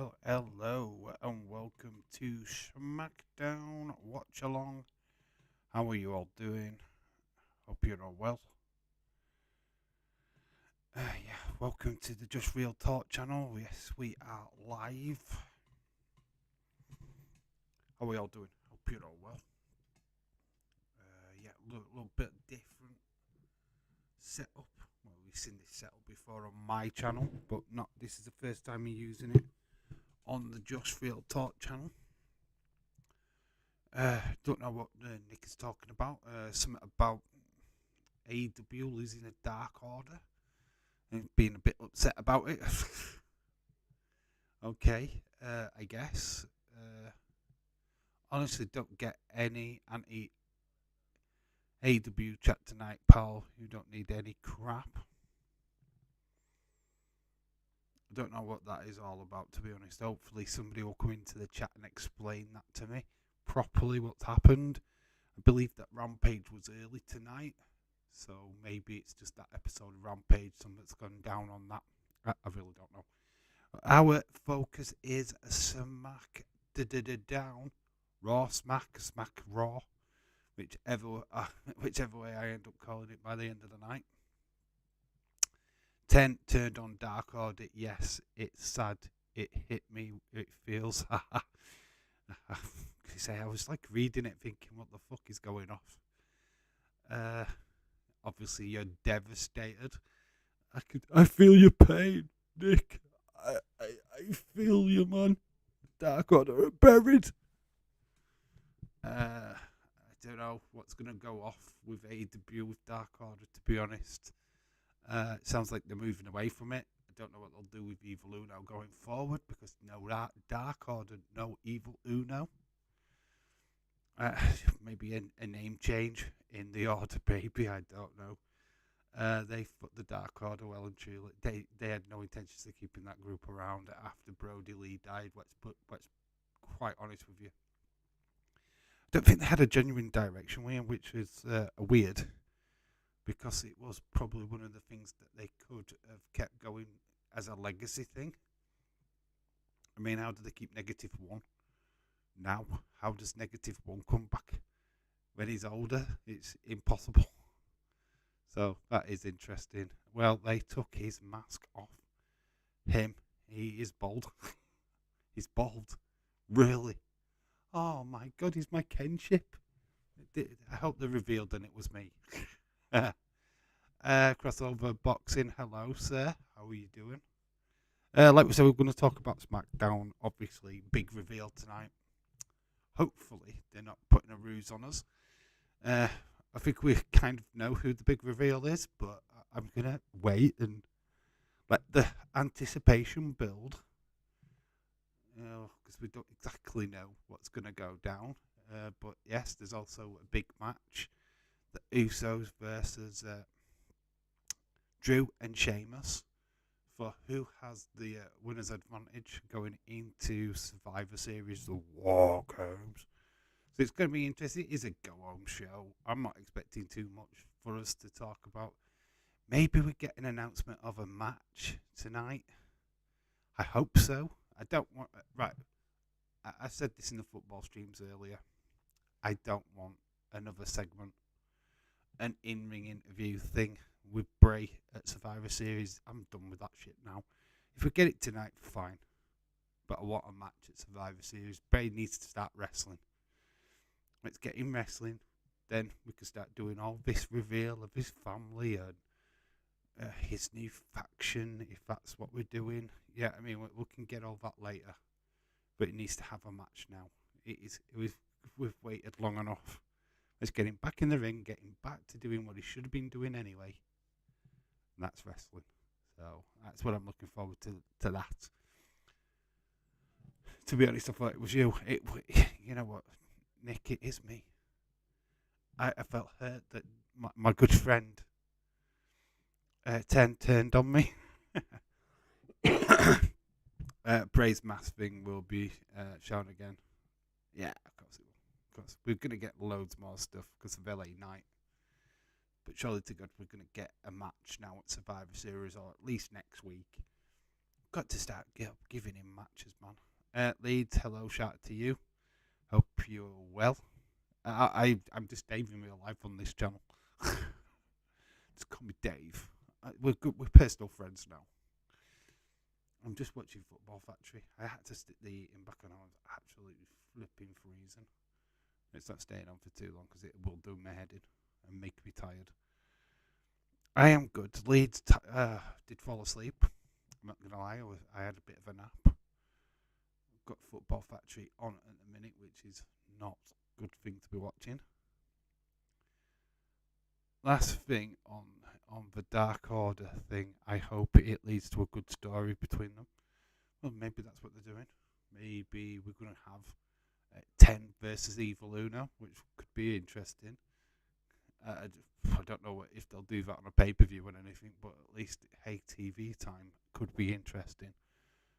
Well, hello and welcome to SmackDown Watch Along. How are you all doing? Hope you're all well. Welcome to the Just Real Talk channel. Yes, we are live. How are we all doing? Hope you're all well. Little bit different setup. Well, we've seen this setup before on my channel, but not. This is the first time you're using it on the Just Real Talk channel. Don't know what Nick is talking about. Something about AEW losing a Dark Order and being a bit upset about it. Okay, I guess. Honestly, don't get any anti AEW chat tonight, pal. You don't need any crap. I don't know what that is all about, to be honest. Hopefully somebody will come into the chat and explain that to me properly, what's happened. I believe that Rampage was early tonight, so maybe it's just that episode of Rampage, something's gone down on that. I really don't know. Our focus is SmackDown, Raw, Smack Raw, whichever way I end up calling it by the end of the night. 10 turned on Dark Order. Yes, it's sad. It hit me. It feels. I was like reading it, thinking, "What the fuck is going off?" Obviously, you're devastated. I feel your pain, Nick. I feel you, man. Dark Order are buried. I don't know what's gonna go off with AEW with Dark Order. To be honest. It sounds like they're moving away from it. I don't know what they'll do with Evil Uno going forward because no Dark Order, no Evil Uno. Maybe a name change in the order, maybe. I don't know. They've put the Dark Order well and truly. They had no intentions of keeping that group around after Brody Lee died. Let's quite honest with you. I don't think they had a genuine direction, which is weird. Because it was probably one of the things that they could have kept going as a legacy thing. I mean, how do they keep -1 now? How does -1 come back when he's older? It's impossible. So that is interesting. Well, they took his mask off him. He is bald. He's bald. Really? Oh my God, he's my kinship. I hope they revealed and it was me. Crossover boxing. Hello, sir. How are you doing? Like we said, we're going to talk about SmackDown. Obviously, big reveal tonight. Hopefully, they're not putting a ruse on us. I think we kind of know who the big reveal is, but I'm going to wait and let the anticipation build. Because we don't exactly know what's going to go down. But yes, there's also a big match. The Usos versus Drew and Sheamus for who has the winner's advantage going into Survivor Series, the Walk Homes. So it's going to be interesting. It is a go-home show. I'm not expecting too much for us to talk about. Maybe we get an announcement of a match tonight. I hope so. I don't want... Right. I said this in the football streams earlier. I don't want another segment, an in-ring interview thing with Bray at Survivor Series. I'm done with that shit now. If we get it tonight, fine. But I want a match at Survivor Series. Bray needs to start wrestling. Let's get him wrestling. Then we can start doing all this reveal of his family and his new faction, if that's what we're doing. Yeah, I mean, we can get all that later. But it needs to have a match now. We've waited long enough. Let's get him back in the ring, get him back to doing what he should have been doing anyway. And that's wrestling. So that's what I'm looking forward to that. To be honest, I thought it was you. You know what, Nick, it is me. I felt hurt that my good friend 10 turned on me. Bray's mask thing will be shown again. Yeah, of course it will. Of course, we're going to get loads more stuff because of LA Knight. But surely to God, we're going to get a match now at Survivor Series, or at least next week. Got to start giving him matches, man. Leeds, hello, shout out to you. Hope you're well. I'm just Dave in real life on this channel. Just call me Dave. We're good. We're personal friends now. I'm just watching Football Factory. I had to stick the eating back on. I was absolutely flipping freezing. It's not staying on for too long because it will do my head in and make me tired. I am good. Leeds did fall asleep. I'm not going to lie. I had a bit of a nap. Got Football Factory on at the minute, which is not a good thing to be watching. Last thing on the Dark Order thing, I hope it leads to a good story between them. Well, maybe that's what they're doing. Maybe we're going to have 10 versus Evil Uno, which could be interesting. I don't know if they'll do that on a pay-per-view or anything, but at least hey, TV time could be interesting,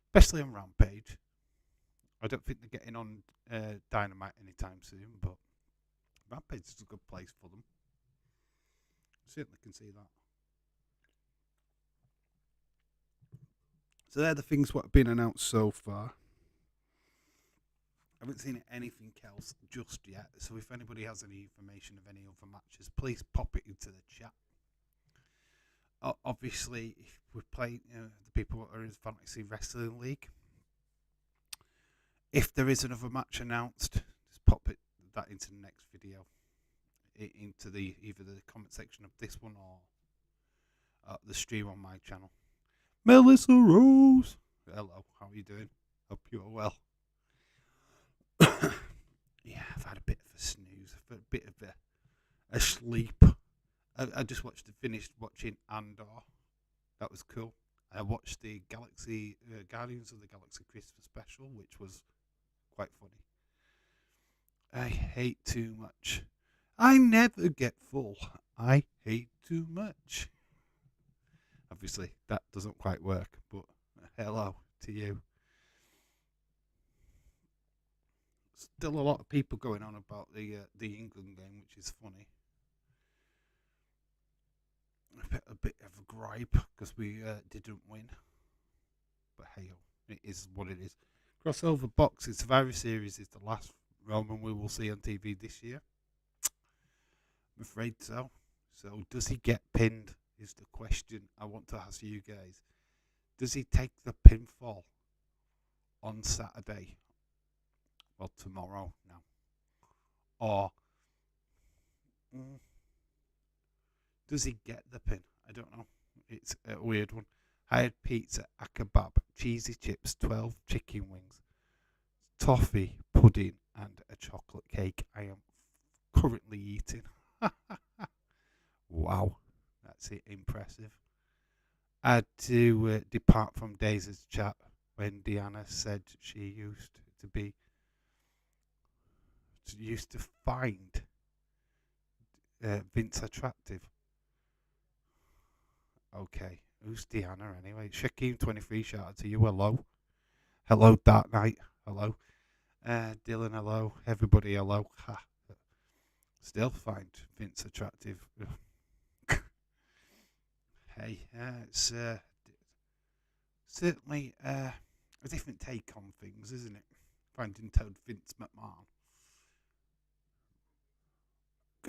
especially on Rampage. I don't think they're getting on Dynamite anytime soon, but Rampage is a good place for them. Certainly can see that. So they're the things what have been announced so far. I haven't seen anything else just yet. So if anybody has any information of any other matches, please pop it into the chat. Obviously, if we're playing the people that are in Fantasy Wrestling League, if there is another match announced, just pop that into the next video, into either the comment section of this one or the stream on my channel. Melissa Rose, hello, how are you doing? Hope you are well. Yeah, I've had a bit of a snooze, a bit of a sleep. I just finished watching Andor. That was cool. I watched the Guardians of the Galaxy Christmas special, which was quite funny. I hate too much. I never get full. I hate too much. Obviously, that doesn't quite work, but hello to you. Still a lot of people going on about the England game, which is funny. A bit of a gripe because we didn't win, but hey, it is what it is. Crossover Boxing Survivor Series is the last Roman we will see on TV this year. I'm afraid so. So does he get pinned is the question I want to ask you guys. Does he take the pinfall on Saturday? Well, tomorrow now. Or does he get the pin? I don't know. It's a weird one. I had pizza, a kebab, cheesy chips, 12 chicken wings, toffee, pudding, and a chocolate cake. I am currently eating. Wow, that's it. Impressive. I had to depart from Daisy's chat when Deanna said she used to find Vince attractive. Okay, who's Deanna anyway? Shakeem23, shout out to you. Hello. Hello, Dark Knight. Hello. Dylan, hello. Everybody, hello. Ha. Still find Vince attractive. Hey, it's certainly a different take on things, isn't it? Finding Toad Vince McMahon.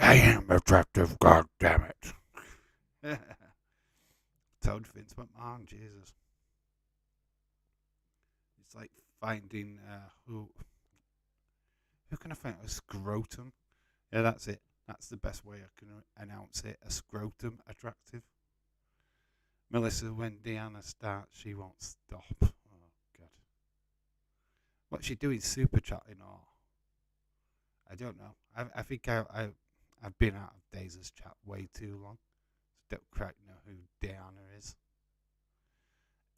I am attractive, god damn it. Toad Vince McMahon, Jesus. It's like finding who can I find? A scrotum. Yeah, that's it. That's the best way I can announce it. A scrotum attractive. Melissa, when Deanna starts, she won't stop. Oh God. What's she doing? Super chatting or? I don't know. I think I've been out of Daisy's chat way too long. So don't quite know who Deanna is.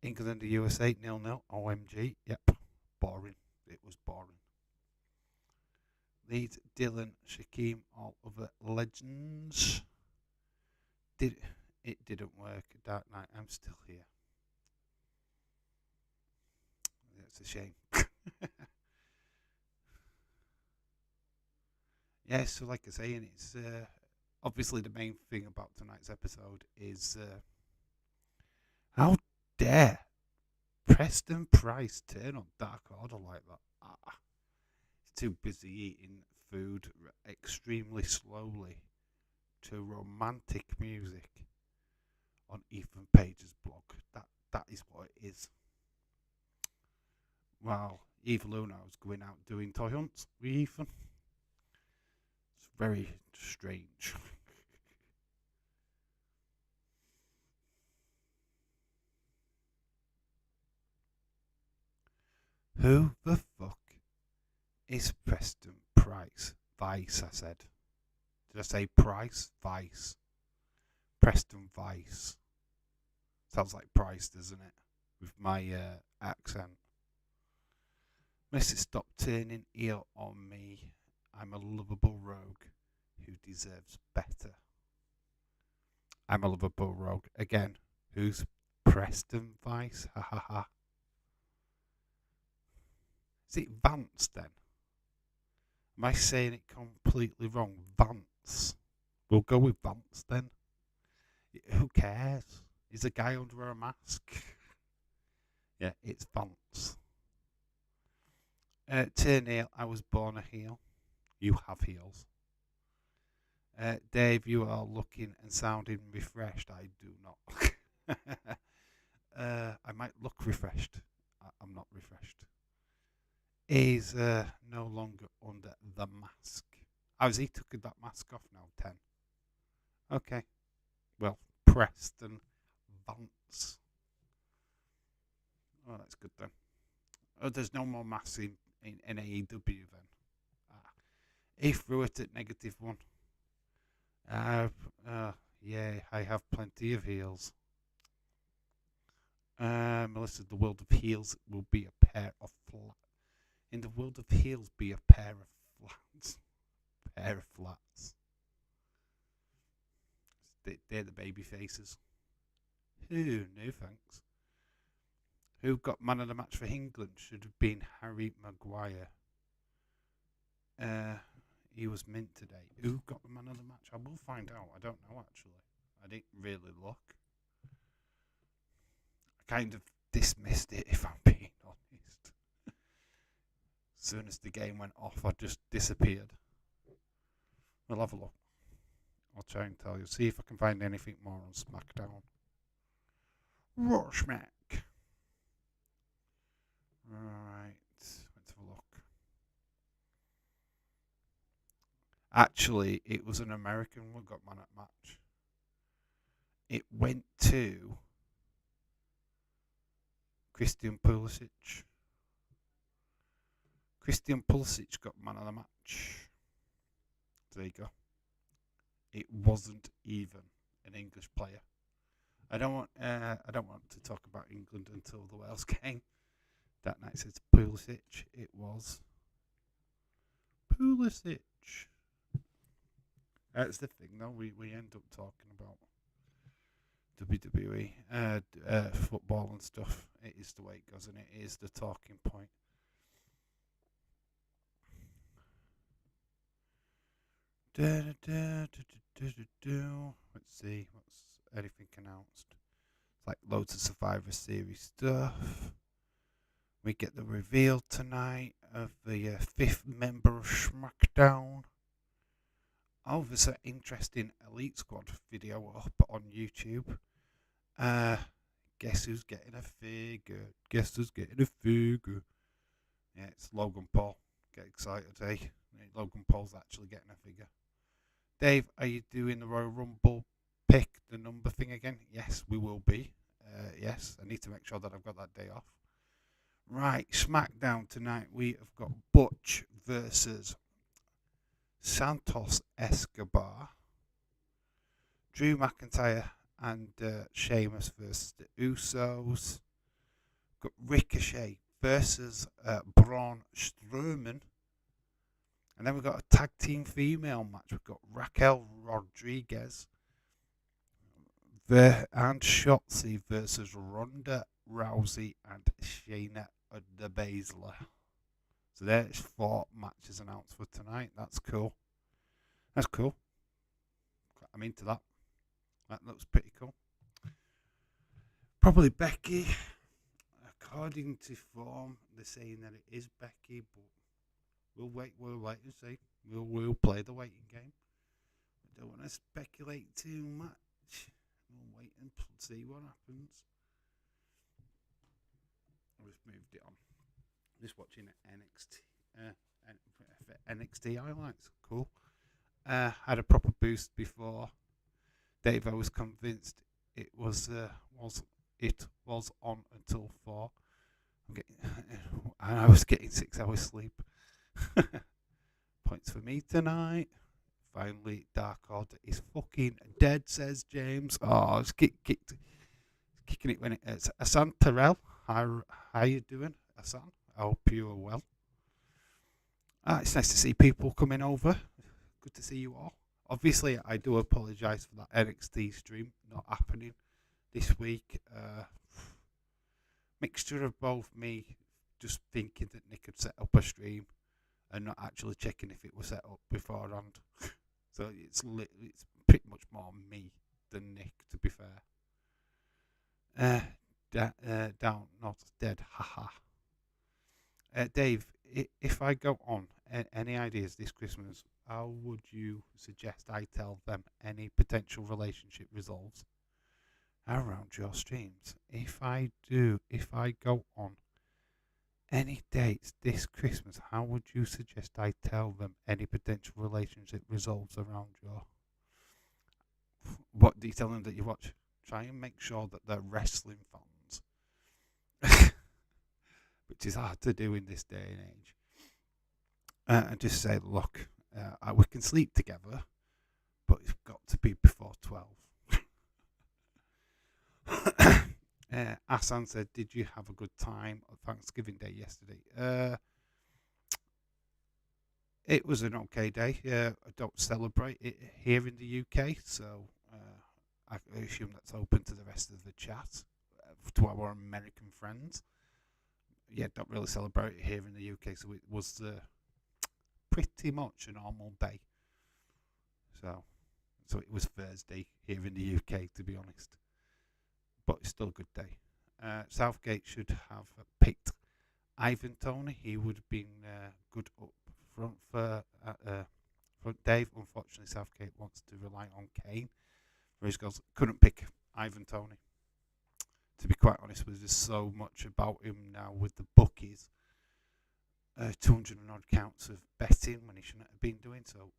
England and the USA 0-0. OMG. Yep. Boring. It was boring. Leeds, Dylan, Shakeem, all other legends. It didn't work. Dark Knight, I'm still here. That's a shame. Yeah, so like I say, and it's obviously the main thing about tonight's episode is how dare Preston Price turn on Dark Order like that. He's too busy eating food extremely slowly to romantic music on Ethan Page's blog. That is what it is. Well, Eva Luna was going out doing toy hunts with Ethan. It's very strange. Who the fuck is Preston Price? Vice, I said. Did I say Price? Vice. Preston Vice. Sounds like Price, doesn't it? With my accent. Mrs. Stop turning heel on me. I'm a lovable rogue who deserves better. I'm a lovable rogue. Again, who's Preston Vice? Ha ha ha. Is it Vance then? Am I saying it completely wrong? Vance. We'll go with Vance then. Who cares? He's a guy under a mask. Yeah, it's Vance. Turn heel, I was born a heel. You have heels. Dave, you are looking and sounding refreshed. I do not. I might look refreshed. I'm not refreshed. Is no longer under the mask. Has he took that mask off now? 10. Okay. Well, Preston Vance. Oh, that's good then. Oh, there's no more masks in AEW then. He threw it at -1. Yeah, I have plenty of heels. Melissa, the world of heels will be a pair of flats. In the world of heels, be a pair of flats. Pair of flats. They're the baby faces. No thanks. Who got man of the match for England? Should have been Harry Maguire. He was mint today. Who got the man of the match? I will find out. I don't know actually. I didn't really look. I kind of dismissed it, if I'm being honest. As soon as the game went off, I just disappeared. We'll have a look. I'll try and tell you. See if I can find anything more on SmackDown. Raw Smack. Right. Let's have a look. Actually, it was an American one got man at match. It went to Christian Pulisic. Christian Pulisic got man of the match. There you go. It wasn't even an English player. I don't want to talk about England until the Wales game. That night says Pulisic. It was Pulisic. That's the thing, though. We end up talking about WWE, football and stuff. It is the way it goes, and it is the talking point. Let's see what's anything announced. It's like loads of Survivor Series stuff. We get the reveal tonight of the 5th member of SmackDown. Oh, there's an interesting Elite Squad video up on YouTube. Guess who's getting a figure? Guess who's getting a figure? Yeah, it's Logan Paul. Get excited, eh? Logan Paul's actually getting a figure. Dave, are you doing the Royal Rumble pick, the number thing again? Yes, we will be. Yes, I need to make sure that I've got that day off. Right, SmackDown tonight. We have got Butch versus Santos Escobar. Drew McIntyre and Sheamus versus the Usos. Got Ricochet versus Braun Strowman. And then we've got a tag team female match. We've got Raquel Rodriguez and Shotzi versus Ronda Rousey and Shayna Baszler. So there's 4 matches announced for tonight. That's cool. That's cool. I'm into that. That looks pretty cool. Probably Becky. according to form, they're saying that it is Becky, but we'll wait and see. We'll play the waiting game. I don't want to speculate too much. We'll wait and see what happens. I just moved it on. Just watching NXT highlights. Cool. Had a proper boost before. Dave, I was convinced it was on until 4. I was getting 6 hours sleep. Points for me tonight. Finally, Dark Order is fucking dead, says James. Oh, it's kicking it when it's Asan Terrell. How you doing, Asan? I hope you are well. It's nice to see people coming over. Good to see you all. Obviously, I do apologise for that NXT stream not happening this week. Mixture of both me just thinking that Nick had set up a stream and not actually checking if it was set up beforehand. So it's pretty much more me than Nick, to be fair. Down, not dead, haha. Dave, if I go on, any ideas this Christmas, how would you suggest I tell them any potential relationship resolves around your streams? If I go on any dates this Christmas, how would you suggest I tell them any potential relationship resolves around your... What do you tell them that you watch? Try and make sure that they're wrestling fans. Which is hard to do in this day and age. And just say, look, we can sleep together, but it's got to be before 12. Asan said, did you have a good time on Thanksgiving Day yesterday? It was an okay day. I don't celebrate it here in the UK, so I assume that's open to the rest of the chat, to our American friends. Yeah, don't really celebrate it here in the UK, so it was pretty much a normal day. So it was Thursday here in the UK, to be honest. But it's still a good day. Southgate should have picked Ivan Toney. He would have been good up front for Dave. Unfortunately, Southgate wants to rely on Kane for his goals. Couldn't pick Ivan Toney. To be quite honest, there's so much about him now with the bookies. 200 and odd counts of betting when he shouldn't have been doing so.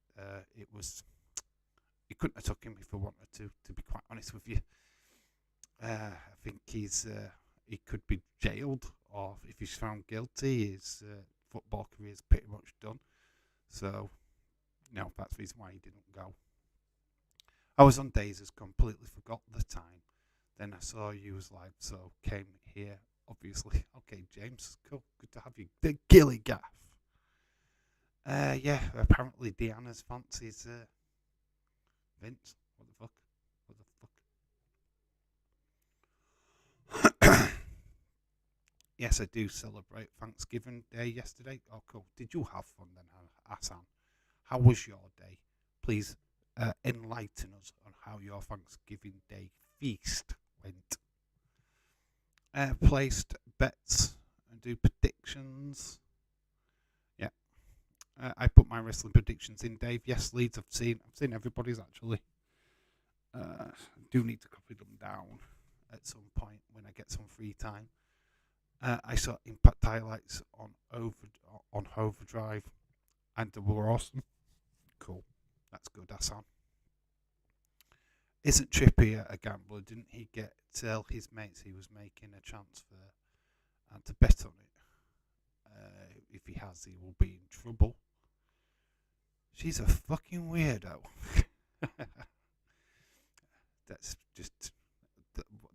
He couldn't have took him if he wanted to be quite honest with you. I think he could be jailed, or if he's found guilty, his football career is pretty much done. So, no, that's the reason why he didn't go. I was on Dazers, completely forgot the time. Then I saw you was live, so came here, obviously. Okay, James, cool, good to have you. The Gilly Gaff. Yeah, apparently Deanna's fancies Vince. What the fuck? Yes, I do celebrate Thanksgiving Day yesterday. Oh, cool. Did you have fun then, Asan? How was your day? Please enlighten us on how your Thanksgiving Day feast went. Placed bets and do predictions. Yeah. I put my wrestling predictions in, Dave. Yes, Leeds, I've seen everybody's actually. Do need to copy them down at some point when I get some free time. I saw Impact highlights on Overdrive, and they were awesome. Cool, that's good. That's on. Isn't Trippier a gambler? Didn't he tell his mates he was making a transfer and to bet on it? If he has, he will be in trouble. She's a fucking weirdo. That's just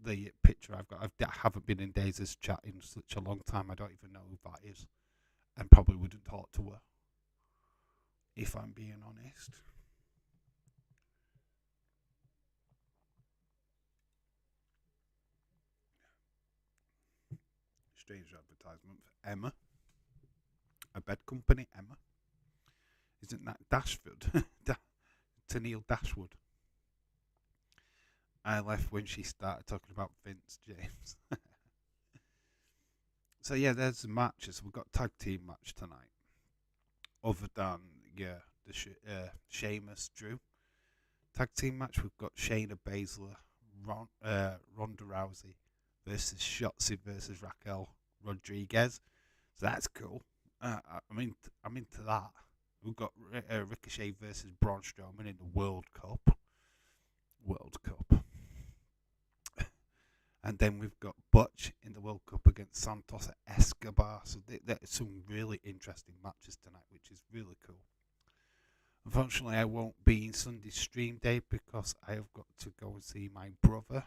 the picture I've got. I haven't been in Daisy's chat in such a long time. I don't even know who that is, and probably wouldn't talk to her if I'm being honest. Strange advertisement for Emma, a bed company. Emma, isn't that Dashwood? Tennille Dashwood. I left when she started talking about Vince James. So yeah, there's the matches. We've got tag team match tonight. Other than Sheamus Drew tag team match, we've got Shayna Baszler, Ronda Rousey versus Shotzi versus Raquel Rodriguez. So that's cool. I'm into that. We've got Ricochet versus Braun Strowman in the World Cup. World Cup. And then we've got Butch in the World Cup against Santos Escobar. So there's some really interesting matches tonight, which is really cool. Unfortunately, I won't be in Sunday's stream day because I have got to go and see my brother.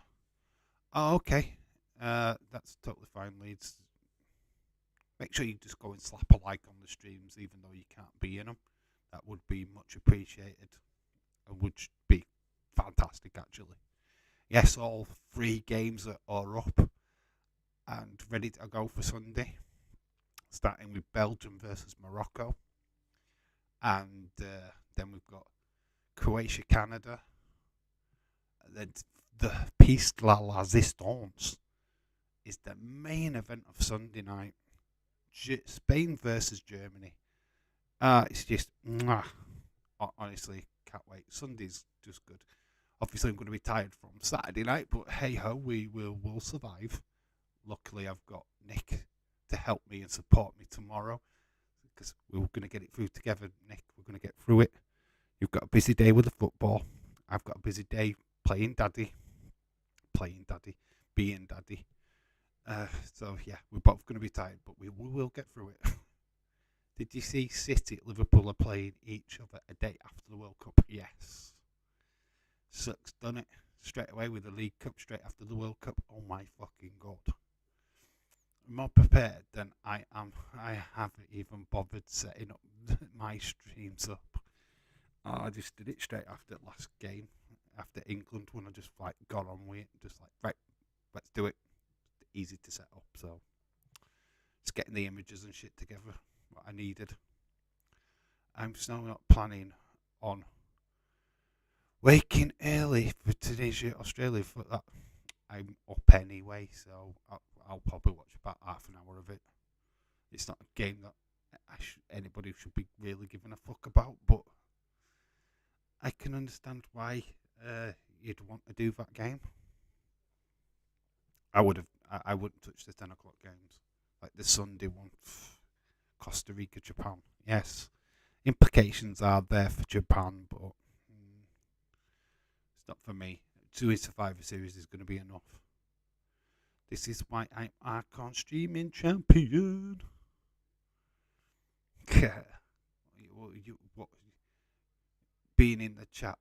Oh, okay. That's totally fine, Leeds. Make sure you just go and slap a like on the streams, even though you can't be in them. That would be much appreciated. It would be fantastic, actually. Yes, all 3 games are up and ready to go for Sunday. Starting with Belgium versus Morocco. And then we've got Croatia, Canada. And then the Piece de la Resistance is the main event of Sunday night. Spain versus Germany. It's just, honestly, can't wait. Sunday's just good. Obviously, I'm going to be tired from Saturday night, but hey ho, we'll survive. Luckily, I've got Nick to help me and support me tomorrow because we're going to get it through together, Nick. We're going to get through it. You've got a busy day with the football. I've got a busy day being daddy. So yeah, we're both going to be tired, but we will get through it. Did you see City at Liverpool are playing each other a day after the World Cup? Yes. Sucks, done it. Straight away with the League Cup, straight after the World Cup. Oh my fucking god. I'm more prepared than I am. I haven't even bothered setting up my streams up. I just did it straight after the last game, after England, when I just got on with it. Just right, let's do it. Easy to set up, so just getting the images and shit together, what I needed. I'm still not planning on waking early for Tunisia, Australia for that. I'm up anyway, so I'll probably watch about half an hour of it. It's not a game that anybody should be really giving a fuck about, but I can understand why you'd want to do that game. I wouldn't touch the 10 o'clock games. Like the Sunday one, Costa Rica, Japan. Yes, implications are there for Japan, but it's not for me. 2 Survivor Series is going to be enough. This is why I'm Icon Streaming Champion. Being in the chat.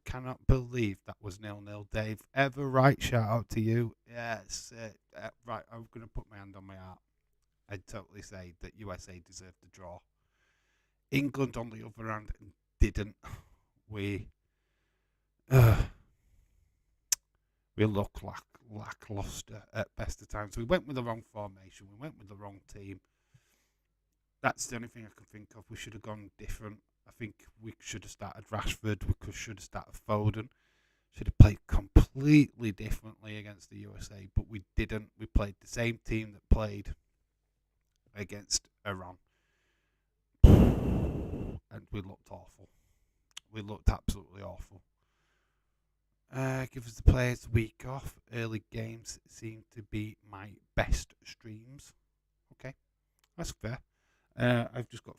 Cannot believe that was 0-0, Dave. Ever right, shout out to you. Yes. Right, I'm going to put my hand on my heart. I'd totally say that USA deserved the draw. England, on the other hand, didn't. We look lackluster at best of times. We went with the wrong formation. We went with the wrong team. That's the only thing I can think of. We should have gone different. I think we should have started Rashford. We should have started Foden. Should have played completely differently against the USA, but we didn't. We played the same team that played against Iran. And we looked awful. We looked absolutely awful. Give us the players a week off. Early games seem to be my best streams. Okay, that's fair. I've just got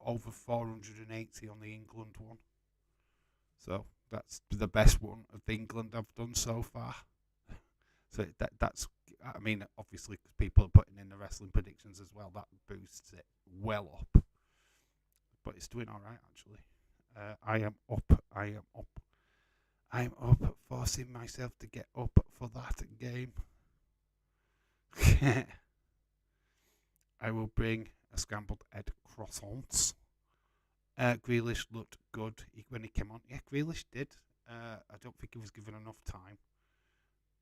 over 480 on the England one. So that's the best one of England I've done so far. So that's, I mean, obviously, because people are putting in the wrestling predictions as well, that boosts it well up. But it's doing all right, actually. I am up, forcing myself to get up for that game. I will bring a scrambled egg croissants. Grealish looked good when he came on. Yeah, Grealish did. I don't think he was given enough time.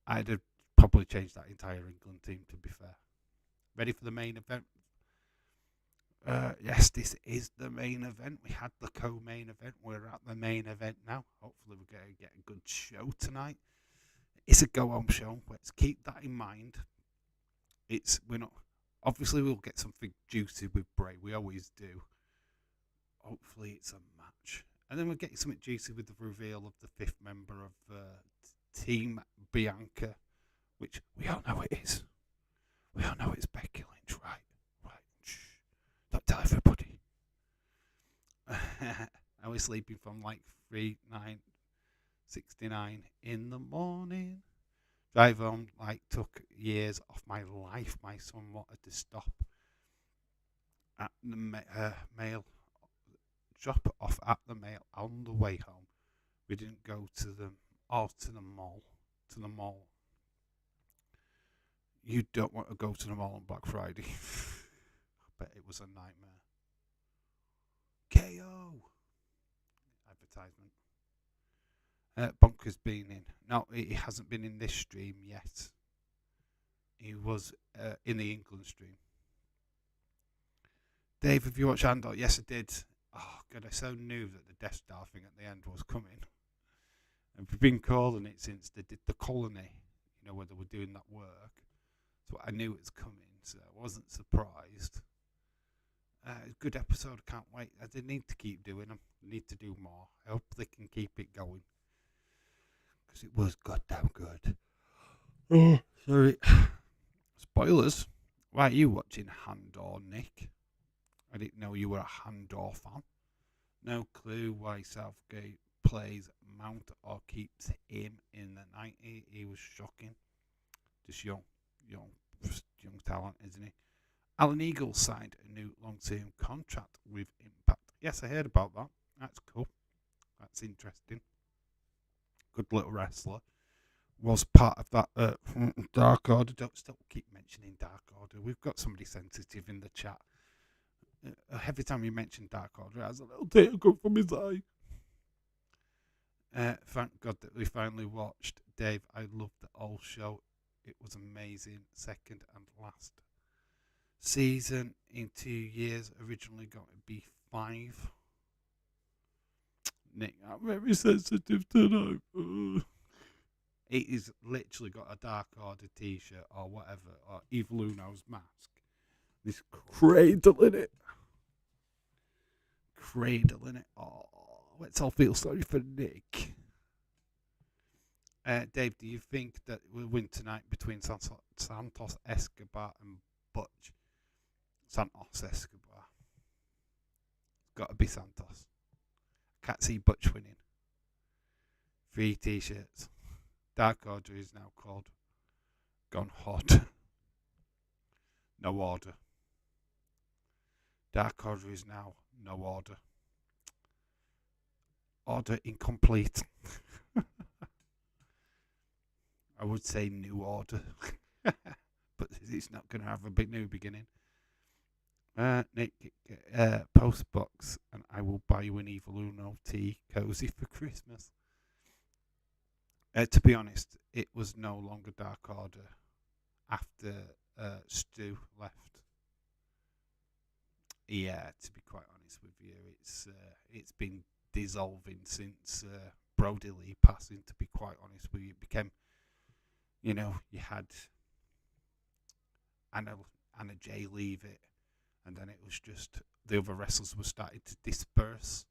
I'd have probably changed that entire England team, to be fair. Ready for the main event? Yes, this is the main event. We had the co-main event. We're at the main event now. Hopefully we're going to get a good show tonight. It's a go-home show. Let's keep that in mind. We're not Obviously, we'll get something juicy with Bray. We always do. Hopefully, it's a match. And then we'll get something juicy with the reveal of the 5th member of Team Bianca, which we all know it is. We all know it's Becky Lynch, right? Right. Shh. Don't tell everybody. I was sleeping from like 3:69 in the morning. Drive home like took years off my life. My son wanted to stop at the mail, drop off at the mail on the way home. We didn't go to the mall. To the mall. You don't want to go to the mall on Black Friday. I bet it was a nightmare. KO advertisement. Bunker's been in. No, he hasn't been in this stream yet. He was in the England stream. Dave, have you watched Andor? Yes, I did. Oh, God, I so knew that the Death Star thing at the end was coming. And we've been calling it since they did the colony, where they were doing that work. So I knew it was coming, so I wasn't surprised. Good episode, can't wait. They need to keep doing them. They need to do more. I hope they can keep it going. Because it was goddamn good. Oh, sorry. Spoilers. Why are you watching Andor, Nick? I didn't know you were a Andor fan. No clue why Southgate plays Mount or keeps him in the 90s. He was shocking. Just young talent, isn't he? Alan Eagle signed a new long-term contract with Impact. Yes, I heard about that. That's cool. That's interesting. Good little wrestler. Was part of that Dark Order. Don't still keep mentioning Dark Order. We've got somebody sensitive in the chat. Every time you mention Dark Order, it has a little tear come from his eye. Thank God that we finally watched. Dave, I loved the whole show. It was amazing. Second and last season in 2 years. Originally going to be 5. Nick, I'm very sensitive tonight. He's literally got a Dark Order t-shirt or whatever, or Evil Uno's mask. This cradling it. Oh, let's all feel sorry for Nick. Dave, do you think that we'll win tonight between Santos Escobar and Butch? Santos Escobar. Got to be Santos. Can't see Butch winning. 3 t-shirts. Dark Order is now called Gone Hot. No order. Dark Order is now no order. Order incomplete. I would say new order. But it's not going to have a big new beginning. Nick, post box and I will buy you an Evil Uno tea cozy for Christmas. To be honest, it was no longer Dark Order after Stu left. Yeah, to be quite honest with you, it's been dissolving since Brody Lee passing. To be quite honest with you, it became, you had Anna Jay leave it, and then it was just the other wrestlers were starting to disperse.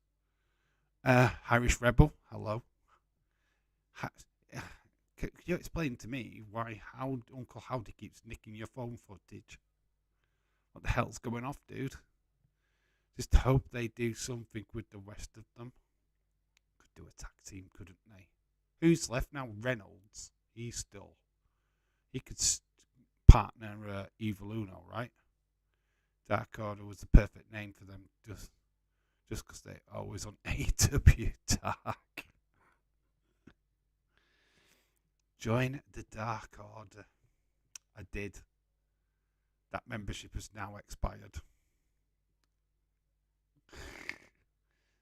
Irish Rebel, hello. Can you explain to me how Uncle Howdy keeps nicking your phone footage? What the hell's going off, dude? Just hope they do something with the rest of them. Could do a tag team, couldn't they? Who's left now? Reynolds. He could partner Evil Uno, right? Dark Order was the perfect name for them, just because they're always on AW Dark. Join the Dark Order. I did. That membership has now expired.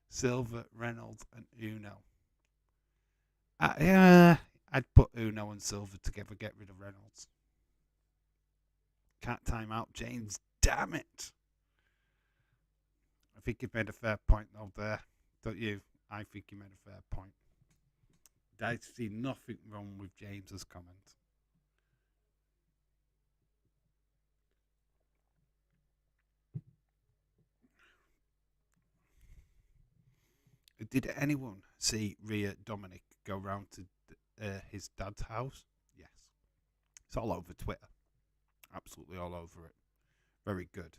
Silver, Reynolds, and Uno. I'd put Uno and Silver together, get rid of Reynolds. Can't time out James, damn it. I think you've made a fair point though there, don't you? I think you made a fair point. I see nothing wrong with James's comment. Did anyone see Rhea Dominic go round to his dad's house? Yes. It's all over Twitter. Absolutely all over it. Very good.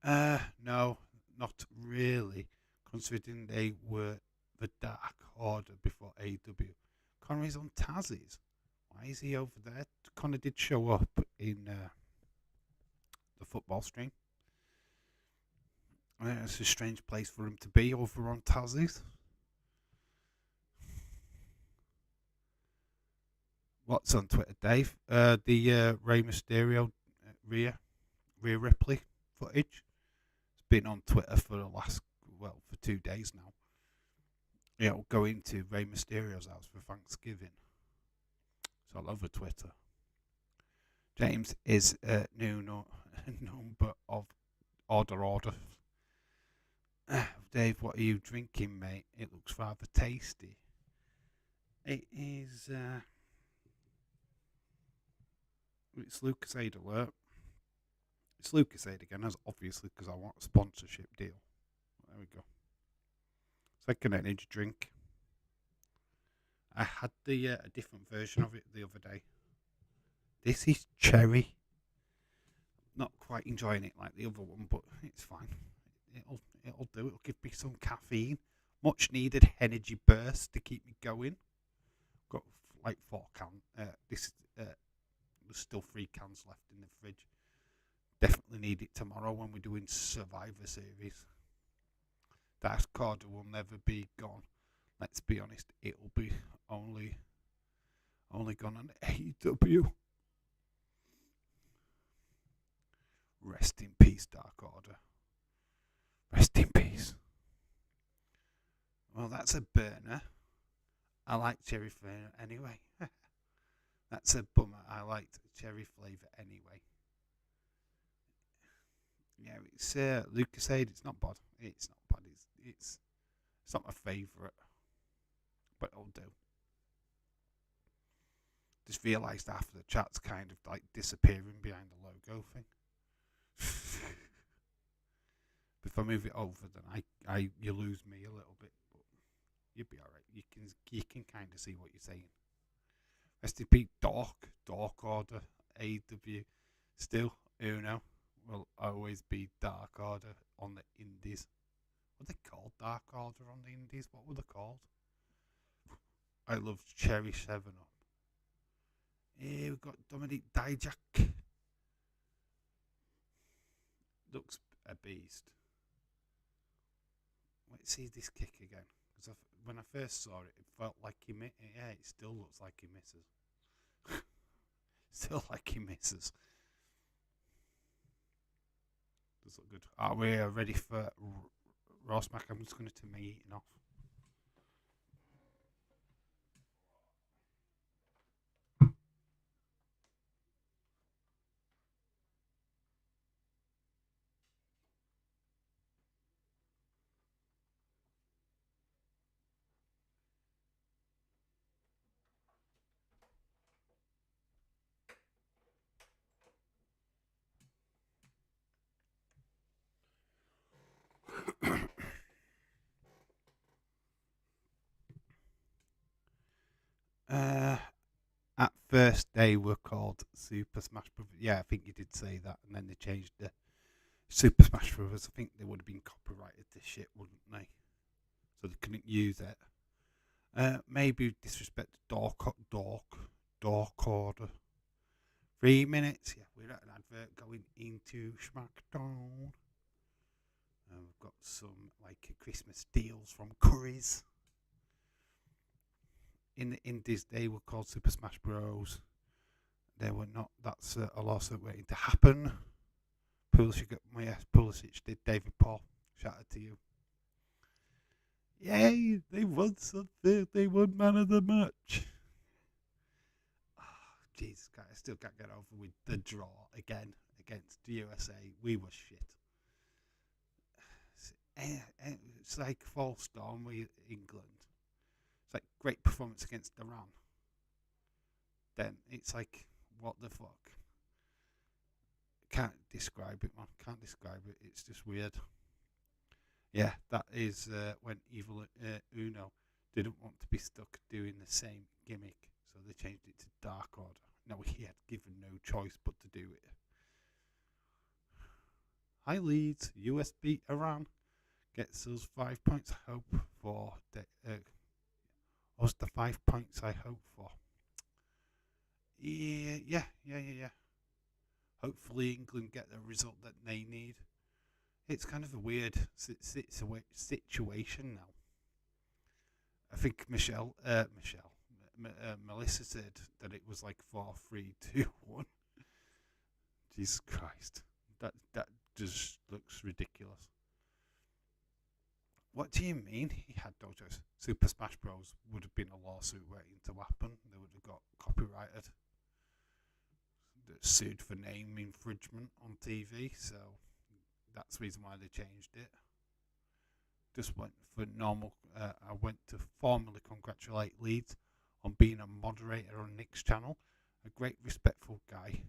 No, not really. Considering they were the Dark Order before AEW. Connor's on Taz's. Why is he over there? Connor did show up in the football stream. It's a strange place for him to be over on Taz's. What's on Twitter, Dave? The Rey Mysterio, Rhea Ripley footage. It's been on Twitter for for 2 days now. Going to Rey Mysterio's house for Thanksgiving. It's all over Twitter. James is a new number of order. Dave, what are you drinking, mate? It looks rather tasty. It is. It's Lucasade alert. It's Lucasade again, as obviously because I want a sponsorship deal. There we go. It's like an energy drink. I had a different version of it the other day. This is cherry. Not quite enjoying it like the other one, but it's fine. It'll do. It'll give me some caffeine. Much needed energy burst to keep me going. Got like 4 cans. There's still 3 cans left in the fridge. Definitely need it tomorrow when we're doing Survivor Series. That card will never be gone. Let's be honest, it'll be only gone on AEW. Rest in peace, Dark Order. Rest in peace. Well, that's a burner. I like cherry flavour anyway. That's a bummer. I liked cherry flavour anyway. Yeah, it's Lucasade. It's not bad. It's not bad. It's not my favourite, but it'll do. Just realised after the chat's kind of like disappearing behind the logo thing. If I move it over, then you lose me a little bit, but you'll be alright. You can kind of see what you're saying. Rest in peace, Dark Order, AEW. Still, Uno will always be Dark Order on the Indies. What are they called? Dark Order on the Indies? What were they called? I love Cherry 7-Up. Here we've got Dominic Dijak. Looks a beast. Let's see this kick again. Because when I first saw it, it felt like he missed. Yeah, it still looks like he misses. Still like he misses. Does look good. Are we ready for Raw Smack? I'm just going to turn my eating off. At first they were called Super Smash Brothers. Yeah, I think you did say that, and then they changed the Super Smash Brothers. I think they would have been copyrighted this shit, wouldn't they? So they couldn't use it. Maybe disrespect Dark Order. 3 minutes. Yeah, we're at an advert going into SmackDown. We've got some like Christmas deals from Curry's. In the Indies, they were called Super Smash Bros. They were not. That's a lawsuit waiting to happen. Pulisic did. David Paul, shout out to you. Yay! They won something. They won Man of the Match. Oh, Jesus, I still can't get over with the draw again against the USA. We were shit. It's like false storm with England. It's like great performance against Iran. Then it's like, what the fuck? Can't describe it, man. Can't describe it. It's just weird. Yeah, that is when Evil Uno didn't want to be stuck doing the same gimmick, so they changed it to Dark Order. No, he had given no choice but to do it. High leads, USB Iran gets us 5 points. Hope for was the 5 points I hope for. Yeah. Hopefully England get the result that they need. It's kind of a weird situation now. I think Melissa said that it was like 4-3-2-1. Jesus Christ, that just looks ridiculous. What do you mean he had no choice? Super Smash Bros. Would have been a lawsuit waiting to happen. They would have got copyrighted. Sued for name infringement on TV, so that's the reason why they changed it. Just went for normal. I went to formally congratulate Leeds on being a moderator on Nick's channel. A great, respectful guy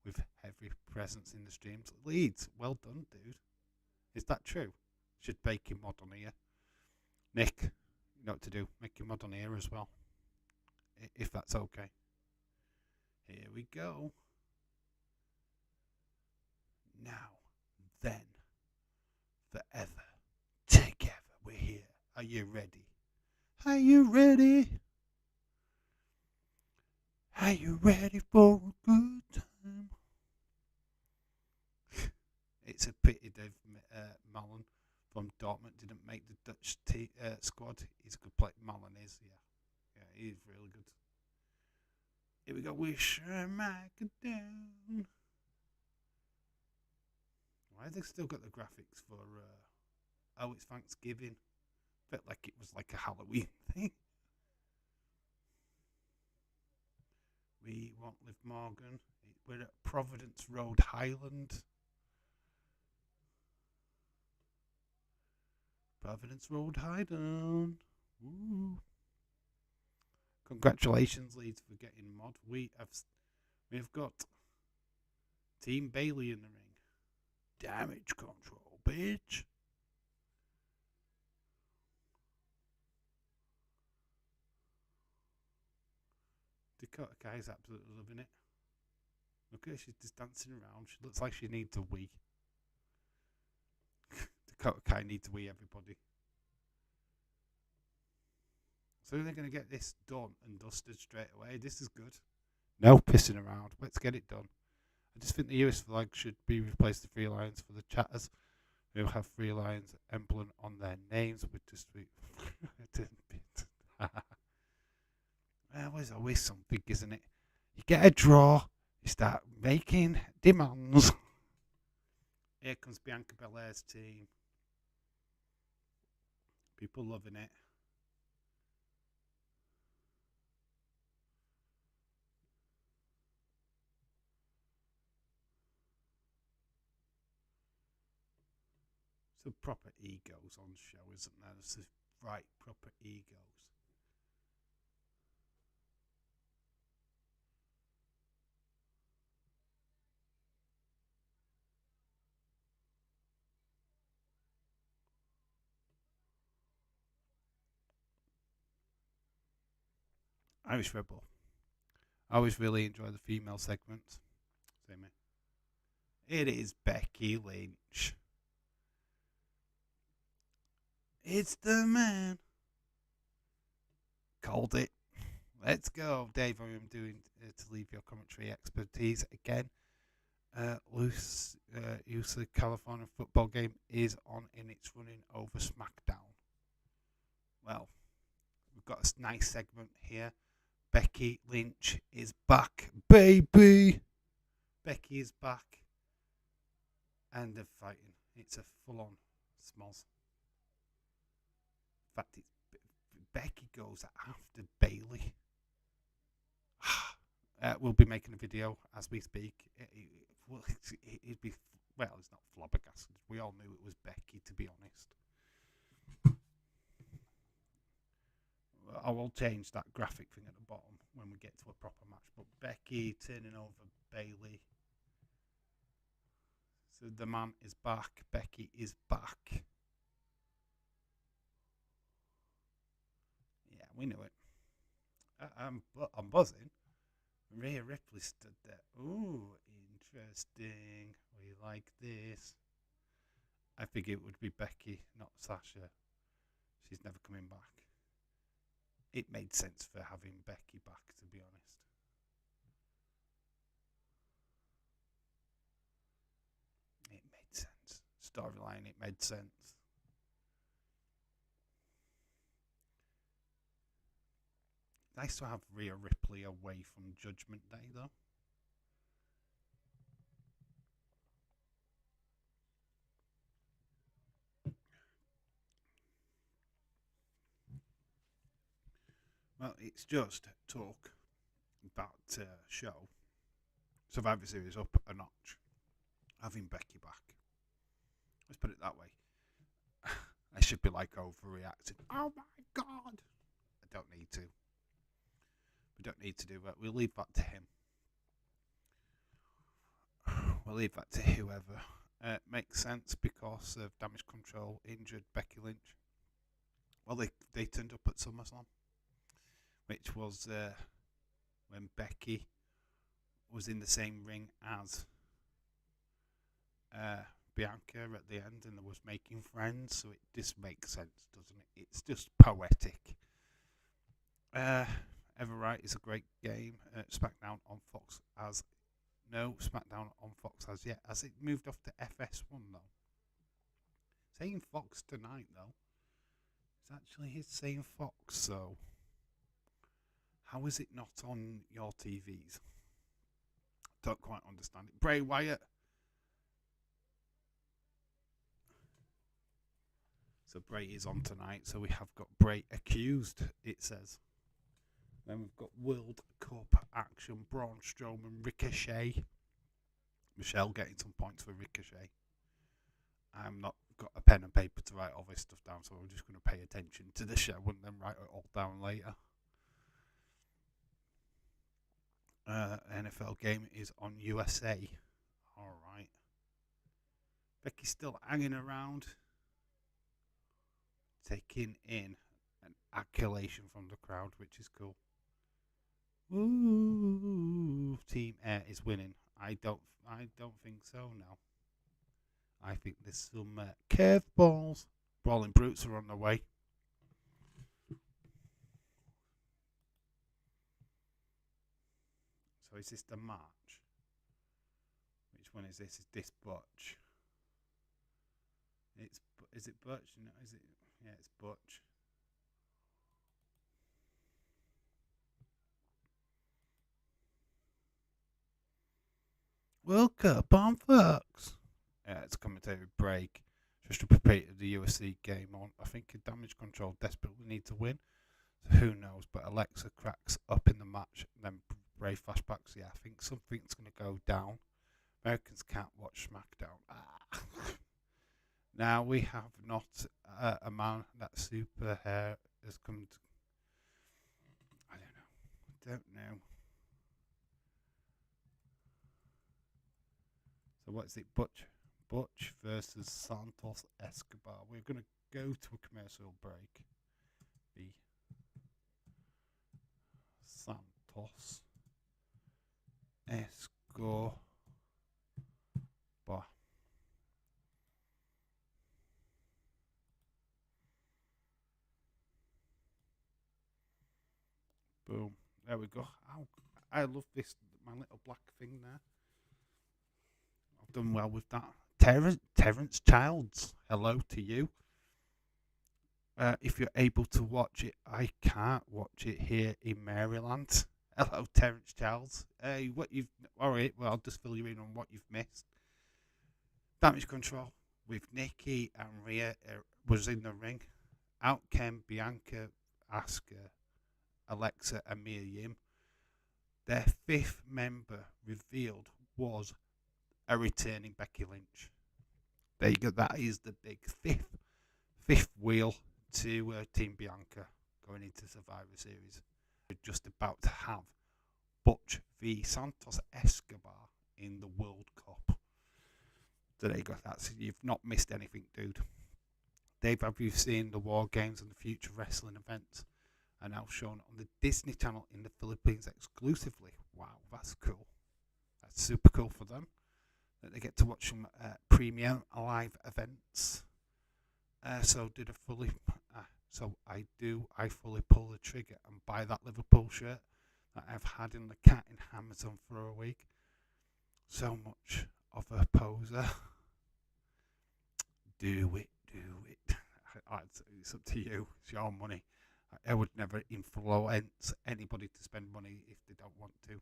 with heavy presence in the streams. Leeds, well done, dude. Is that true? Should make him mod on here. Nick, you know what to do. Make him mod on here as well, if that's okay. Here we go. Now, then, forever, together, we're here. Are you ready? Are you ready? Are you ready for a good time? It's a pity Dave Mallon from Dortmund didn't make the Dutch squad. He's a good player. Mallon is, yeah, he's really good. Here we go. Wish SmackDown. Why have they still got the graphics for? Oh, it's Thanksgiving. Felt like it was like a Halloween thing. We want Liv Morgan. We're at Providence, Rhode Island. Providence, Rhode Island. Woo. Congratulations, Leeds, for getting mod. We've got Team Bailey in the ring. Damage control, bitch. Dakota Kai's absolutely loving it. Look at her, she's just dancing around. She looks like she needs a wee. Dakota Kai needs a wee, everybody. So they're going to get this done and dusted straight away. This is good. No pissing around. Let's get it done. I just think the US flag should be replaced to 3 lions for the chatters who have 3 lions emblem on their names with just there's always something, isn't it? You get a draw, you start making demands. Here comes Bianca Belair's team. People loving it. Some proper egos on show, isn't there? There's right proper egos. Irish Rebel. I always really enjoy the female segments. Same here. It is Becky Lynch. It's the man. Called it. Let's go. Dave, I am doing to leave your commentary expertise again. Loose California football game is on in its running over SmackDown. Well, we've got a nice segment here. Becky Lynch is back, baby. Becky is back. And they're fighting. It's a full-on smoz. In fact, Becky goes after Bailey. We'll be making a video as we speak. It'd be, well, it's not flabbergasted. We all knew it was Becky, to be honest. I will change that graphic thing at the bottom when we get to a proper match. But Becky turning over Bailey. So the man is back. Becky is back. we knew it. I'm buzzing. Rhea Ripley stood there. Ooh, interesting. We like this. I figured it would be Becky, not Sasha. She's never coming back. It made sense for having Becky back, to be honest. It made sense. Storyline, it made sense. Nice to have Rhea Ripley away from Judgment Day, though. Well, it's just talk about show Survivor Series up a notch. Having Becky back. Let's put it that way. I should be like overreacting. Oh my god! I don't need to. We don't need to do that. We'll leave that to him. We'll leave that to whoever. Makes sense because of Damage Control injured Becky Lynch. Well, they turned up at SummerSlam, which was when Becky was in the same ring as Bianca at the end, and was making friends. So it just makes sense, doesn't it? It's just poetic. Everright is a great game. SmackDown on Fox has no SmackDown on Fox as yet. Has it moved off to FS1 though? Saying Fox tonight though. It's actually his saying Fox. So how is it not on your TVs? Don't quite understand it. Bray Wyatt. So Bray is on tonight. So we have got Bray accused, it says. Then we've got World Cup action. Braun Strowman, Ricochet. Michelle getting some points for Ricochet. I'm not got a pen and paper to write all this stuff down, so I'm just going to pay attention to the show and then write it all down later. NFL game is on USA. Alright. Becky's still hanging around, taking in an accolation from the crowd, which is cool. Ooh, Team Air is winning. I don't think so. No, I think there's some curveballs. Brawling Brutes are on the way. So is this the March? Which one is this? Is this Butch? Is it Butch? No, is it? Yeah, it's Butch. World Cup on Fox. Yeah, it's a commentary break. Just to prepare the UFC game on. I think Damage Control desperately need to win. So who knows? But Alexa cracks up in the match. Then Bray flashbacks. Yeah, I think something's going to go down. Americans can't watch SmackDown. Now we have not a man that super hair has come to. I don't know. So what's it? Butch versus Santos Escobar. We're going to go to a commercial break. The Santos Escobar. Boom. There we go. I love this, my little black thing there. I've done well with that. Terrence Childs, hello to you. If you're able to watch it, I can't watch it here in Maryland. Hello, Terrence Childs. Alright, well, I'll just fill you in on what you've missed. Damage Control with Nikki and Rhea was in the ring. Out came Bianca, Asuka, Alexa, and Mia Yim. Their fifth member revealed was a returning Becky Lynch. There you go. That is the big fifth wheel to Team Bianca going into Survivor Series. We're just about to have Butch v Santos Escobar in the World Cup. So there you go. You've not missed anything, dude. Dave, have you seen the War Games and the future wrestling events? are now shown on the Disney Channel in the Philippines exclusively. Wow, that's cool. That's super cool for them. That they get to watch some premium live events. So I fully pull the trigger and buy that Liverpool shirt that I've had in the cat in Amazon for a week. So much of a poser. Do it. It's up to you. It's your money. I would never influence anybody to spend money if they don't want to.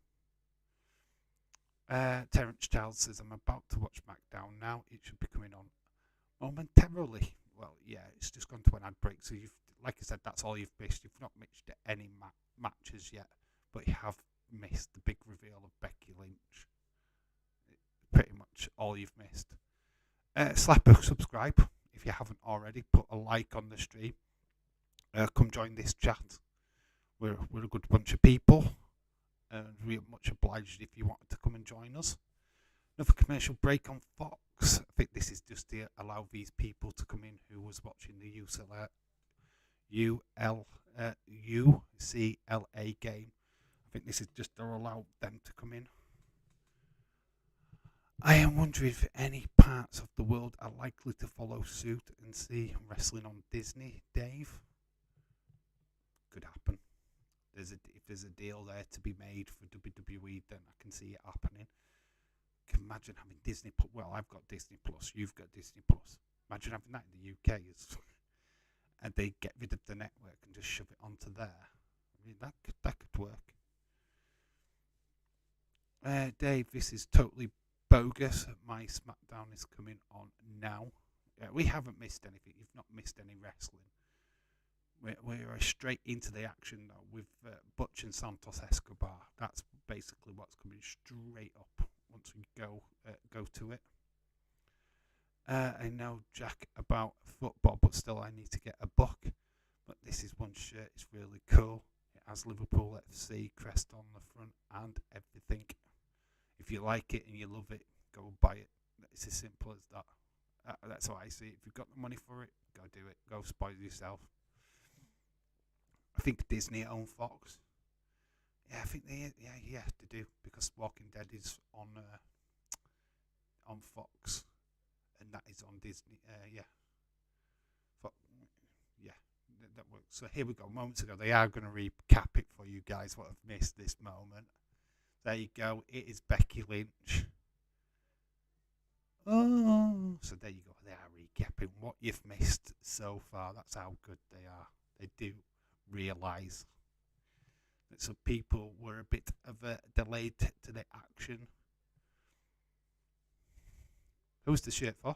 Terence Child says, I'm about to watch SmackDown now. It should be coming on momentarily. Well, yeah, it's just gone to an ad break. So like I said, that's all you've missed. You've not missed any matches yet, but you have missed the big reveal of Becky Lynch. Pretty much all you've missed. Slap a subscribe if you haven't already. Put a like on the stream. Come join this chat. We're a good bunch of people, and we're much obliged if you wanted to come and join us. Another commercial break on Fox. I think this is just to allow these people to come in who was watching the UCLA game. I think this is just to allow them to come in. I am wondering if any parts of the world are likely to follow suit and see wrestling on Disney, Dave. Could happen. If there's a deal there to be made for WWE, then I can see it happening. Can imagine having Disney Plus. Well, I've got Disney Plus. You've got Disney Plus. Imagine having that in the UK, and they get rid of the network and just shove it onto there. I mean, that could work. Dave, this is totally bogus. My SmackDown is coming on now. We haven't missed anything. You've not missed any wrestling. We're straight into the action though with Butch and Santos Escobar. That's basically what's coming straight up once we go to it. I know Jack about football, but still I need to get a book. But this is one shirt. It's really cool. It has Liverpool FC crest on the front and everything. If you like it and you love it, go buy it. It's as simple as that. That's how I see it. If you've got the money for it, go do it. Go spoil yourself. I think Disney own Fox. Yeah, I think they do, because Walking Dead is on Fox, and that is on Disney. That works. So here we go. Moments ago, they are going to recap it for you guys. What have missed this moment? There you go. It is Becky Lynch. Oh, so there you go. They are recapping what you've missed so far. That's how good they are. They do realise that some people were a bit of a delayed to the action. Who's the shirt for?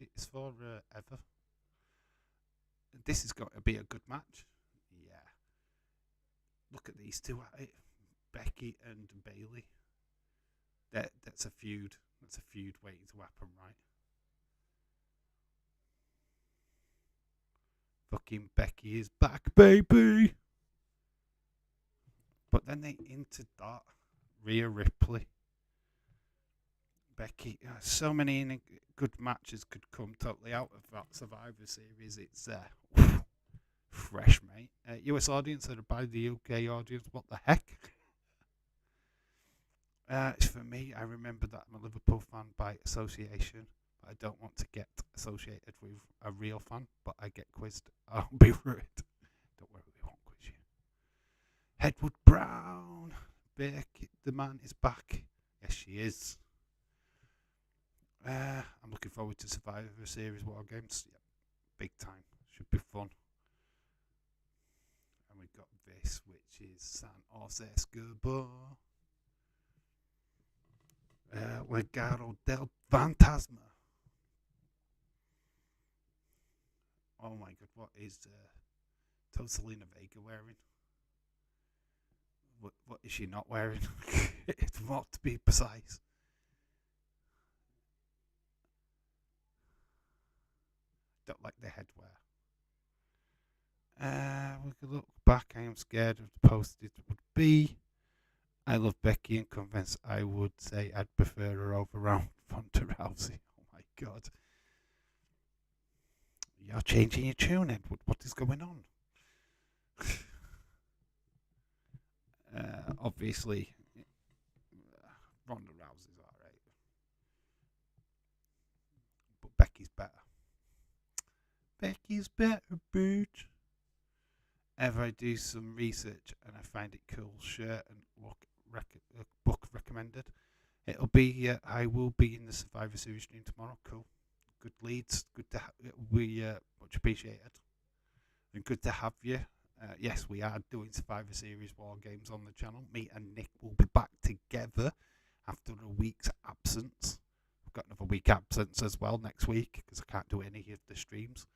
It's for Ever. This is going to be a good match. Yeah. Look at these two at it. Becky and Bailey. That's a feud. That's a feud waiting to happen, right? Fucking Becky is back, baby. But then they entered that Rhea Ripley. Becky, so many good matches could come totally out of that Survivor Series. It's fresh, mate. US audience are by the UK audience. What the heck? For me, I remember that I'm a Liverpool fan by association. I don't want to get associated with a real fan, but I get quizzed. I'll be rude. Don't worry, we won't quiz you. Hedwood Brown. Becky, the man is back. Yes, she is. I'm looking forward to Survivor Series War Games. Yep, big time. Should be fun. And we've got this, which is Santos Escobar. Legado del Fantasma. Oh my god, what is Tosalina Vega wearing? What is she not wearing? It's not to be precise. Don't like the headwear. We can look back. I am scared of the post it would be. I love Becky and convinced I would say I'd prefer her over Ronda Rousey. Oh my god. You're changing your tune, Edward. What is going on? Obviously, Ronda Rousey's alright, but Becky's better. Becky's better, bitch. Ever I do some research and I find it cool, shirt and book recommended. It'll be. I will be in the Survivor Series stream tomorrow. Cool, good leads. Good to we much appreciated, and good to have you. Yes, we are doing Survivor Series War Games on the channel. Me and Nick will be back together after a week's absence. We've got another week absence as well next week because I can't do any of the streams.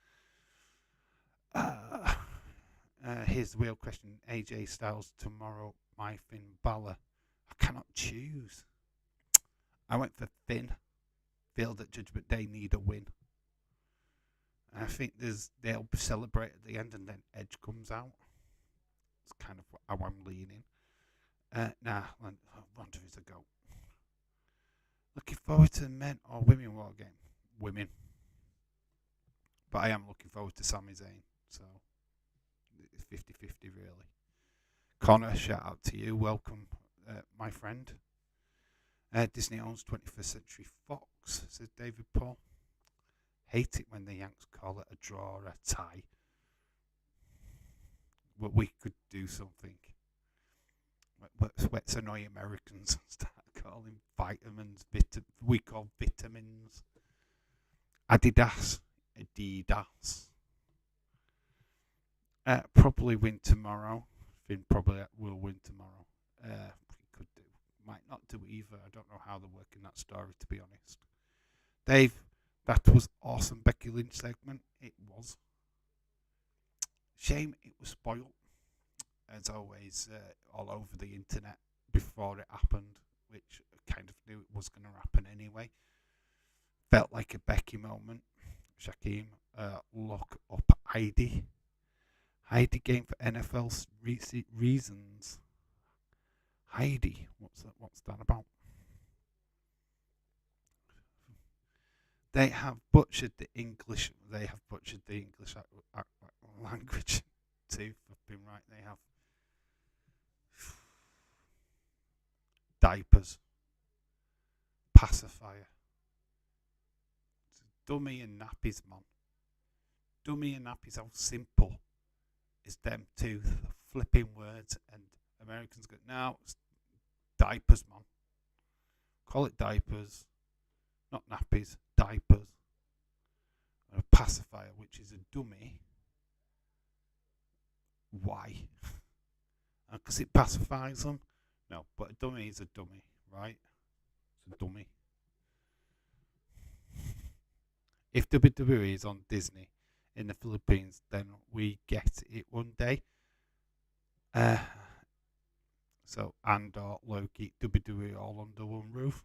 Here's the real question. AJ Styles tomorrow, my Finn Balor. I cannot choose. I went for Finn. Feel that Judgment Day need a win. And I think they'll celebrate at the end and then Edge comes out. It's kind of how I'm leaning. Ronda is a go. Looking forward to the men or women war game. Women. But I am looking forward to Sami Zayn. So it's 50-50 really. Connor, shout out to you. Welcome, my friend. Disney owns 21st Century Fox, says David Paul. Hate it when the Yanks call it a draw or a tie. But we could do something. Let's annoy Americans and start calling vitamins. We call vitamins. Adidas. Probably win tomorrow. Finn probably will win tomorrow. Could do. Might not do either. I don't know how they're working that story, to be honest. Dave, that was awesome Becky Lynch segment. It was. Shame it was spoiled. As always, all over the internet before it happened, which I kind of knew it was going to happen anyway. Felt like a Becky moment. Shaquem, look up Heidi. Heidi game for NFL's reasons. Heidi, what's that about? They have butchered the English. Language too. I've been right. They have diapers, pacifier, dummy and nappies, man. Dummy and nappies. How simple is them two flipping words? And Americans go, no, it's diapers, man. Call it diapers, not nappies. Diapers. And a pacifier, which is a dummy. Why? Because it pacifies them? No, but a dummy is a dummy, right? It's a dummy. If WWE is on Disney in the Philippines, then we get it one day. So Andor, Loki, WWE all under one roof.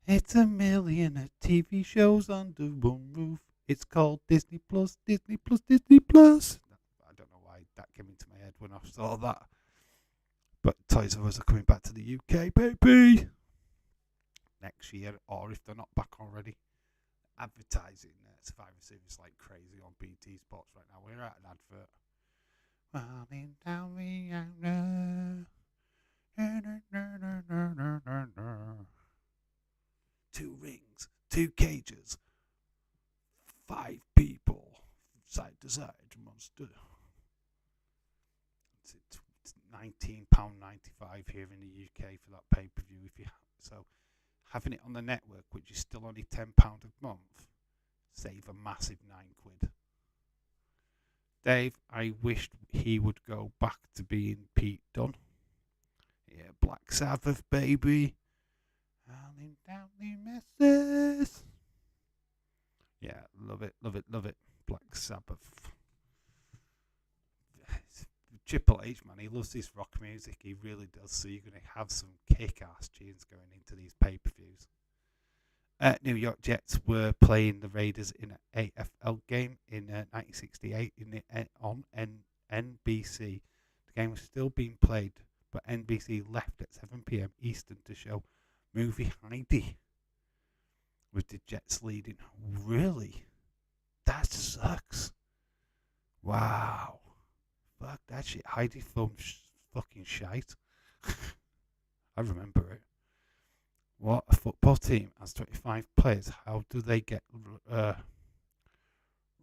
It's a million of TV shows under one roof. It's called Disney Plus, Disney Plus, Disney Plus. I don't know why that came into my head when I saw that. But Toys R Us are coming back to the UK, baby. Next year, or if they're not back already. Advertising Survivor Series like crazy on BT Sports right now. We're at an advert. Running down the 2 rings, 2 cages, 5 people, side to side, monster. It's £19.95 here in the UK for that pay-per-view. So having it on the network, which is still only £10 a month, save a massive £9. Dave, I wished he would go back to being Pete Dunne. Yeah, Black Sabbath, baby. Running down the messes. Yeah, love it, love it, love it. Black Sabbath. Triple H, man, he loves this rock music. He really does. So you're going to have some kick-ass tunes going into these pay-per-views. New York Jets were playing the Raiders in an AFL game in 1968 on NBC. The game was still being played, but NBC left at 7 p.m. Eastern to show movie Heidi, with the Jets leading. Really? That sucks. Wow. Fuck that shit. Heidi filmed fucking shite. I remember it. What, a football team has 25 players? How do they get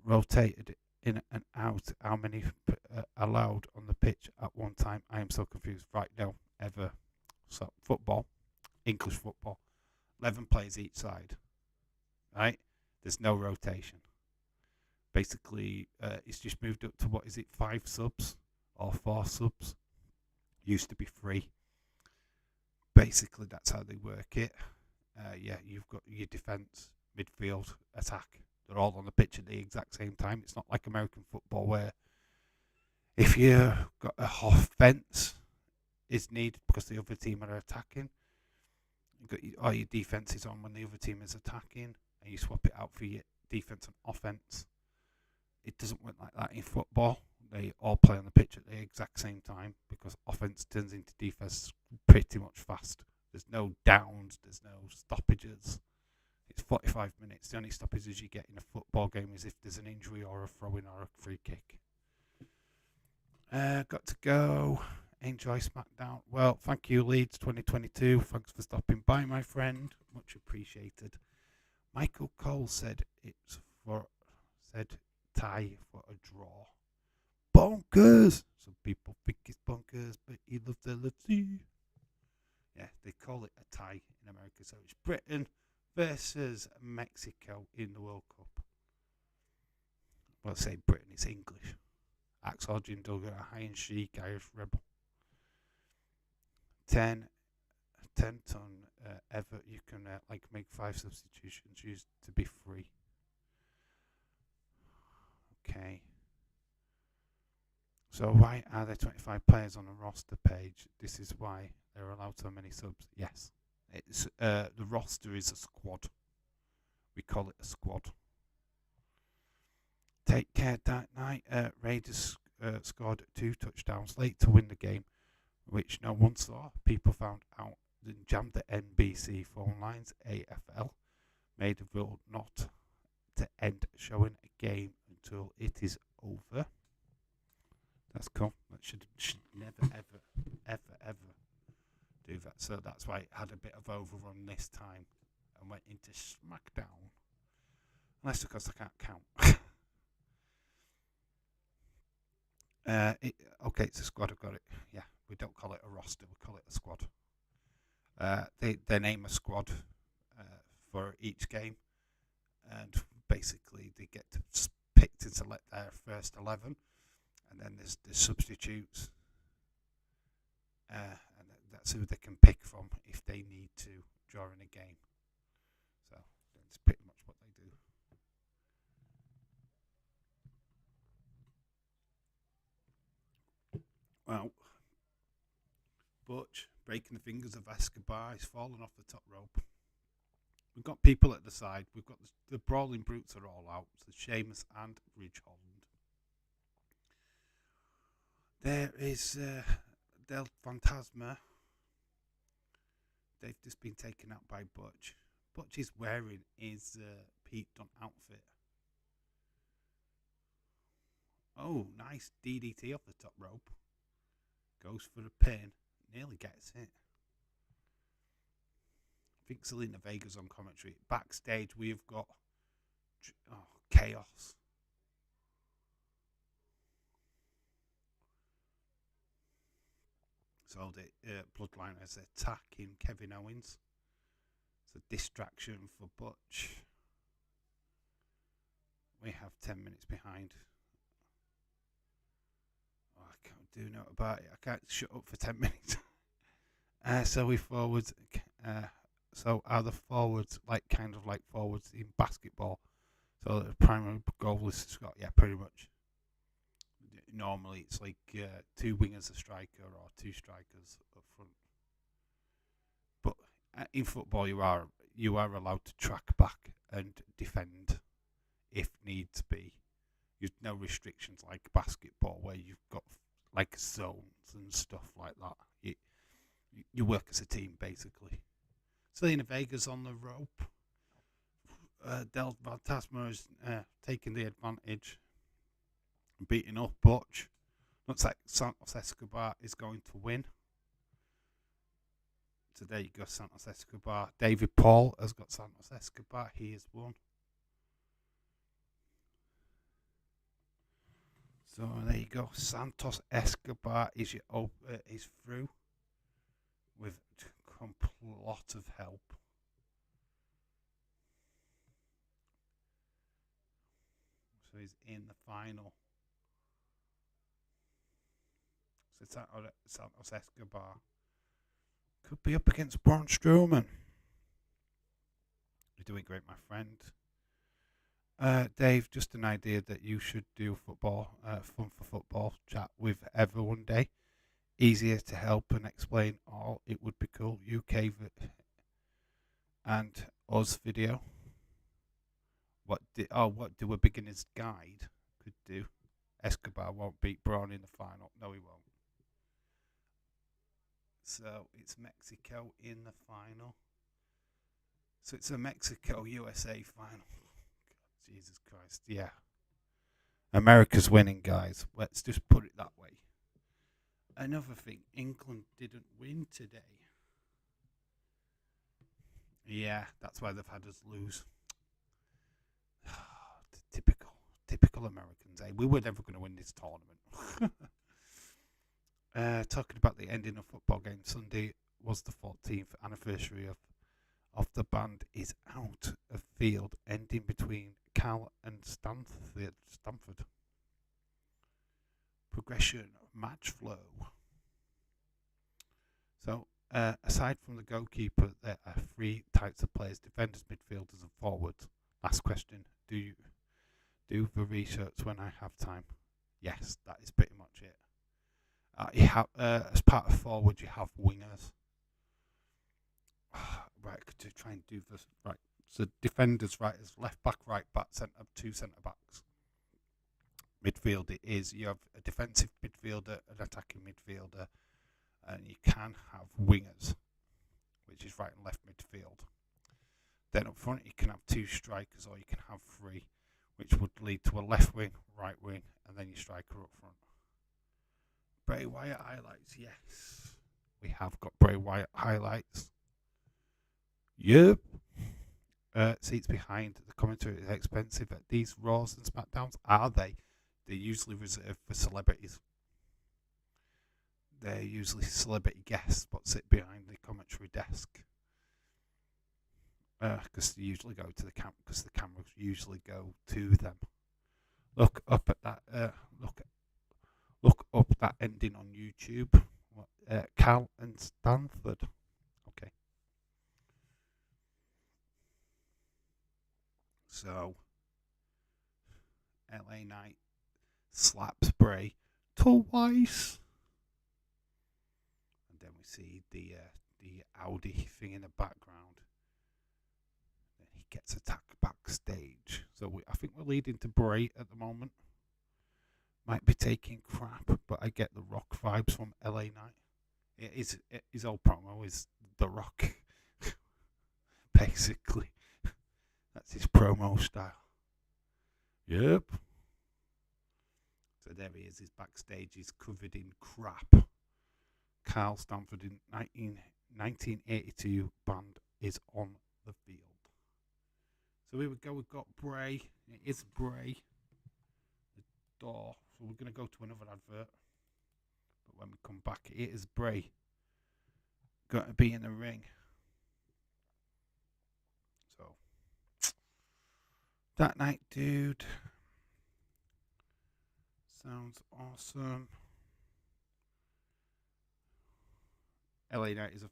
rotated in and out? How many allowed on the pitch at one time? I am so confused right now. Ever. So, football, English football, 11 players each side. Right? There's no rotation. Basically, it's just moved up to, what is it, 5 subs or 4 subs? Used to be 3. Basically, that's how they work it. Yeah, you've got your defence, midfield, attack. They're all on the pitch at the exact same time. It's not like American football where if you've got a offence is needed because the other team are attacking, you've got all your defence is on when the other team is attacking, and you swap it out for your defence and offence. It doesn't work like that in football. They all play on the pitch at the exact same time because offence turns into defence pretty much fast. There's no downs, there's no stoppages. It's 45 minutes. The only stoppages you get in a football game is if there's an injury or a throw-in or a free kick. Got to go. Enjoy SmackDown. Well, thank you, Leeds 2022. Thanks for stopping by, my friend. Much appreciated. Michael Cole said tie for a draw. Bonkers! Some people think it's bonkers, but he loves the LFC. Yeah, they call it a tie in America. So it's Britain versus Mexico in the World Cup. Well, say Britain, it's English. Axel Jim Duggan, a high and chic Irish rebel. 10 ton ever. You can make 5 substitutions used to be free. Okay. So why are there 25 players on a roster page? This is why they're allowed so many subs. Yes. It's the roster is a squad. We call it a squad. Take care that night. Raiders scored 2 touchdowns late to win the game, which no one saw. People found out and jammed the NBC phone lines. AFL made a rule not to end showing a game until it is over. That's cool. That should never, ever do that. So that's why it had a bit of overrun this time and went into SmackDown. Unless because I can't count. Okay, it's a squad. I've got it. Yeah, we don't call it a roster. We call it a squad. They name a squad for each game, and basically they get to pick to select their first 11, and then there's substitutes, and that's who they can pick from if they need to during a game. So that's pretty much what they do. Well, Butch breaking the fingers of Escobar. He's fallen off the top rope. We've got people at the side. We've got the Brawling Brutes are all out. So Sheamus and Ridge Holland. There is Del Fantasma. They've just been taken out by Butch. Butch is wearing his Pete Dunne outfit. Oh, nice DDT off the top rope. Goes for the pin. Nearly gets it. I think Selena Vega's on commentary. Backstage, we've got Chaos. So the Bloodliners attacking Kevin Owens. It's a distraction for Butch. We have 10 minutes behind. Oh, I can't do nothing about it. I can't shut up for 10 minutes. So we forward. So are the forwards kind of like forwards in basketball? So the primary goal is Scott. Yeah, pretty much. Normally it's like 2 wingers a striker or 2 strikers up front. But in football you are allowed to track back and defend if needs be. There's no restrictions like basketball where you've got like zones and stuff like that. You work as a team basically. Selena Vega's on the rope. Del Fantasma is taking the advantage, beating up Butch. Looks like Santos Escobar is going to win. So there you go, Santos Escobar. David Paul has got Santos Escobar. He has won. So there you go. Santos Escobar is is through with a lot of help. So he's in the final. So Santos Escobar could be up against Braun Strowman. You're doing great, my friend. Dave, just an idea that you should do football, fun for football chat with everyone day. Easier to help and explain all. It would be cool. UK and us video. What do a beginner's guide could do? Escobar won't beat Braun in the final. No, he won't. So it's Mexico in the final. So it's a Mexico-USA final. God, Jesus Christ, yeah. America's winning, guys. Let's just put it that way. Another thing, England didn't win today. Yeah, that's why they've had us lose. Typical Americans, eh? We were never going to win this tournament. Talking about the ending of football game, Sunday was the 14th anniversary of the band is out of field, ending between Cal and Stamford. Progression, match flow. So, aside from the goalkeeper, there are three types of players: defenders, midfielders, and forwards. Last question: do you do the research when I have time? Yes, that is pretty much it. You have as part of forward, you have wingers. Right, to try and do this right. So defenders, right, is left back, right back, two centre backs. Midfield, it is you have a defensive midfielder, an attacking midfielder, and you can have wingers, which is right and left midfield. Then up front, you can have two strikers, or you can have three, which would lead to a left wing, right wing, and then your striker up front. Bray Wyatt highlights, yes. We have got Bray Wyatt highlights. Yep. Seats behind the commentary is expensive at these Raws and SmackDowns. Are they? They're usually reserved for celebrities. They're usually celebrity guests, but sit behind the commentary desk. Because they usually go to the because the cameras usually go to them. Look up at that. Look up that ending on YouTube. Cal and Stanford. Okay. So, LA Knight slaps Bray twice. And then we see the Audi thing in the background. Then he gets attacked backstage. So I think we're leading to Bray at the moment. Might be taking crap, but I get the Rock vibes from LA Knight. His old promo is The Rock, basically. That's his promo style. Yep. So there he is. He's backstage. He's covered in crap. Carl Stanford in 1982 band is on the field. So here we go. We've got Bray. It is Bray. The door. So we're going to go to another advert. But when we come back, it is Bray. Going to be in the ring. So, that night, dude. Sounds awesome. LA Knight is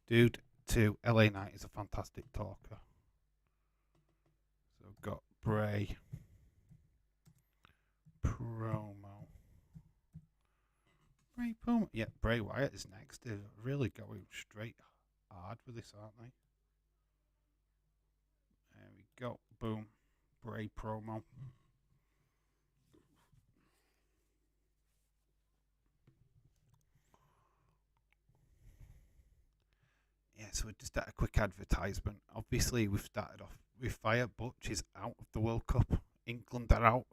Dude 2, LA Knight is a fantastic talker. So, got Bray. Promo. Bray promo. Yeah, Bray Wyatt is next. They're really going straight hard with this, aren't they? There we go. Boom. Bray promo. Yeah, so just at a quick advertisement. Obviously, we've started off with Fire. Butch is out of the World Cup. England are out.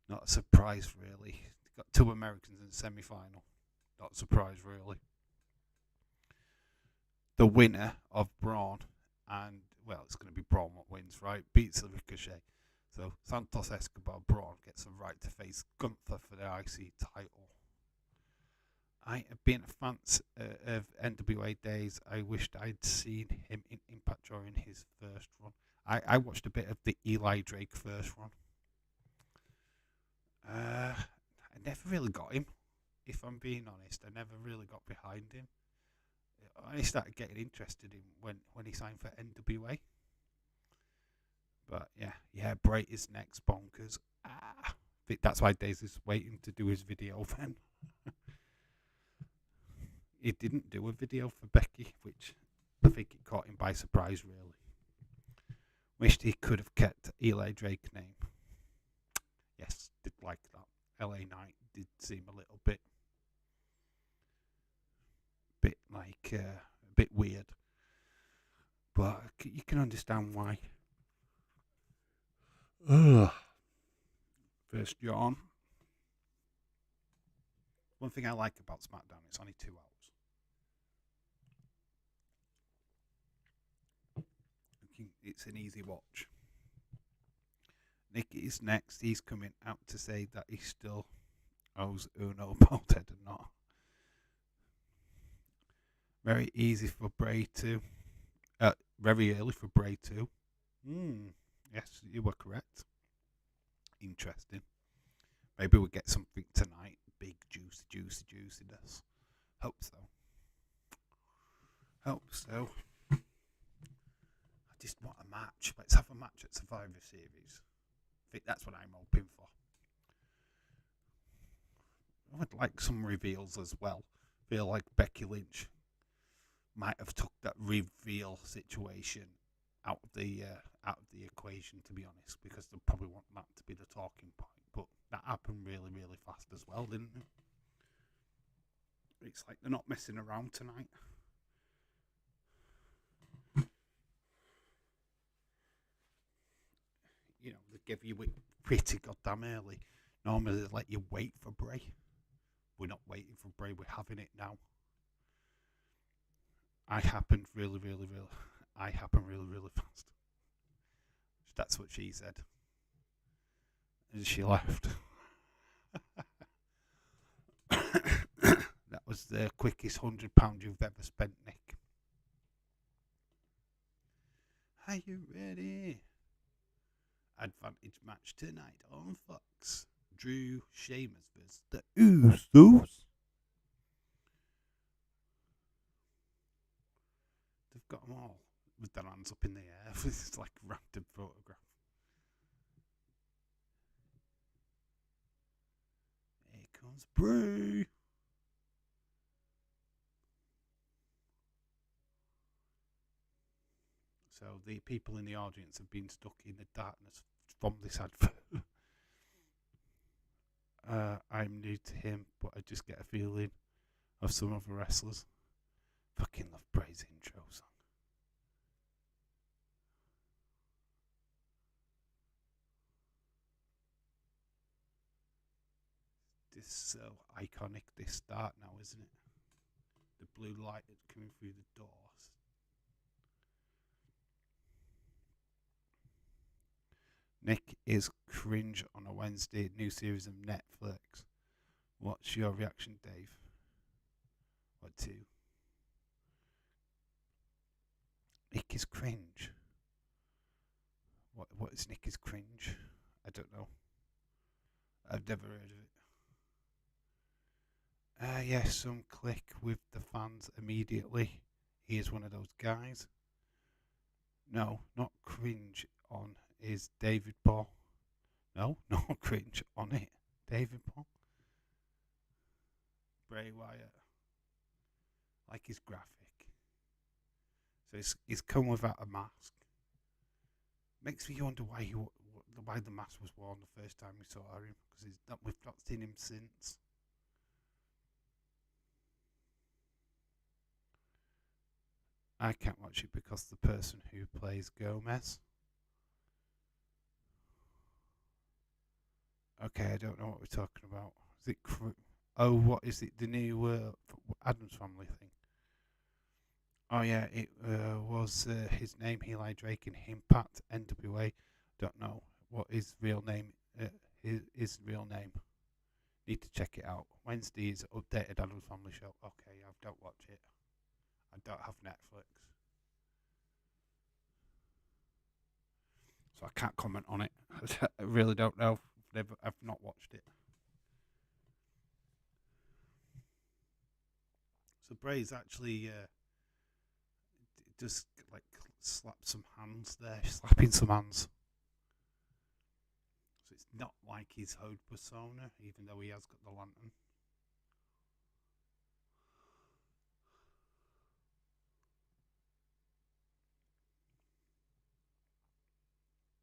Not a surprise, really. Got two Americans in the semi-final. Not a surprise, really. The winner of Braun and, well, it's going to be Braun what wins, right? Beats the Ricochet. So Santos Escobar Braun gets a right to face Gunther for the IC title. Being a fan of NWA days, I wished I'd seen him in Impact during his first run. I watched a bit of the Eli Drake first run. I never really got him, if I'm being honest. I never really got behind him. I only started getting interested in when he signed for NWA. But yeah, Bray is next, bonkers. I think that's why Daisy's waiting to do his video then. He didn't do a video for Becky, which I think it caught him by surprise, really. Wished he could have kept Eli Drake's name. Yes, did like that. LA Knight did seem a little bit like a bit weird, but you can understand why. First yawn. One thing I like about SmackDown, it's only 2 hours. It's an easy watch. Nick is next. He's coming out to say that he still owes Uno Baldhead or not. Very easy for Bray too. Very early for Bray too. Yes, you were correct. Interesting. Maybe we'll get something tonight. Big juiciness. Hope so. I just want a match. Let's have a match at Survivor Series. I think that's what I'm hoping for. I would like some reveals as well. Feel like Becky Lynch might have took that reveal situation out of the equation, to be honest, because they probably want that to be the talking point. But that happened really, really fast as well, didn't it? It's like they're not messing around tonight. You know, they give you it pretty goddamn early. Normally they let you wait for Bray. We're not waiting for Bray, we're having it now. I happened really fast. That's what she said. And she left. That was the quickest £100 you've ever spent, Nick. Are you ready? Advantage match tonight on Fox. Drew, Sheamus vs. the Usos. They've got them all with their hands up in the air. It's like a random photograph. Here comes Bray. So the people in the audience have been stuck in the darkness from this advert. I'm new to him, but I just get a feeling of some other wrestlers. Fucking love Bray's intro song. This is so iconic, this start now, isn't it? The blue light that's coming through the doors. Nick is cringe on a Wednesday, new series of Netflix. What's your reaction, Dave? What to? Nick is cringe. What is Nick is cringe? I don't know. I've never heard of it. Yes, some click with the fans immediately. He is one of those guys. No, not cringe on is David Paul. No, not cringe on it. David Paul. Bray Wyatt. Like his graphic. So he's come without a mask. Makes me wonder why the mask was worn the first time we saw him, because we've not seen him since. I can't watch it because the person who plays Gomez. Okay, I don't know what we're talking about. Is it? Oh, what is it? The new Adams Family thing. Oh yeah, it was his name, Eli Drake, in Impact NWA. Don't know what his real name. His real name. Need to check it out. Wednesday's updated Adams Family show. Okay, I don't watch it. I don't have Netflix, so I can't comment on it. I really don't know. I've not watched it. So Bray's actually just like slap some hands there, slapping some hands. So it's not like his Hode persona, even though he has got the lantern.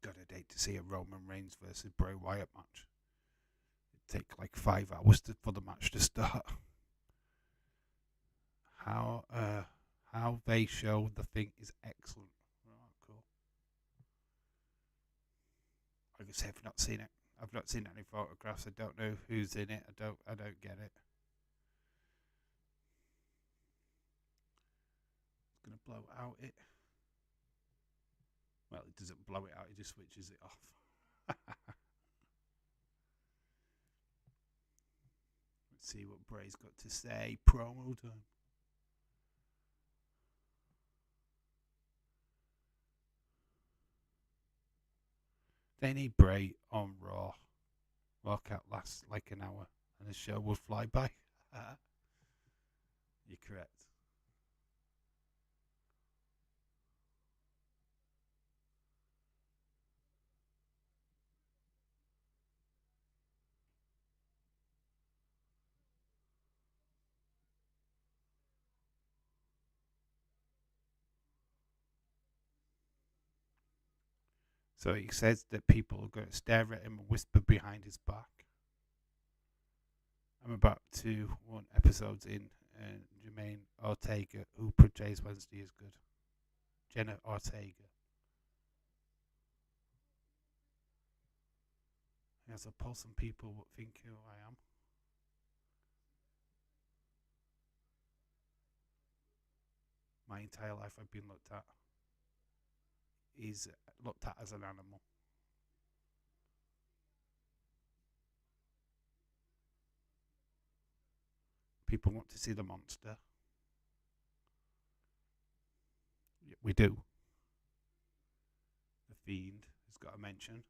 Got a date to see a Roman Reigns versus Bray Wyatt match. It'd take like 5 hours for the match to start. How they show the thing is excellent. Oh, cool. Like I say, I've not seen it. I've not seen any photographs. I don't know who's in it. I don't get it. It's gonna blow out it. Well, it doesn't blow it out. It just switches it off. Let's see what Bray's got to say. Promo time. They need Bray on Raw. Walkout lasts like an hour, and the show will fly by. You're correct. So he says that people are going to stare at him and whisper behind his back. I'm about to one episodes in, and Jermaine Ortega, who portrays Wednesday, is good. Jenna Ortega. Yes, I'll pull some people what think who I am. My entire life I've been looked at. He's looked at as an animal. People want to see the monster. We do. The Fiend has got a mention,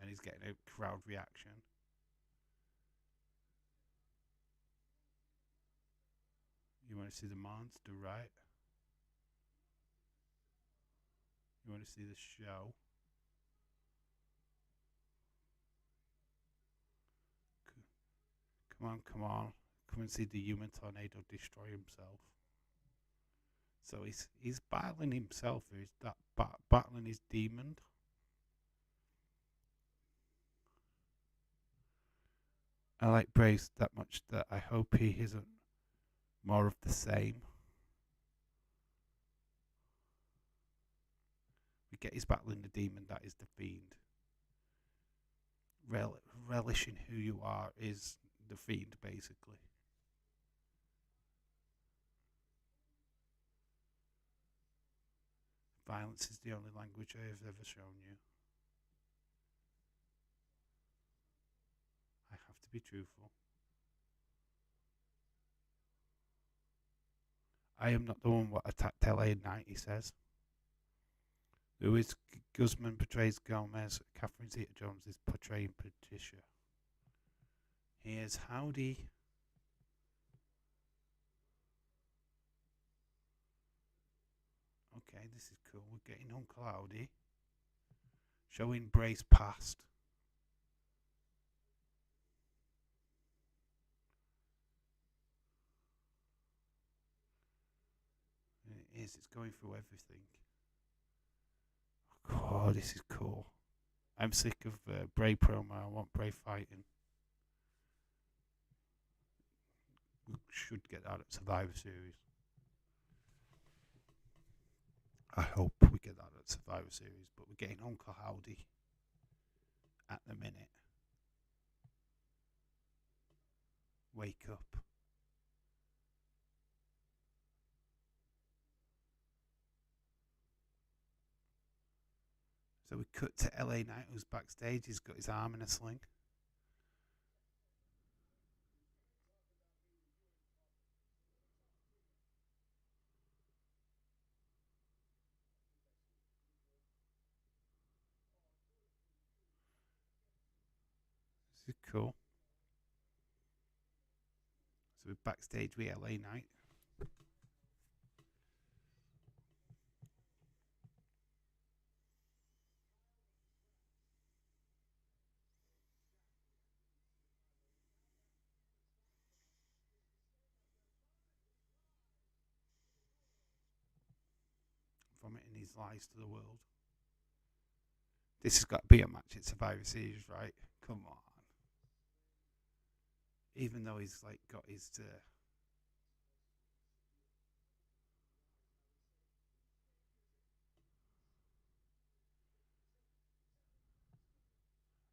and he's getting a crowd reaction. You want to see the monster, right? You want to see the show? Come on, come on. Come and see the human tornado destroy himself. So he's battling himself. He's that battling his demon. I like Brace that much that I hope he isn't more of the same. We get his battling the demon that is the Fiend. Relishing who you are is the Fiend, basically. Violence is the only language I have ever shown you. I have to be truthful. I am not the one what attacked LA at night, he says. Louis Guzman portrays Gomez. Catherine Zeta-Jones is portraying Patricia. Here's Howdy. Okay, this is cool. We're getting Uncle Howdy. Showing Brace past. It is. It's going through everything. Oh, this is cool. I'm sick of Bray promo. I want Bray fighting. We should get that at Survivor Series. I hope we get that at Survivor Series, but we're getting Uncle Howdy at the minute. wake up. So we cut to LA Knight, who's backstage. He's got his arm in a sling. This is cool. So we're backstage with LA Knight. Vomiting his lies to the world. This has got to be a match at Survivor Series, right? Come on. Even though he's like got his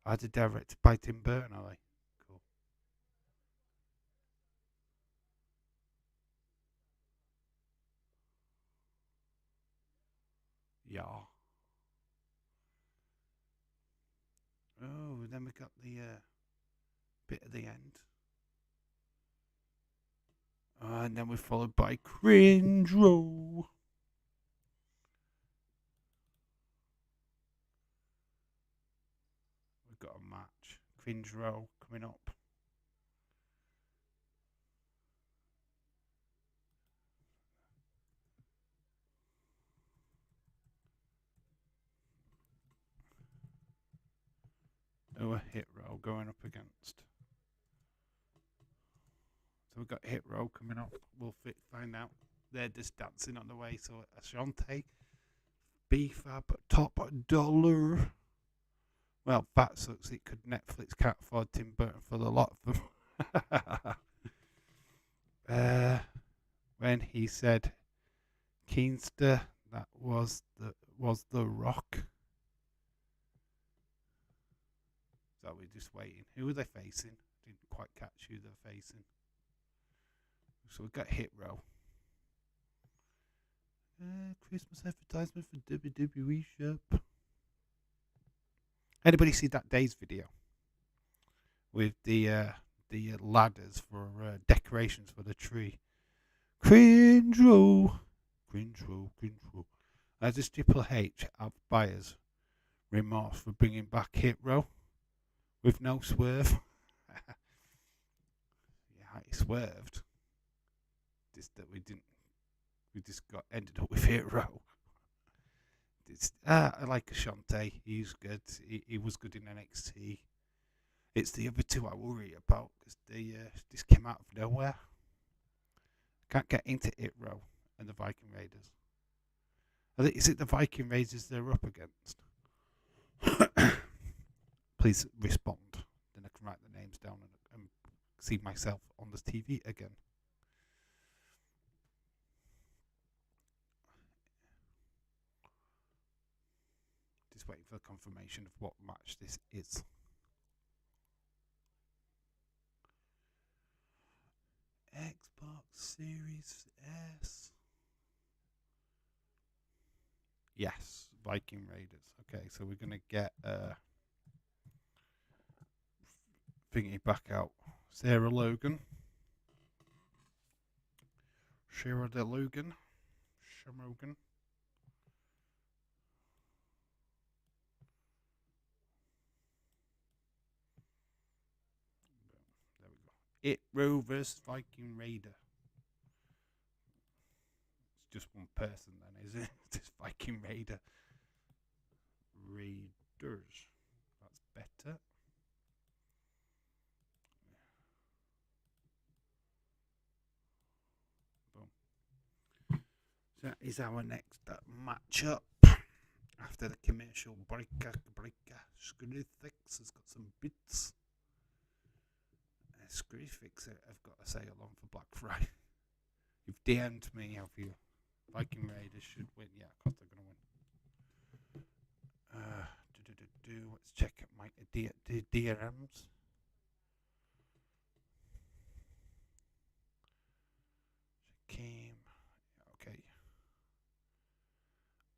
are they directed by Tim Burton, are they? Cool. Yeah. Oh, then we got the bit at the end. And then we're followed by Cringe Row. We've got a match. Cringe Row coming up. Oh, a Hit Row going up against. So we've got Hit Row coming up. We'll find out. They're just dancing on the way. So Ashante, B-Fab, Top Dollar. Well, that sucks. It could Netflix can't afford Tim Burton for the lot of them. When he said Keenster, that was the Rock. So we're just waiting. Who are they facing? Didn't quite catch who they're facing. So we've got Hit Row. Christmas advertisement for WWE shop. Anybody see that Days video with the ladders for decorations for the tree? Cringe Row. Cringe Row. Cringe Row. As does Triple H have buyer's remorse for bringing back Hit Row with no swerve? Yeah, he swerved. Just that we didn't. We just ended up with Hit Row. I like Ashante. He's good. He was good in NXT. It's the other two I worry about because they just came out of nowhere. Can't get into Hit Row and the Viking Raiders. Is it the Viking Raiders they're up against? Please respond. Then I can write the names down and see myself on the TV again. Just waiting for confirmation of what match this is. Xbox Series S. Yes, Viking Raiders. Okay, so we're gonna get thingy back out. Sarah Logan. Shara de Logan. Shamogan. There we go. Hit Row vs Viking Raider. It's just one person then, is it? Just Viking Raider. Raiders. That's better. Boom. So that is our next matchup. After the commercial breaker. Screwfix has got some bits. Screwfix, I've got to say, along for Black Friday. You've DM'd me, have you? Viking Raiders should win. Yeah, of course they're going to win. Let's check my DRMs.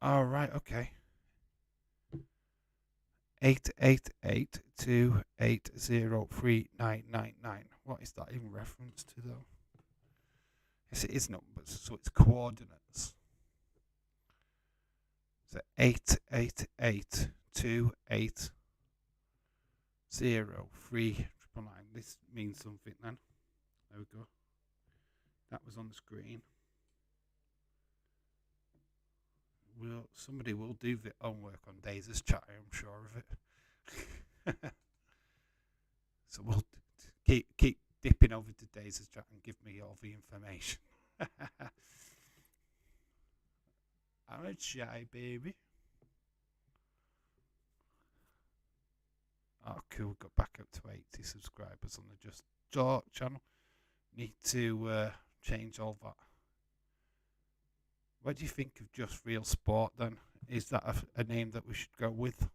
All right, okay. 888-280-3999. What is that in reference to, though? Yes, it is numbers, so it's coordinates. So 888-280-399. This means something then. There we go. That was on the screen. Somebody will do the homework on Daisy's chat, I'm sure of it. So we'll keep dipping over to Daisy's chat and give me all the information. I'm a shy baby. Oh, cool. Got back up to 80 subscribers on the Just Talk channel. Need to change all that. What do you think of Just Real Sport then? Is that a name that we should go with?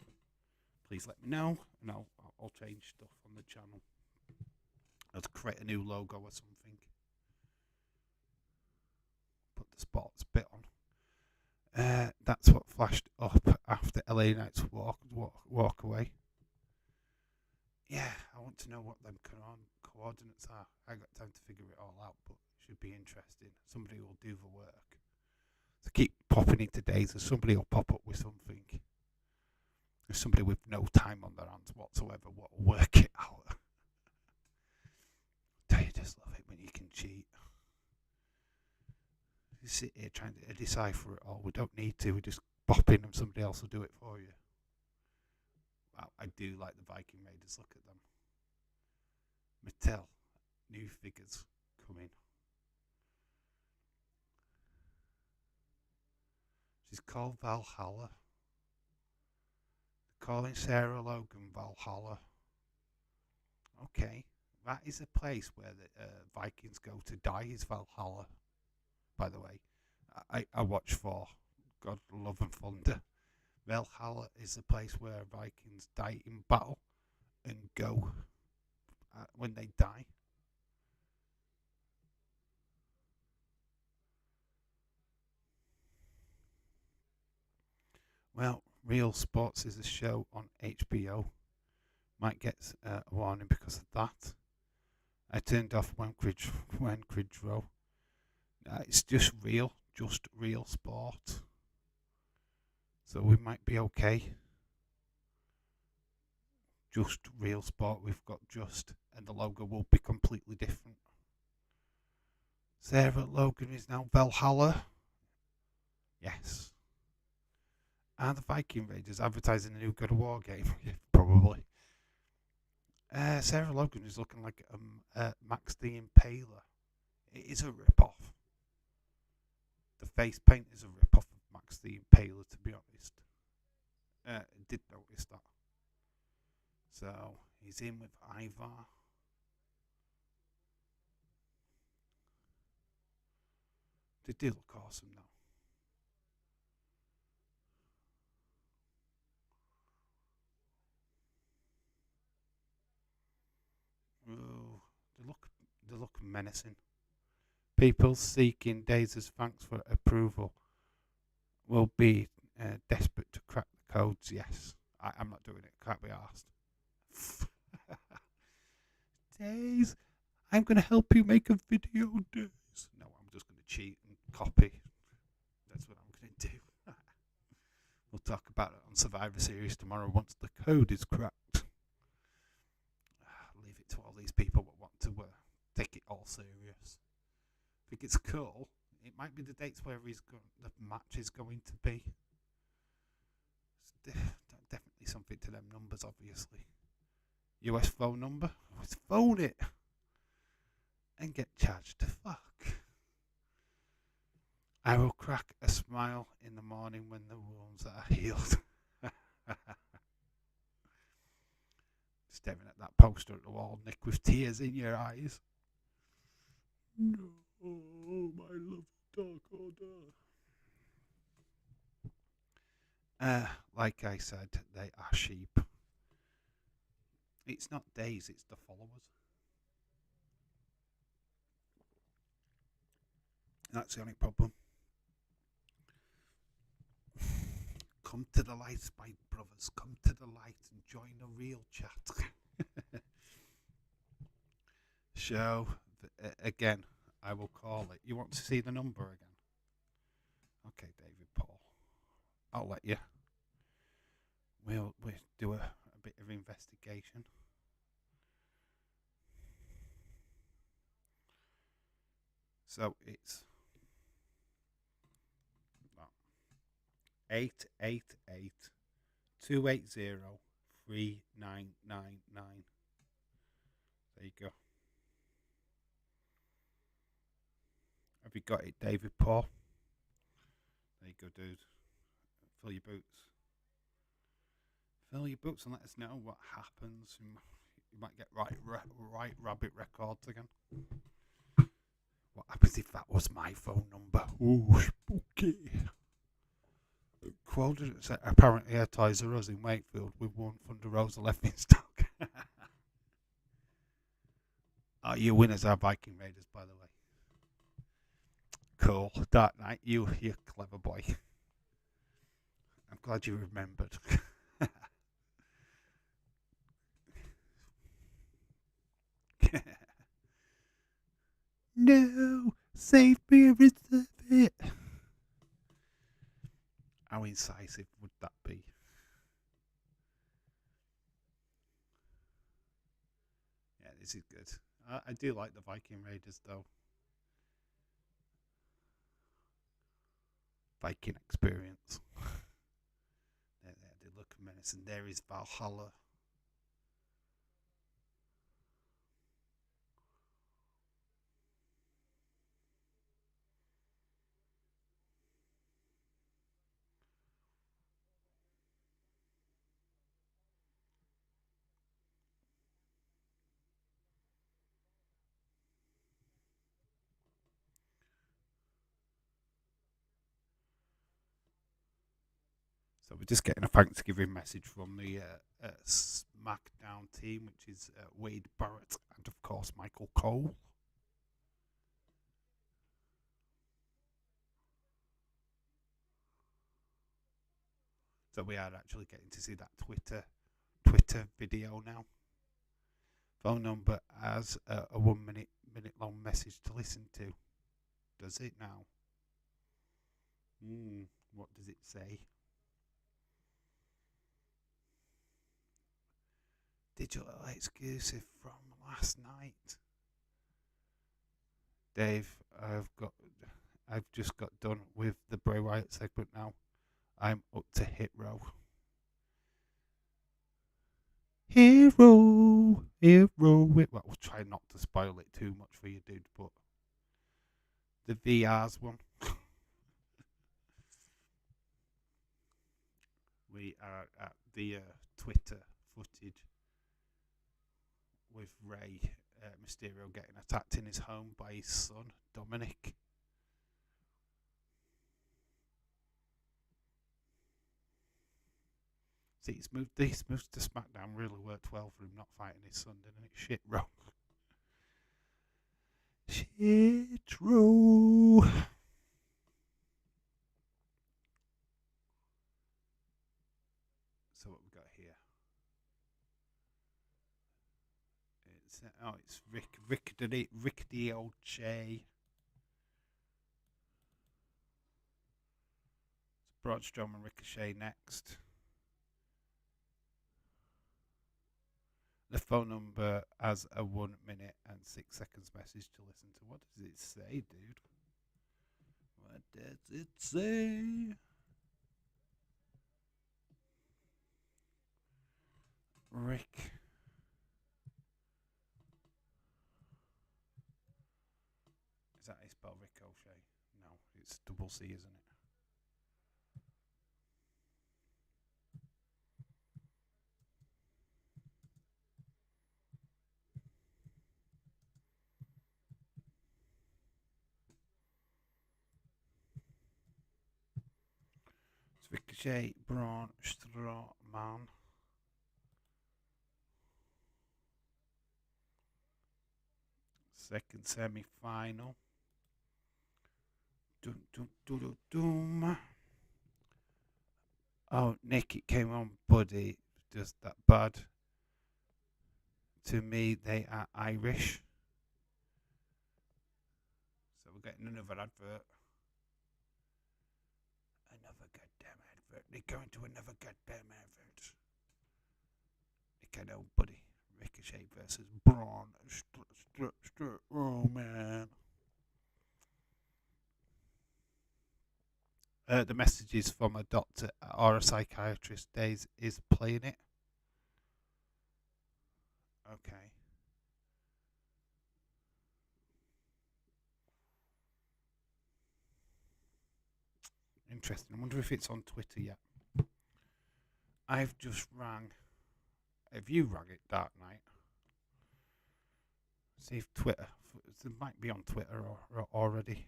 Please let me know, and I'll change stuff on the channel. Let's create a new logo or something. Put the sports bit on. That's what flashed up after LA Knight's walk away. Yeah, I want to know what them coordinates are. I got time to figure it all out, but it should be interesting. Somebody will do the work. So keep popping into days, and somebody will pop up with something. There's somebody with no time on their hands whatsoever what will work it out. I just love it when you can cheat. You sit here trying to decipher it all. We don't need to. We just pop in and somebody else will do it for you. Wow, I do like the Viking Raiders. Look at them. Mattel, new figures coming. She's called Valhalla. They're calling Sarah Logan Valhalla. Okay, that is a place where the Vikings go to die. Is Valhalla, by the way. I watch for God, Love and Thunder. Valhalla is the place where Vikings die in battle and go when they die. Well, Real Sports is a show on HBO. Might get a warning because of that. I turned off when Quidro. It's just real sport. So we might be okay. Just real sport. We've got just, and the logo will be completely different. Sarah Logan is now Valhalla. Yes. Are the Viking Raiders advertising a new God of War game? Probably. Sarah Logan is looking like Max the Impaler. It is a rip-off. The face paint is a rip-off of Max the Impaler, to be honest. I did notice that. So, he's in with Ivar. They do look awesome now. Oh, they look menacing. People seeking Daisy's thanks for approval will be desperate to crack the codes. Yes, I'm not doing it. Can't be asked. Days, I'm going to help you make a video, Days. No, I'm just going to cheat and copy. That's what I'm going to do. We'll talk about it on Survivor Series tomorrow once the code is cracked. Leave it to all these people that want to take it all serious. I think it's cool. It might be the dates where the match is going to be. It's definitely something to them numbers, obviously. US phone number? Let's phone it and get charged to fuck. I will crack a smile in the morning when the wounds are healed. Staring at that poster at the wall, Nick, with tears in your eyes. No, my love, Dark Order. Like I said, they are sheep. It's not Days, it's the followers. That's the only problem. Come to the light, my brothers. Come to the light and join the real chat. So, again, I will call it. You want to see the number again? Okay, David Paul. I'll let you. We'll do a bit of investigation. So it's 888-280-3999. There you go. Have you got it, David Paul? There you go, dude. Fill your boots. Fill your boots and let us know what happens. You might get right rabbit records again. What happens if that was my phone number? Ooh, spooky. Quoted it said apparently a Toys R Us in Wakefield with one Thunder Rosa left in stock. Oh, your winners are Viking Raiders, by the way. Cool. Dark Knight, you're clever boy. I'm glad you remembered. No, save me and reserve it. How incisive would that be? Yeah, this is good. I do like the Viking Raiders, though. Viking experience. They look menacing. There is Valhalla. So we're just getting a Thanksgiving message from the SmackDown team, which is Wade Barrett and, of course, Michael Cole. So we are actually getting to see that Twitter video now. Phone number as a 1 minute long message to listen to. Does it now? What does it say? Digital exclusive from last night. Dave, I've just got done with the Bray Wyatt segment now. I'm up to Hit Row. Hero. Well, we'll try not to spoil it too much for you, dude, but the VR's one. We are at the Twitter footage with Rey Mysterio getting attacked in his home by his son, Dominic. See, this move to SmackDown really worked well for him not fighting his son, didn't it? Shit row. Shit row. So what we got here? It's Ricky old Che. It's Braun Strowman Ricochet next. The phone number has a 1 minute and 6 seconds message to listen to. What does it say, dude? What does it say? Rick. Is that how you spell Ricochet? No, it's double C, isn't it? It's Ricochet, Braun Strowman. Second semi-final. Doom. Oh, Nick, it came on, buddy. Just that bad. To me, they are Irish. So we're getting another advert. Another goddamn advert. They're going to another goddamn advert. Nick, I know, buddy. Ricochet versus Braun. Oh, man. The messages from a doctor or a psychiatrist Days is playing it. Okay. Interesting. I wonder if it's on Twitter yet. I've just rang. Have you rang it, Dark Knight? See if Twitter. It might be on Twitter or already.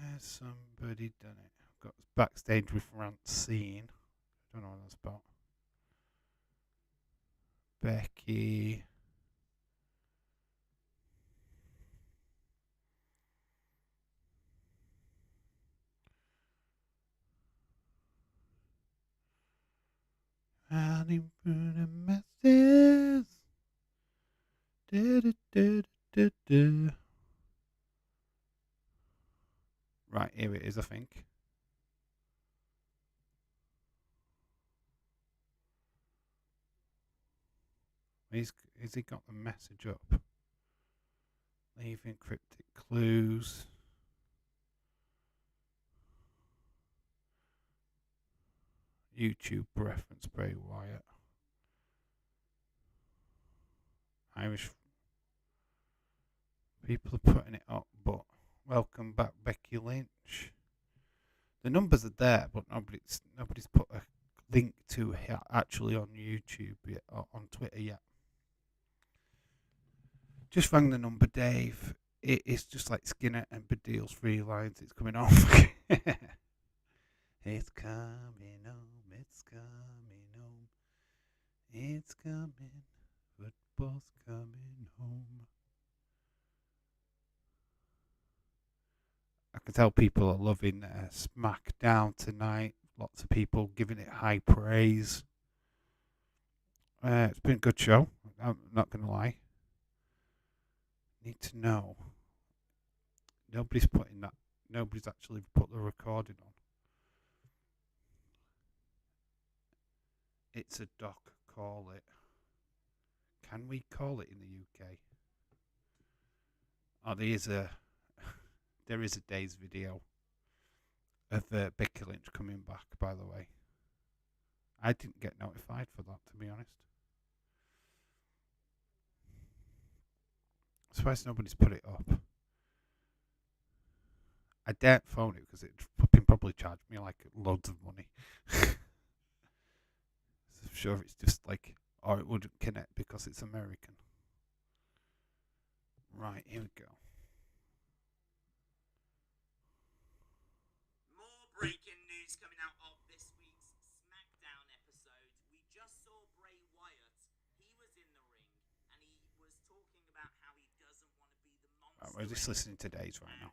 Has somebody done it? I've got backstage with Francine. I don't know what that's about. Becky. Running through the messes. Right, here it is, I think. Has he got the message up? Leaving cryptic clues. YouTube reference Bray Wyatt. Irish people are putting it up, but welcome back, Becky Lynch. The numbers are there, but nobody's put a link to it actually on YouTube yet, or on Twitter yet. Just rang the number, Dave. It is just like Skinner and Badil's 3 lines. It's coming off. It's coming home. It's coming home. It's coming. Football's coming home. I can tell people are loving SmackDown tonight. Lots of people giving it high praise. It's been a good show. I'm not going to lie. Need to know. Nobody's actually put the recording on. It's a doc, call it. Can we call it in the UK? Oh, there is a Days video of Becky Lynch coming back, by the way. I didn't get notified for that, to be honest. I'm surprised nobody's put it up. I daren't phone it because it'd probably charge me like loads of money. I'm sure it's just like, or it wouldn't connect because it's American. Right, here we go. More breaking news coming out of this week's SmackDown episode. We just saw Bray Wyatt. He was in the ring and he was talking about how he doesn't want to be the monster. Right, we're just listening to Days right now.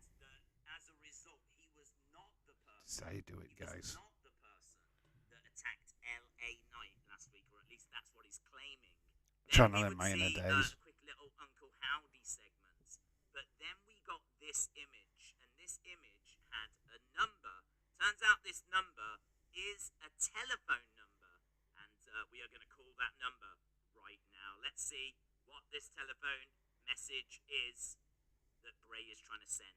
As a result, he was not the person. That's how you do it, guys. He was not the person that attacked LA Knight last week, or at least that's what he's claiming. Channeling my inner Days. Quick little Uncle Howdy segment, but then we got this image, and this image had a number. Turns out this number is a telephone number, and we are going to call that number right now. Let's see what this telephone message is that Bray is trying to send.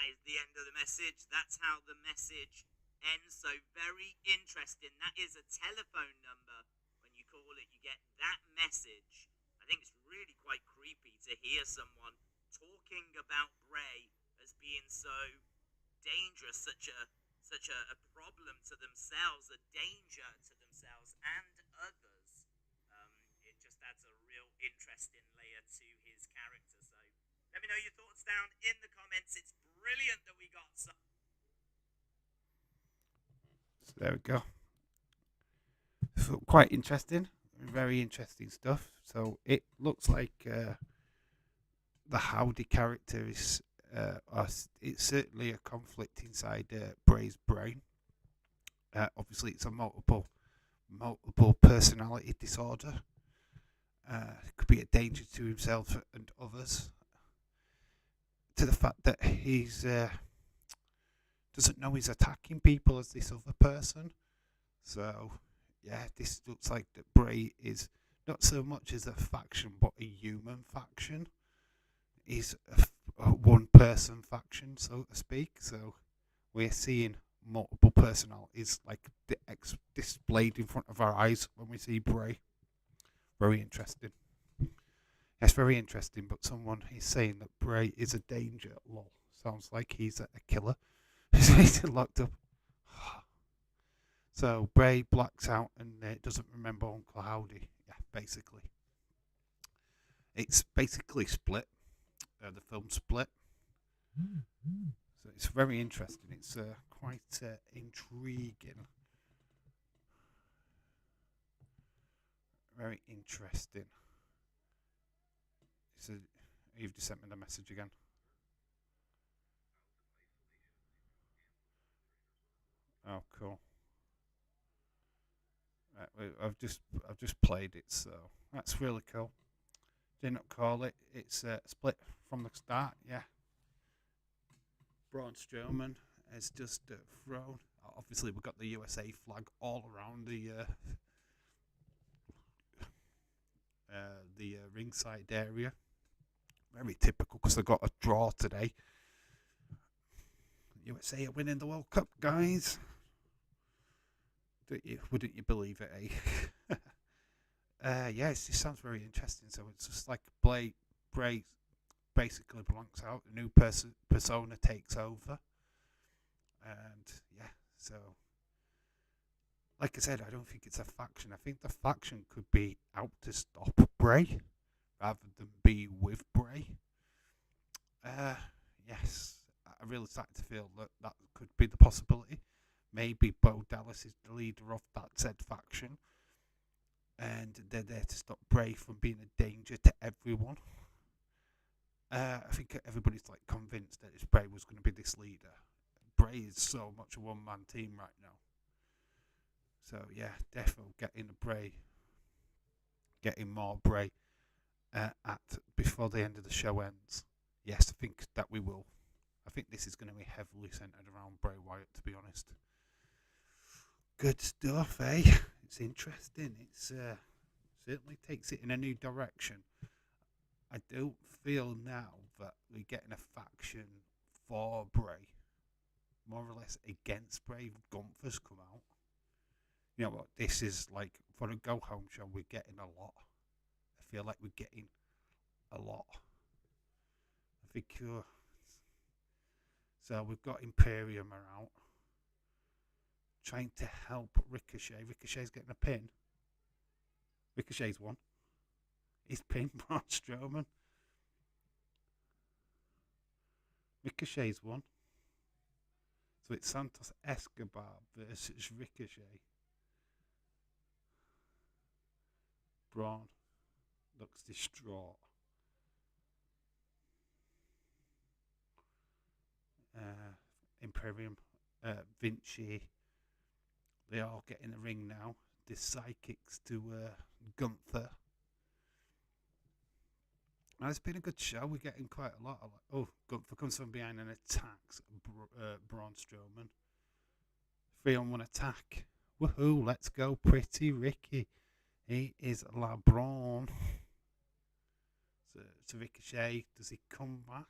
that is the end of the message. That's how the message ends. So very interesting. That is a telephone number. When you call it, you get that message. I think it's really quite creepy to hear someone talking about Bray as being so dangerous, such a problem to themselves, a danger to themselves and others. It just adds a real interesting layer to his character. So let me know your thoughts down in the comments. It's brilliant that we got some. So there we go. So quite interesting, very interesting stuff. So it looks like the Howdy character is it's certainly a conflict inside Bray's brain. Obviously, it's a multiple personality disorder. It could be a danger to himself and others. To the fact that he's doesn't know he's attacking people as this other person. So yeah, this looks like that Bray is not so much as a faction, but a human faction. He's a one-person faction, so to speak. So we're seeing multiple personalities like displayed in front of our eyes when we see Bray. Very interesting. Yes, very interesting. But someone is saying that Bray is a danger. Lol. Sounds like he's a killer. He's locked up. So Bray blacks out and doesn't remember Uncle Howdy. Yeah, basically. It's basically split. The film split. So it's very interesting. It's quite intriguing. Very interesting. So you've just sent me the message again. Oh, cool. I've just played it, so that's really cool. Did not call it. It's split from the start. Yeah. Braun Strowman has just thrown. Obviously, we've got the USA flag all around the ringside area. Very typical because they got a draw today. USA are winning the World Cup, guys. Wouldn't you believe it, eh? Yeah, it just sounds very interesting. So it's just like Bray basically blanks out. A new persona takes over. And yeah, so like I said, I don't think it's a faction. I think the faction could be out to stop Bray rather than be with Bray. Yes, I really started to feel that could be the possibility. Maybe Bo Dallas is the leader of that said faction, and they're there to stop Bray from being a danger to everyone. I think everybody's like convinced that Bray was going to be this leader. Bray is so much a one-man team right now. So yeah, definitely getting more Bray at before the end of the show ends. Yes, I think that we will. I think this is going to be heavily centered around Bray Wyatt, to be honest. Good stuff, eh? It's interesting. It's certainly takes it in a new direction. I don't feel now that we're getting a faction for Bray, more or less against Bray. Gunther's come out. You know what? This is like for a go home show. We're getting a lot. I feel like we're getting a lot. I think. So we've got Imperium out, trying to help Ricochet. Ricochet's getting a pin. Ricochet's won. He's pinned Braun Strowman. Ricochet's won. So it's Santos Escobar versus Ricochet. Braun looks distraught. Imperium, Vinci, they all get in the ring now. The sidekicks to Gunther. Now, it's been a good show. We're getting quite a lot. Gunther comes from behind and attacks Braun Strowman. 3-on-1 attack. Woohoo, let's go, Pretty Ricky. He is LeBron. So Ricochet, does he come back?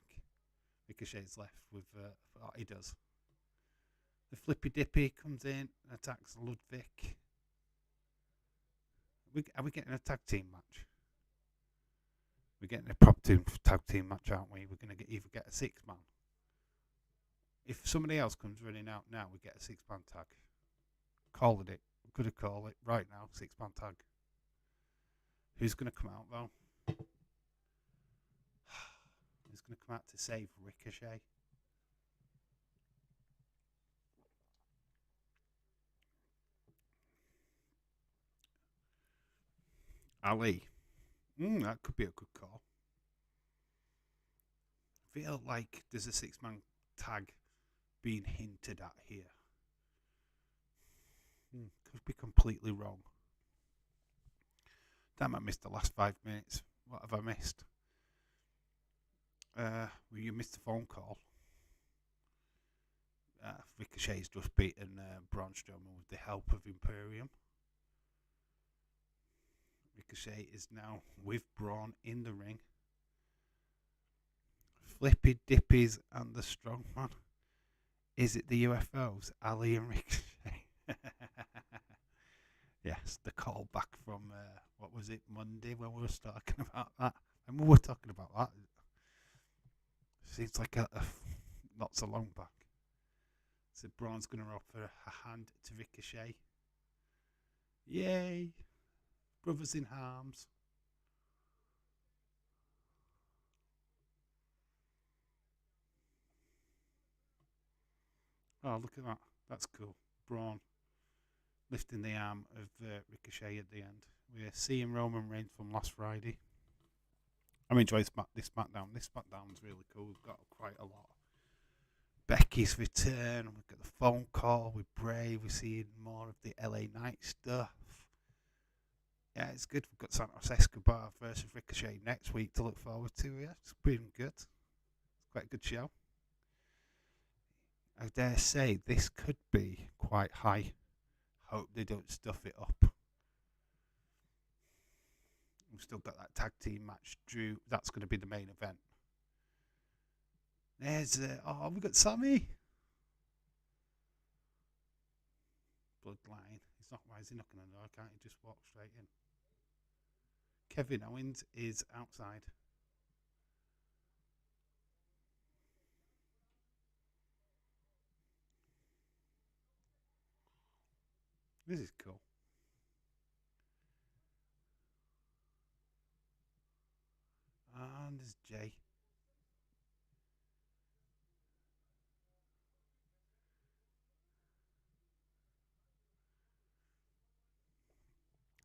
Ricochet's left with what he does. The Flippy Dippy comes in, attacks Ludwig. Are we getting a tag team match? We're getting a prop team tag team match, aren't we? We're going to either get a 6-man. If somebody else comes running out now, we get a 6-man tag. Called it. We're going to call it right now, 6-man tag. Who's going to come out, though? Who's going to come out to save Ricochet? Ali. That could be a good call. I feel like there's a 6-man tag being hinted at here. Could be completely wrong. Damn, I missed the last 5 minutes. What have I missed? Well, you missed the phone call. Ricochet's just beaten Braun Strowman with the help of Imperium. Ricochet is now with Braun in the ring. Flippy Dippies and the Strongman. Is it the UFOs? Ali and Ricochet. Yes, the call back from, what was it, Monday when we were talking about that? And we were talking about that. Seems like not so long back. So Braun's going to offer a hand to Ricochet. Yay! Brothers in arms. Oh, look at that. That's cool. Braun lifting the arm of Ricochet at the end. We're seeing Roman Reigns from last Friday. I'm enjoying this SmackDown. This SmackDown's really cool. We've got quite a lot. Becky's return. We've got the phone call with Bray. We're seeing more of the LA Knight stuff. Yeah, it's good. We've got Santos Escobar versus Ricochet next week to look forward to. Yeah, it's been good. It's quite a good show. I dare say this could be quite high. Hope they don't stuff it up. We've still got that tag team match. Drew, that's going to be the main event. There's, we got Sammy. Bloodline. Why is he knocking on the door? Can't he just walk straight in? Kevin Owens is outside. This is cool. And there's Jay.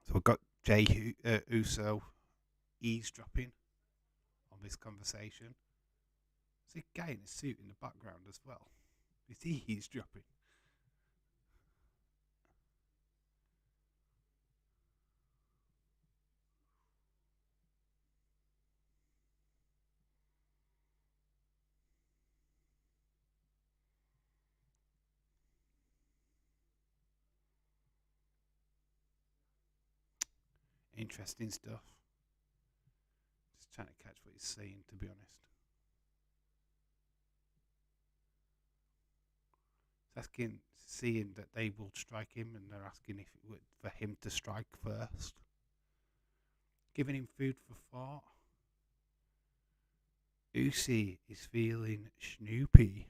So we've got Jay Uso eavesdropping on this conversation. There's a guy in a suit in the background as well. Is he eavesdropping? Interesting stuff. Just trying to catch what he's saying, to be honest. He's asking, seeing that they will strike him, and they're asking if it would for him to strike first. Giving him food for thought. Usi is feeling snoopy.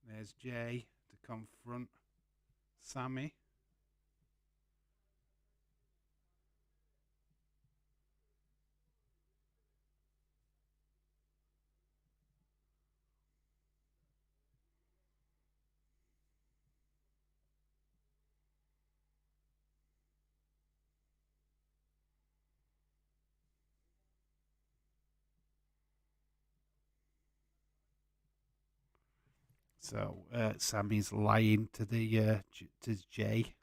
There's Jay to confront Sammy. So Sammy's lying to the to Jay.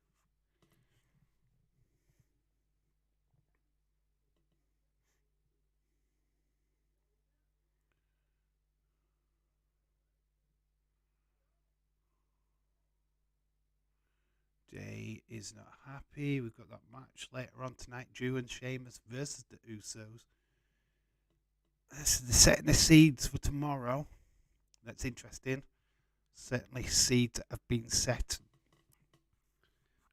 Jay is not happy. We've got that match later on tonight. Drew and Sheamus versus the Usos. setting the seeds for tomorrow. That's interesting. Certainly, seeds have been set.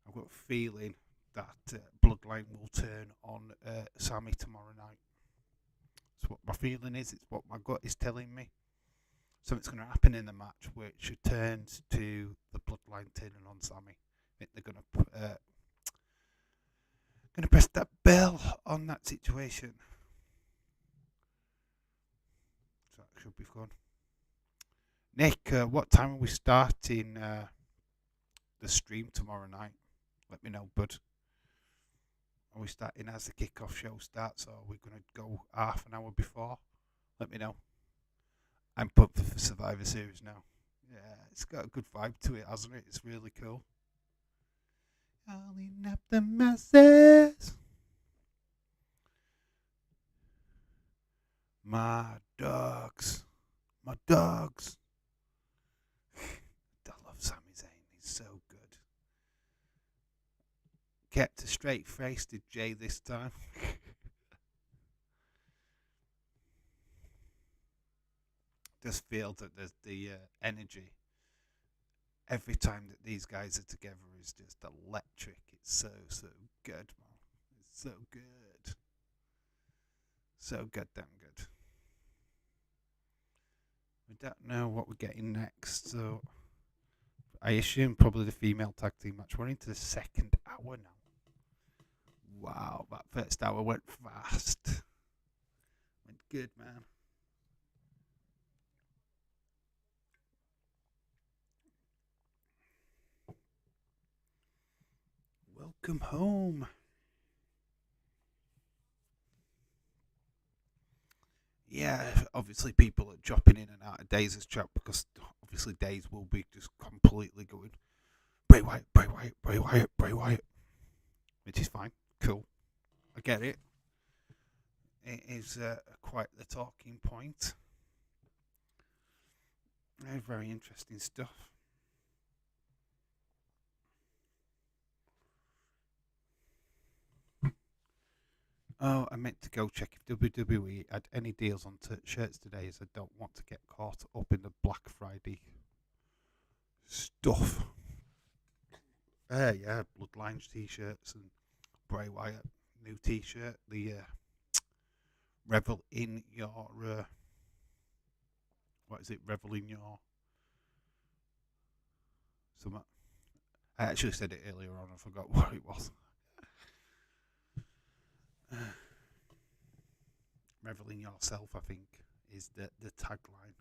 I've got a feeling that Bloodline will turn on Sami tomorrow night. That's what my feeling is. It's what my gut is telling me. Something's going to happen in the match which turns to the Bloodline turning on Sami. I think they're going to press that bell on that situation. So that should be fun. Nick, what time are we starting the stream tomorrow night? Let me know, bud. Are we starting as the kickoff show starts, or are we going to go half an hour before? Let me know. I'm pumped for Survivor Series now. Yeah, it's got a good vibe to it, hasn't it? It's really cool. Calling up the masses. My dogs. My dogs. I love Sami Zayn. He's so good. Kept a straight face, did Jay this time. Just feel that there's the energy every time that these guys are together is just electric. It's so good, man. It's so good. So goddamn good. We don't know what we're getting next, so I assume probably the female tag team match. We're into the second hour now. Wow, that first hour went fast. Went good, man. Welcome home. Yeah, obviously people are dropping in and out of Days' chat because obviously Days will be just completely going Bray Wyatt, Bray Wyatt, Bray Wyatt, Bray Wyatt, which is fine, cool. I get it. It is quite the talking point. Very interesting stuff. Oh, I meant to go check if WWE had any deals on shirts today, as I don't want to get caught up in the Black Friday stuff. Yeah, Bloodlines t-shirts and Bray Wyatt new t-shirt. The Revel in your what is it? Revel in your something. I actually said it earlier on. I forgot what it was. Revel in yourself, I think, is the tagline.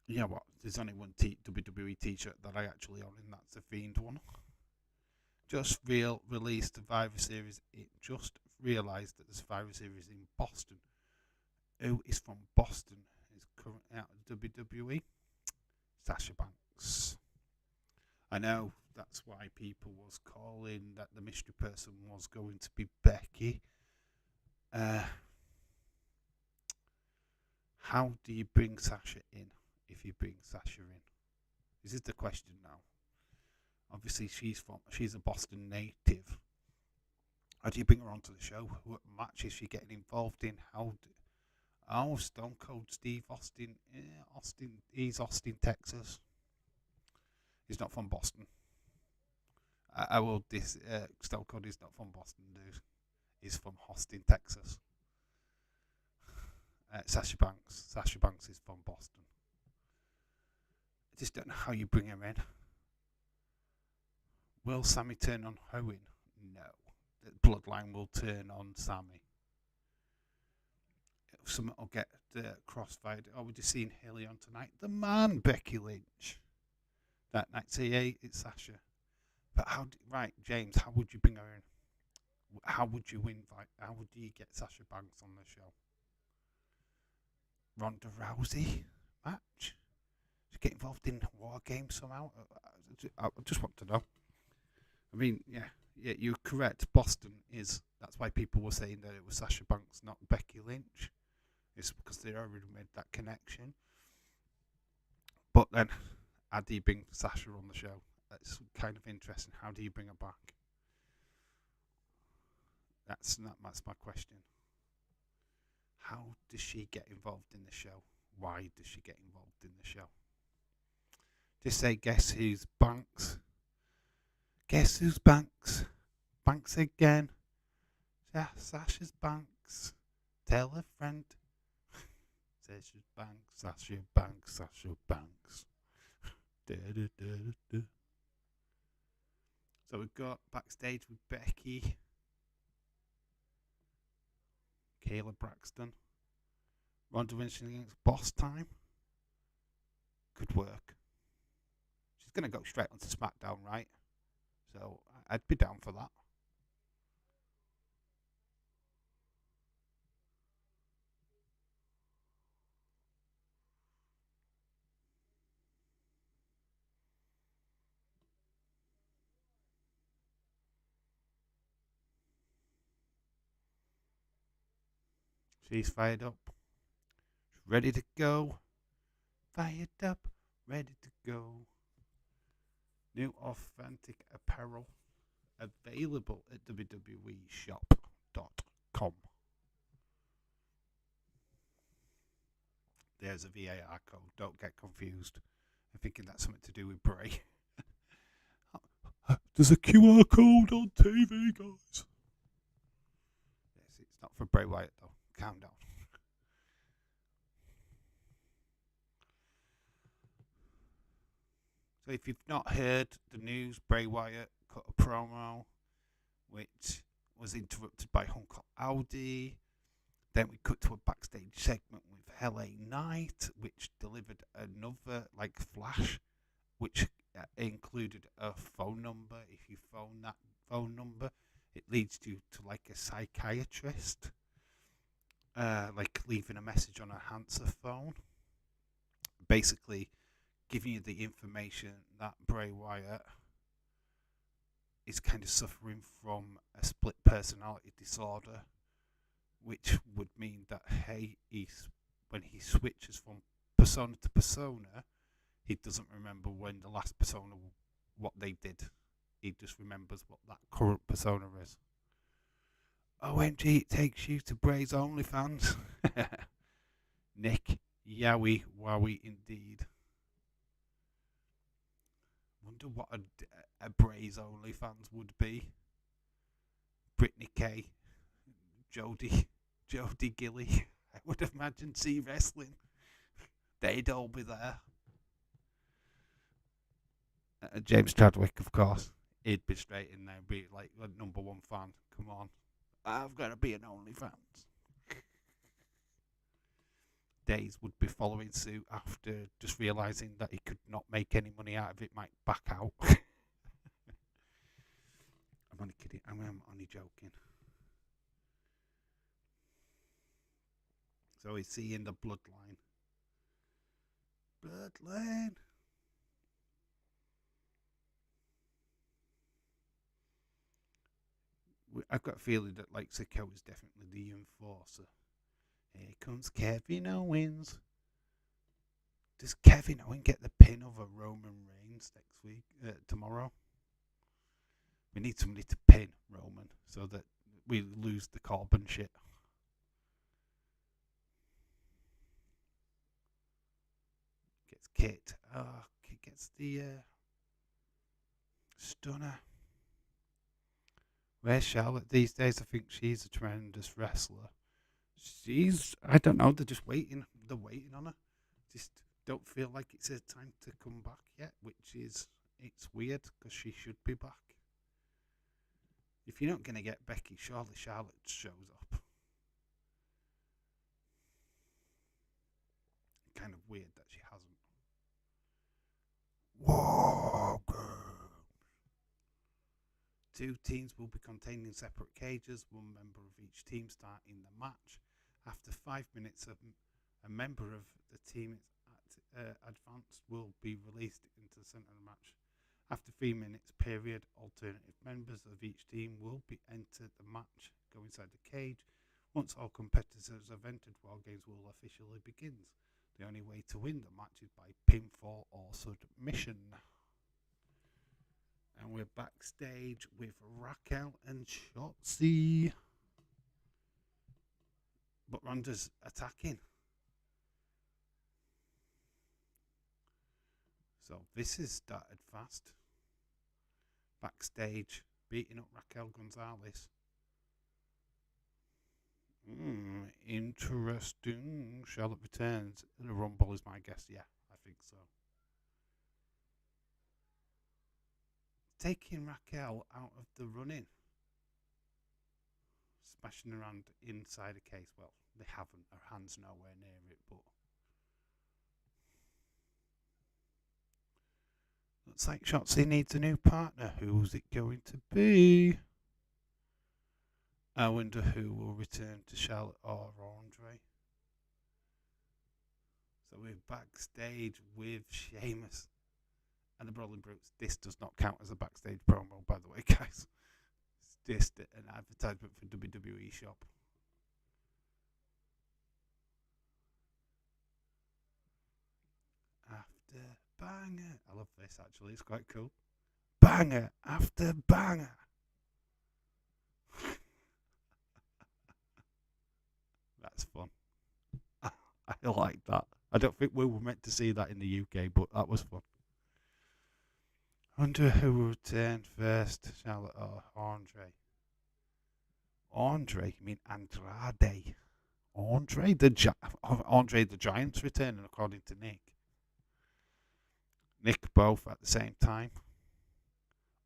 You know what? There's only one WWE t-shirt that I actually own, and that's the Fiend one. Just released Survivor Series. It just realised that the Survivor Series in Boston. Who is from Boston? Is currently out of WWE. Sasha Banks. I know that's why people was calling that the mystery person was going to be Becky. How do you bring Sasha in if you bring Sasha in? This is the question now. Obviously, she's a Boston native. How do you bring her onto the show? What match is she getting involved in? Stone Cold Steve Austin. He's Austin, Texas. He's not from Boston. Stone Cold is not from Boston, dude. He's from Austin, Texas. Sasha Banks is from Boston. I just don't know how you bring him in. Will Sami turn on Owen? No. The Bloodline will turn on Sami. Someone will get crossfired. Oh, we're just seeing Haley on tonight. The man, Becky Lynch. That night, say, hey, it's Sasha. But James, how would you bring her in? How would you get Sasha Banks on the show? Ronda Rousey match? To get involved in War Games somehow? I just want to know. I mean, yeah, you're correct. Boston that's why people were saying that it was Sasha Banks, not Becky Lynch. It's because they already made that connection. But then, how do you bring Sasha on the show? That's kind of interesting. How do you bring her back? That's my question. How does she get involved in the show? Why does she get involved in the show? Just say, guess who's Banks? Guess who's Banks? Banks again. Sasha's Banks. Tell a friend. Sasha's Banks. Sasha Banks. Sasha Banks. So we've got backstage with Becky, Kayla Braxton, Ronda Rousey against Boss Time. Could work. She's going to go straight onto SmackDown, right? So I'd be down for that. She's fired up. She's ready to go. Fired up. Ready to go. New authentic apparel available at www.shop.com. There's a VAR code. Don't get confused. I'm thinking that's something to do with Bray. There's a QR code on TV, guys. Yes, it's not for Bray Wyatt, though. Calm down. So if you've not heard the news, Bray Wyatt cut a promo, which was interrupted by Hunter Audi. Then we cut to a backstage segment with LA Knight, which delivered another flash, which included a phone number. If you phone that phone number, it leads you to a psychiatrist, leaving a message on a answer phone, basically giving you the information that Bray Wyatt is kind of suffering from a split personality disorder, which would mean that when he switches from persona to persona, he doesn't remember when the last persona, what they did. He just remembers what that current persona is. OMG, it takes you to Bray's OnlyFans. Nick, yowie, wowie indeed. Wonder what a Bray's OnlyFans would be. Brittany Kay, Jody Gilly. I would imagine C Wrestling. They'd all be there. James Chadwick, of course. He'd be straight in there, be like the number one fan. Come on. I've got to be an OnlyFans. Days would be following suit after just realising that he could not make any money out of it, might back out. I'm only kidding. I'm only joking. So is he in the bloodline? Bloodline. I've got a feeling that Sikoa is definitely the enforcer. Here comes Kevin Owens. Does Kevin Owens get the pin over Roman Reigns next week? Tomorrow? We need somebody to pin Roman so that we lose the Corbin shit. Gets Kit. Kit gets the stunner. Where's Charlotte these days? I think she's a tremendous wrestler. I don't know, they're just waiting. They're waiting on her. Just don't feel like it's her time to come back yet, it's weird because she should be back. If you're not going to get Becky, surely Charlotte shows up. Kind of weird that she hasn't. Whoa, girl. Two teams will be contained in separate cages, one member of each team starting the match. After 5 minutes, a member of the team advanced will be released into the centre of the match. After 3 minutes period, alternative members of each team will be entered the match, go inside the cage. Once all competitors have entered, War Games will officially begin. The only way to win the match is by pinfall or submission. And we're backstage with Raquel and Shotzi. But Ronda's attacking. So this has started fast. Backstage, beating up Raquel Gonzalez. Interesting. Charlotte returns. The Rumble is my guess. Yeah, I think so. Taking Raquel out of the running. Smashing around inside a case. Well, they haven't. Her hand's nowhere near it, but looks like Shotzi needs a new partner. Who's it going to be? I wonder who will return to Charlotte or Andre. So we're backstage with Sheamus and the Brawling Brutes. This does not count as a backstage promo, by the way, guys. It's just an advertisement for WWE shop. After banger. I love this, actually. It's quite cool. Banger after banger. That's fun. I like that. I don't think we were meant to see that in the UK, but that was fun. Wonder who will return first, Charlotte or Andre? Andre? You mean Andrade? Andre the Giant's returning, according to Nick. Nick both at the same time.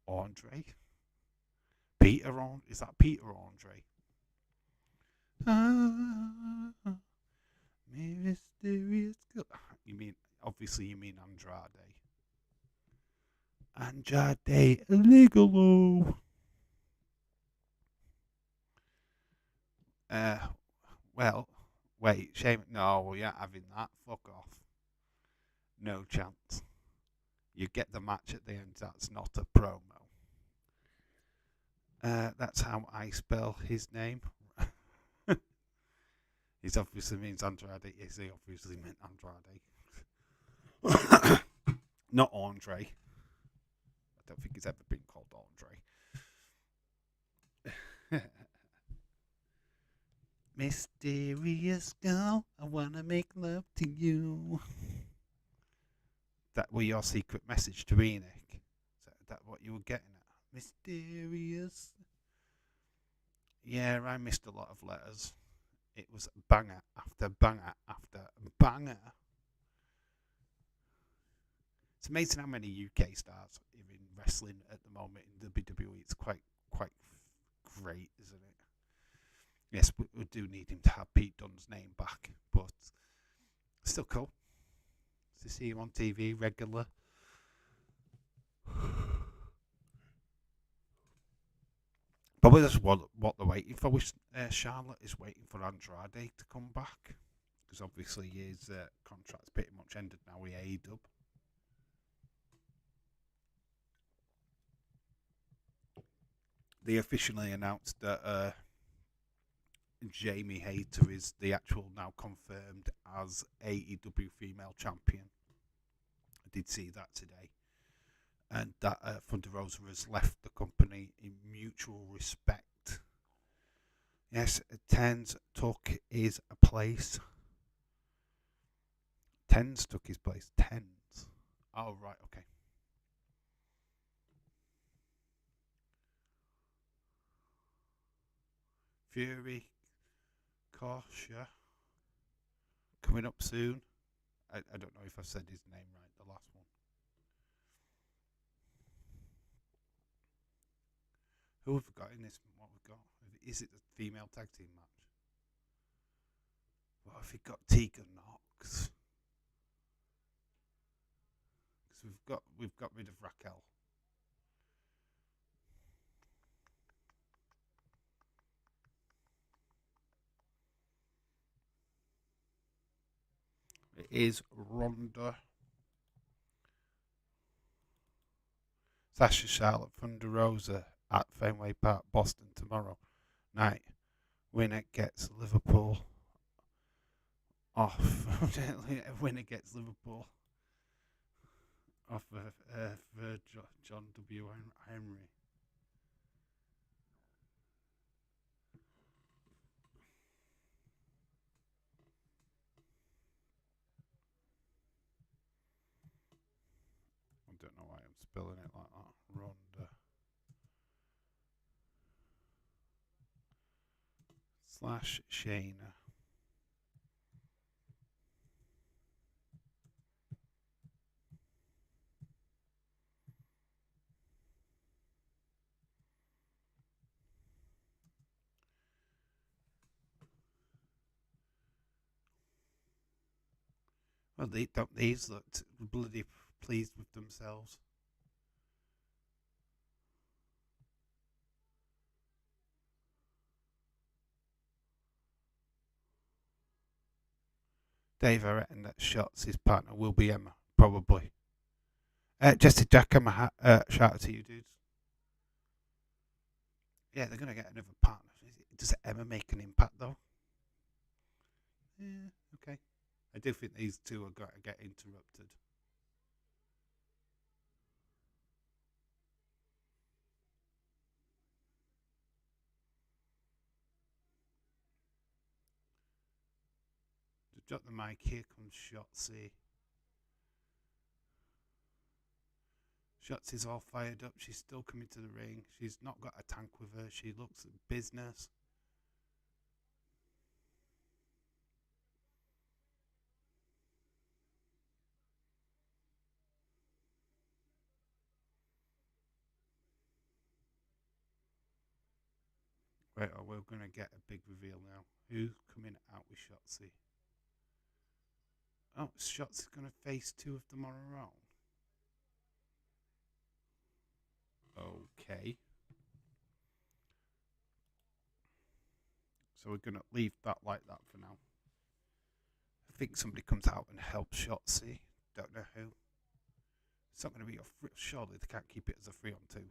Andre? Peter on? Is that Peter Andre? Mysterious girl. Obviously you mean Andrade. Andrade Illegalo. Well, wait, shame. No, we're not having that. Fuck off. No chance. You get the match at the end. That's not a promo. That's how I spell his name. He obviously means Andrade. Yes, he obviously meant Andrade. Not Andre. I don't think he's ever been called Andre. Mysterious girl, I wanna make love to you. That was your secret message to me, Nick. Is that what you were getting at? Mysterious. Yeah, I missed a lot of letters. It was banger after banger after banger. It's amazing how many UK stars are in wrestling at the moment in WWE. It's quite great, isn't it? Yes, we do need him to have Pete Dunne's name back, but still cool to see him on TV regular. Probably that's what they're waiting for. Charlotte is waiting for Andrade to come back, because obviously his contract's pretty much ended now with AEW. They officially announced that Jamie Hayter is the actual now confirmed as AEW female champion. I did see that today. And that Thunder Rosa has left the company in mutual respect. Yes, Tens took his place. Tens took his place. Tens. Oh, right, okay. Fury, Korsha, coming up soon. I don't know if I said his name right, the last one. Who have we got in this? What have we got? Is it the female tag team match? What have we got? Tegan Knox. Because we've got rid of Raquel. It is Ronda, Sasha, Charlotte, Thunder Rosa at Fenway Park, Boston tomorrow night. Winner gets Liverpool off. Winner gets Liverpool off for John W. Henry. don't know why I'm spelling it like that. Ronda. Slash Shayna. Well, these looked bloody pleased with themselves. Dave, I reckon that Shotzi's partner will be Emma, probably. Just a jackhammer shout out to you, dudes. Yeah, they're going to get another partner. Does Emma make an impact, though? Yeah, okay. I do think these two are going to get interrupted. Just drop the mic. Here comes Shotzi. Shotzi's all fired up. She's still coming to the ring. She's not got a tank with her. She looks at business. Right, we're going to get a big reveal now. Who's coming out with Shotzi? Oh, Shotzi's going to face two of them on her own. Okay. So we're going to leave that like that for now. I think somebody comes out and helps Shotzi. Don't know who. It's not going to be a free. Surely they can't keep it as a 3-on-2.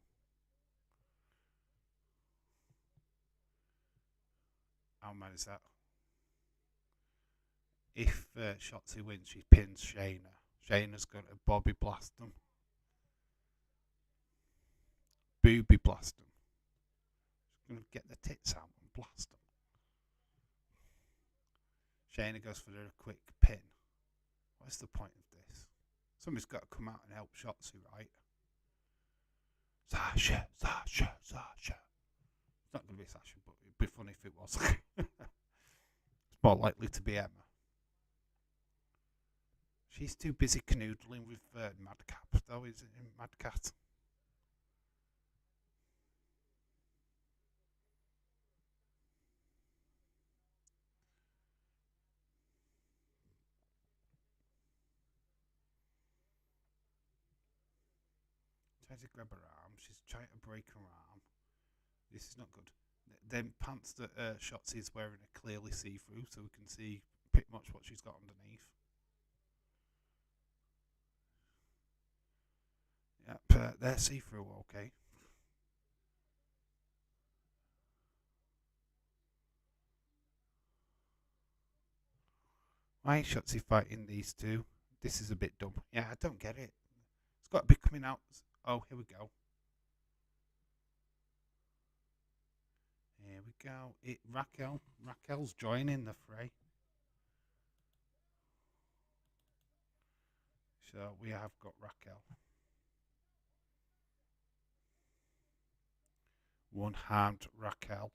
How mad is that? If Shotzi wins, she pins Shayna. Shayna's going to Bobby blast them. Booby blast them. She's going to get the tits out and blast them. Shayna goes for a quick pin. What's the point of this? Somebody's got to come out and help Shotzi, right? Sasha. It's not going to be Sasha, but it'd be funny if it was. It's more likely to be Emma. She's too busy canoodling with Madcap, though, isn't it? Madcat. Tries to grab her arm. She's trying to break her arm. This is not good. Then pants that Shotzi's wearing are clearly see-through, so we can see pretty much what she's got underneath. Yep, they're see-through, okay. Why is Shotzi fighting these two? This is a bit dumb. Yeah, I don't get it. It's got to be coming out. Oh, here we go. Here we go. Raquel's joining the fray. So we have got Raquel. One-hand Raquel.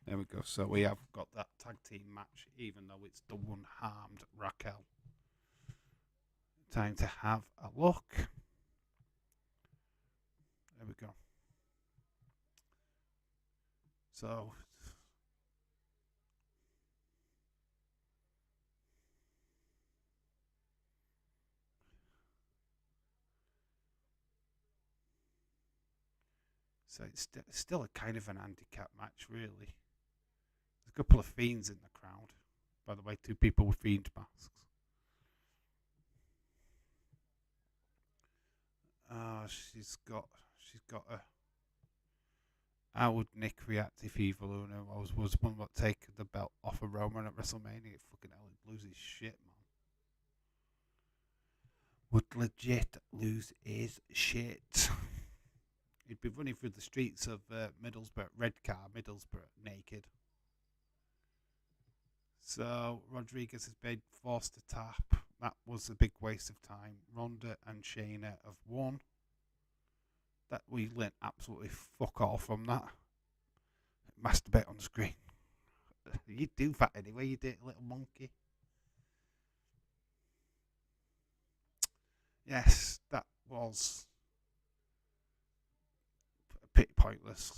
There we go. So we have got that tag team match, even though it's the one-armed Raquel. Time to have a look. There we go. So it's still a kind of an handicap match, really. There's a couple of fiends in the crowd. By the way, two people with fiend masks. She's got a. How would Nick react if Evil Uno was one that take the belt off of Roman at WrestleMania? Fucking hell, he'd lose his shit, would legit lose his shit. He'd be running through the streets of Middlesbrough, red car, Middlesbrough, naked. So Rodriguez has been forced to tap. That was a big waste of time. Ronda and Shayna have won. That we learned absolutely fuck all from that. Masturbate on the screen. You do that anyway, you did, little monkey. Yes, that was pretty pointless.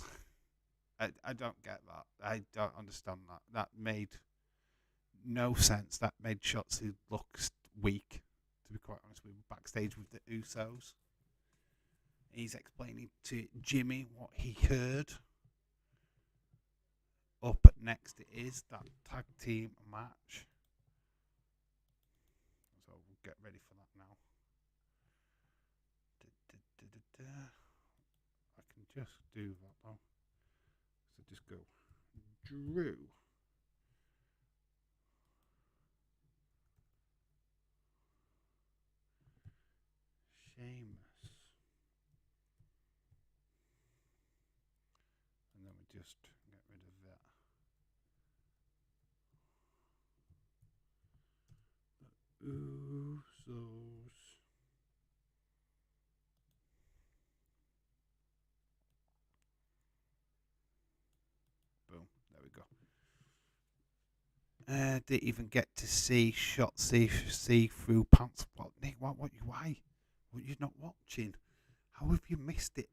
I don't get that. I don't understand that. That made no sense. That made Shotzi look weak, to be quite honest. We were backstage with the Usos. He's explaining to Jimmy what he heard. Up next it is that tag team match. So we'll get ready for that now. I can just do that though. So just go Drew. Sheamus. And then we just get rid of that. The Usos. Boom. There we go. Didn't even get to see Shotzi see through pants. What, Nick? Why? Were you not watching? How have you missed it?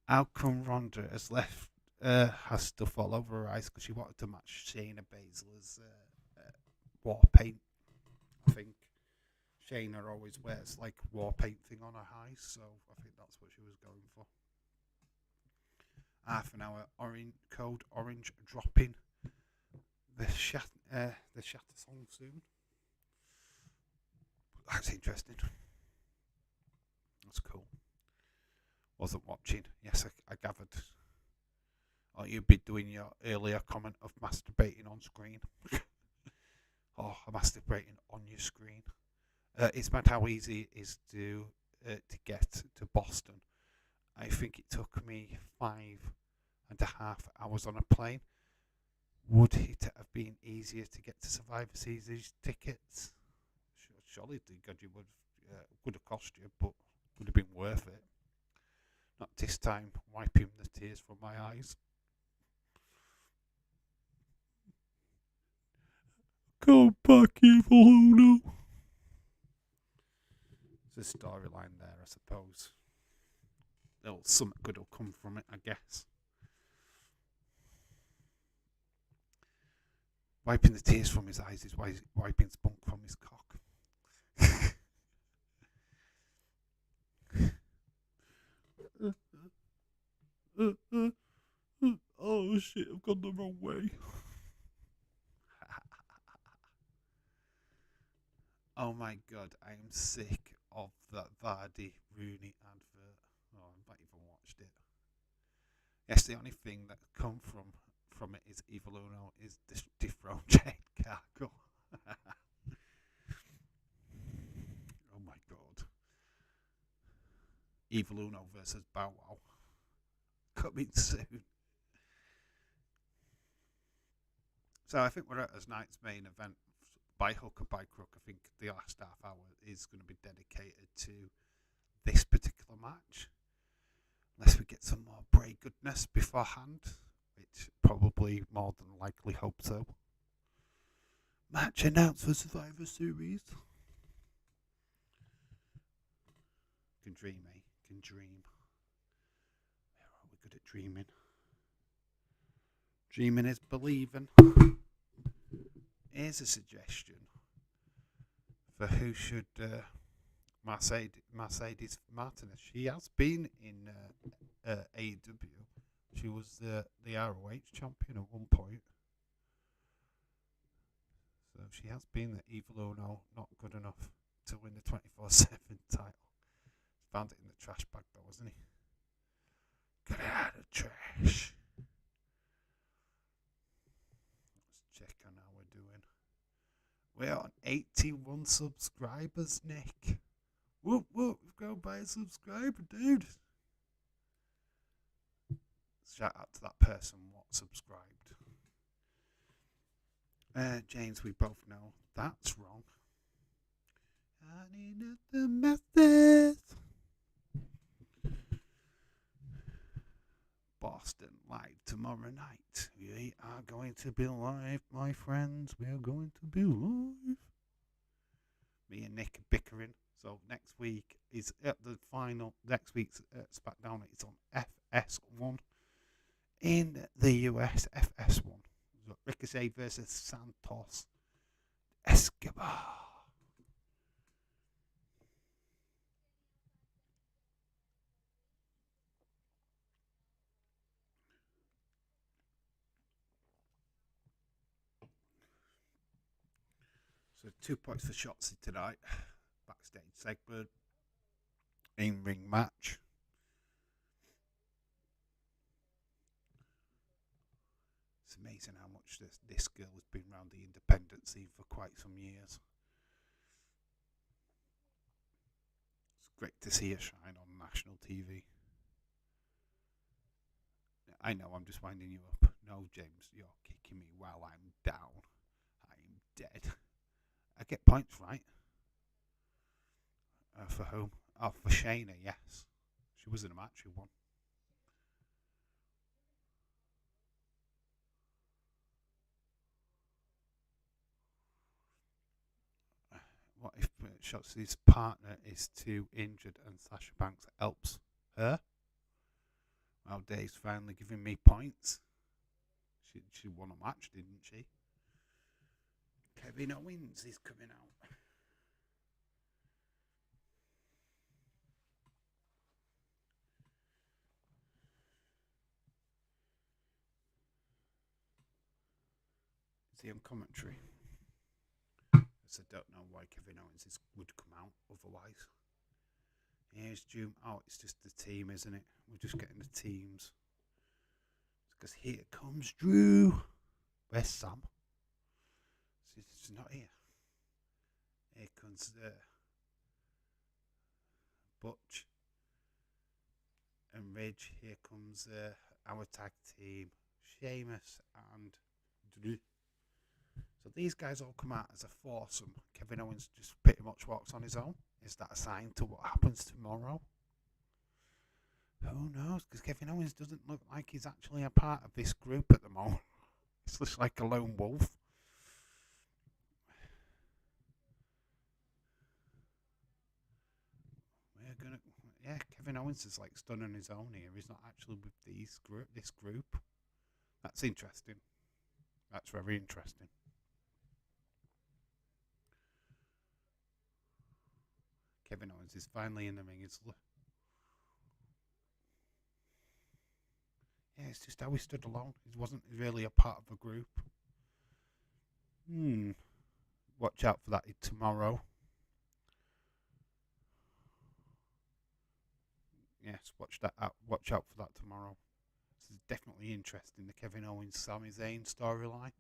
How come Ronda has left? Has stuff all over her eyes because she wanted to match Shayna Baszler's war paint. I think Shayna always wears like war paint thing on her eyes, so I think that's what she was going for. Half an hour code orange dropping the Shatter song soon. That's interesting. That's cool. Wasn't watching. Yes, I gathered. Or you'd be doing your earlier comment of masturbating on screen. Or masturbating on your screen. It's mad how easy it is to get to Boston. I think it took me 5.5 hours on a plane. Would it have been easier to get to Survivor Series tickets? Surely the gadget would have cost you, but would have been worth it. Not this time, wiping the tears from my eyes. Go back, evil Uno. There's a storyline there, I suppose. Something good will come from it, I guess. Wiping the tears from his eyes is wiping spunk from his cock. Oh shit, I've gone the wrong way. Oh my god, I am sick of that Vardy Rooney advert. Oh, I've not even watched it. Yes, the only thing that come from it is Evil Uno is dethrone Jade Cargill. Oh my god. Evil Uno versus Bow Wow. Coming soon. So I think we're at tonight's main event. By hook or by crook, I think the last half hour is going to be dedicated to this particular match. Unless we get some more Bray goodness beforehand, which probably more than likely hope so. Match announced for Survivor Series. Can dream, eh? Can dream. We're good at dreaming. Dreaming is believing. Here's a suggestion for who should Mercedes Martinez. She has been in AEW. She was the ROH champion at one point. So she has been the Evil Uno, not good enough to win the 24/7 title. Found it in the trash bag though, wasn't he? Get it out of the trash. Let's check on how we're doing. We're on 81 1 subscribers, Nick. Whoop, whoop, go buy a subscriber, dude. Shout out to that person what subscribed. James, we both know that's wrong. I needed the message. Boston live tomorrow night. We are going to be live, my friends. We are going to be live. Me and Nick are bickering. So next week is at the final. Next week's SmackDown is on FS1 in the US. FS1. Ricochet versus Santos Escobar. So 2 points for Shotzi tonight. Backstage segment. In-ring match. It's amazing how much this girl has been around the independent scene for quite some years. It's great to see her shine on national TV. I know I'm just winding you up. No, James, you're kicking me while I'm down. I'm dead. I get points, right? For whom? Oh, for Shayna, yes. She was in a match, who won. What if Shotzi's partner is too injured and Sasha Banks helps her? Well, Dave's finally giving me points. She won a match, didn't she? Kevin Owens is coming out. Is he on commentary? So I don't know why Kevin Owens would come out otherwise. Here's June. Oh, it's just the team, isn't it? We're just getting the teams. Because here comes Drew. Where's Sam? She's not here. Here comes Butch and Ridge. Here comes our tag team, Sheamus and Drew. So these guys all come out as a foursome. Kevin Owens just pretty much walks on his own. Is that a sign to what happens tomorrow? Who knows? Because Kevin Owens doesn't look like he's actually a part of this group at the moment. It's just like a lone wolf. Kevin Owens is like stood on his own here. He's not actually with this group. That's interesting. That's very interesting. Kevin Owens is finally in the ring. It's just how he stood alone. He wasn't really a part of a group. Watch out for that tomorrow. Yes, watch out for that tomorrow. This is definitely interesting. The Kevin Owens Sami Zayn storyline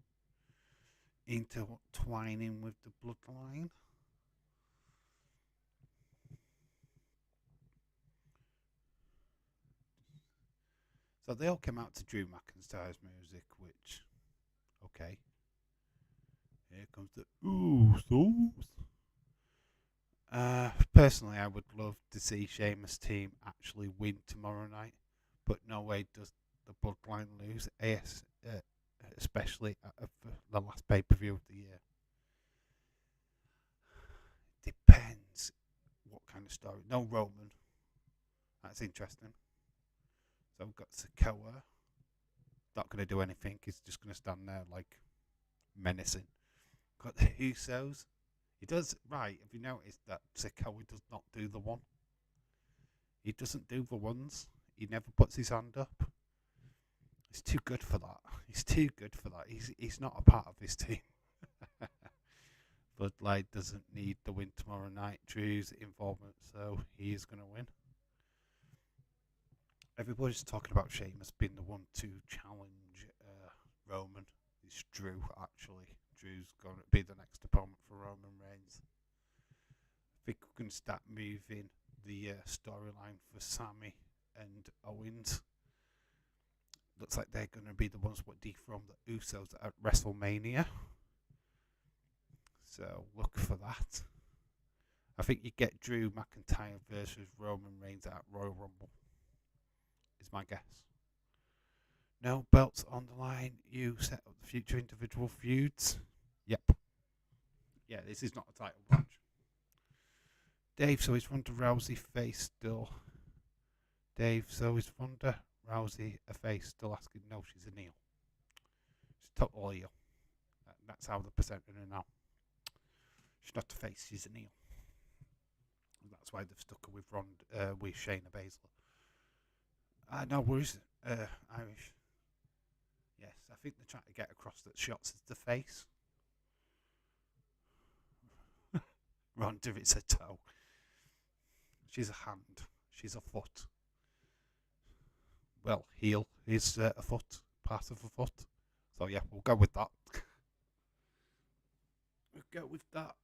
intertwining with the bloodline. So they all came out to Drew McIntyre's music, which, okay. Here comes the Usos. Personally, I would love to see Sheamus' team actually win tomorrow night, but no way does the bloodline lose, especially for the last pay-per-view of the year. Depends what kind of story. No Roman. That's interesting. So we've got Sikoa. Not going to do anything. He's just going to stand there like menacing. Got the Usos. He does, right, have you noticed that Sikoa does not do the one? He doesn't do the ones. He never puts his hand up. He's too good for that. He's too good for that. He's not a part of this team. Bloodline doesn't need the win tomorrow night. Drew's involvement, so he is going to win. Everybody's talking about Sheamus being the one to challenge Roman. It's Drew, actually. Drew's going to be the next opponent for Roman Reigns. think we can start moving the storyline for Sammy and Owens. Looks like they're going to be the ones that dethrone the Usos at WrestleMania. So look for that. I think you get Drew McIntyre versus Roman Reigns at Royal Rumble. Is my guess. No belts on the line. You set up the future individual feuds. Yep. Yeah, this is not a title match. Dave, so is Ronda Rousey face still? Dave, so is Ronda Rousey a face? Still asking. No, she's a heel. She's total heel. That's how they're presenting her now. She's not a face, she's a heel. That's why they've stuck her with Shayna Baszler. No worries, Irish. Yes, I think they're trying to get across that Shots is the face. Ronda, it's a toe. She's a hand. She's a foot. Well, heel is a foot, part of a foot. So yeah, we'll go with that. We'll go with that.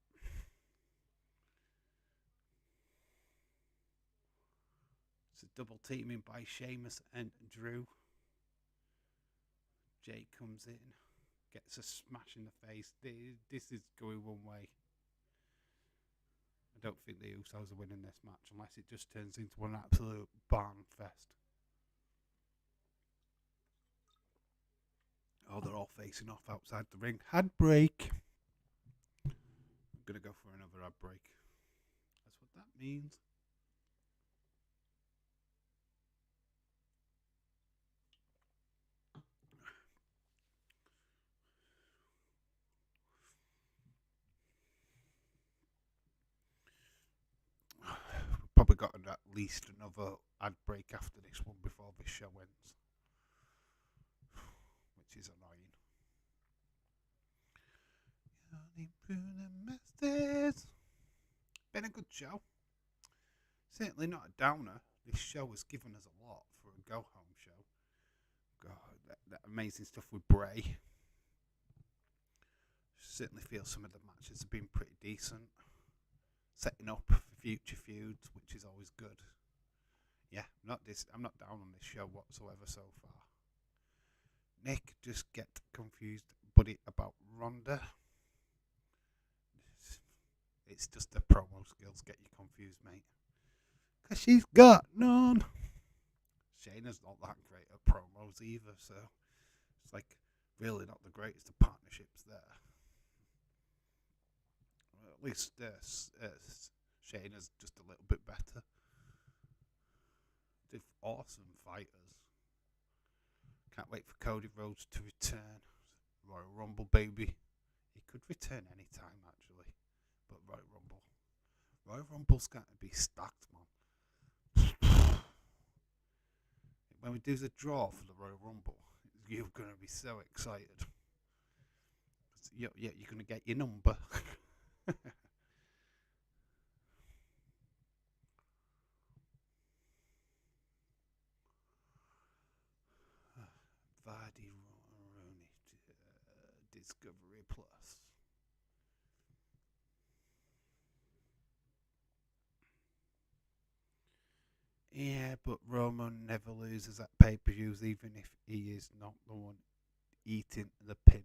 It's a double teaming by Sheamus and Drew. Jay comes in, gets a smash in the face. This is going one way. I don't think the Usos are winning this match unless it just turns into an absolute barn fest. Oh, they're all facing off outside the ring. Ad break. I'm going to go for another ad break. That's what that means. Probably got at least another ad break after this one before this show ends, which is annoying. Been a good show. Certainly not a downer. This show has given us a lot for a go-home show. God, that amazing stuff with Bray. Certainly feel some of the matches have been pretty decent. Setting up for future feuds, which is always good. Yeah, I'm not down on this show whatsoever so far. Nick, just get confused, buddy, about Ronda. It's just the promo skills get you confused, mate. Because she's got none. Shayna's not that great at promos either, so it's like really not the greatest of partnerships there. At least Shayna's just a little bit better. They're awesome fighters. Can't wait for Cody Rhodes to return. Royal Rumble, baby. He could return any time, actually. But Royal Rumble's going to be stacked, man. When we do the draw for the Royal Rumble, you're going to be so excited. You're going to get your number. Vardy Rooney Discovery Plus. Yeah, but Roman never loses at pay-per-views, even if he is not the one eating the pin.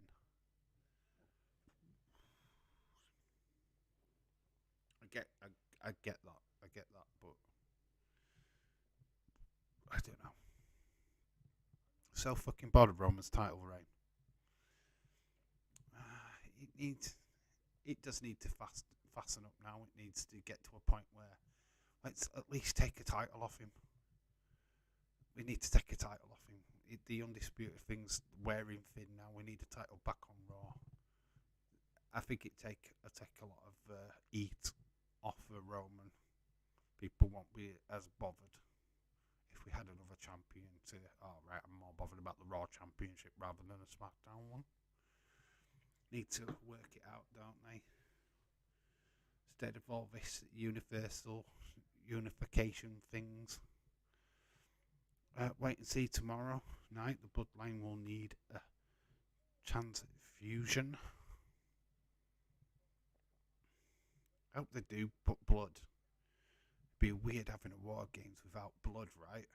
I get that, but I don't know. So fucking bored of Roman's title reign. It does need to fasten up now. It needs to get to a point where let's at least take a title off him. We need to take a title off him. The undisputed thing's wearing thin now. We need a title back on Raw. I think it take a lot of heat off of Roman. People won't be as bothered if we had another champion to. Oh right, I'm more bothered about the Raw Championship rather than a SmackDown one. Need to work it out, don't they? Instead of all this universal unification things. Wait and see tomorrow night. The Bloodline will need a transfusion. I hope they do put blood. It'd be weird having a War Games without blood, right?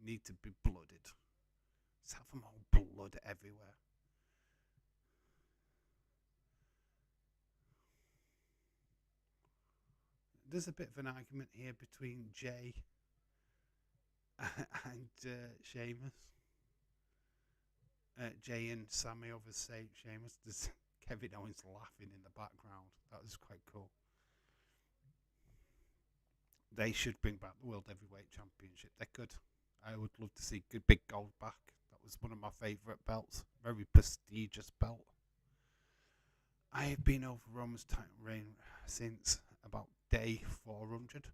Need to be blooded. Let's have them all blood everywhere. There's a bit of an argument here between Jay and Sheamus. Jay and Sammy over Sheamus. There's Kevin Owens laughing in the background. That was quite cool. They should bring back the World Heavyweight Championship. They could. I would love to see good big gold back. That was one of my favourite belts. Very prestigious belt. I have been over Roman's title reign since about day 400.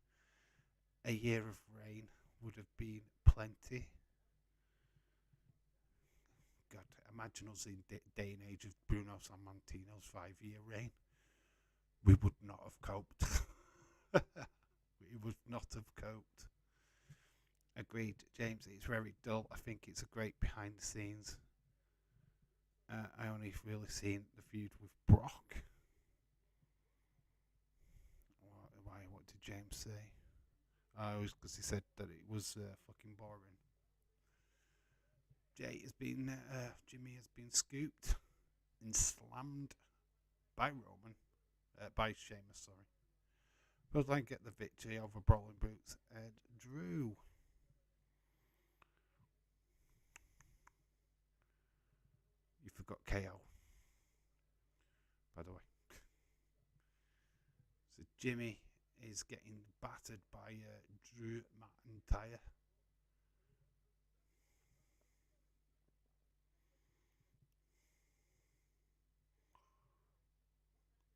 A year of reign would have been plenty. God, imagine us in day and age of Bruno Sammartino's 5-year reign. We would not have coped. We would not have coped. Agreed, James. It's very dull. I think it's a great behind the scenes. I only really seen the feud with Brock. Why? What did James say? It was because he said that it was fucking boring. Jimmy has been scooped and slammed by Sheamus, sorry. Bloodline get the victory over Brawling Brutes and Drew. You forgot KO, by the way. So Jimmy is getting battered by Drew McIntyre.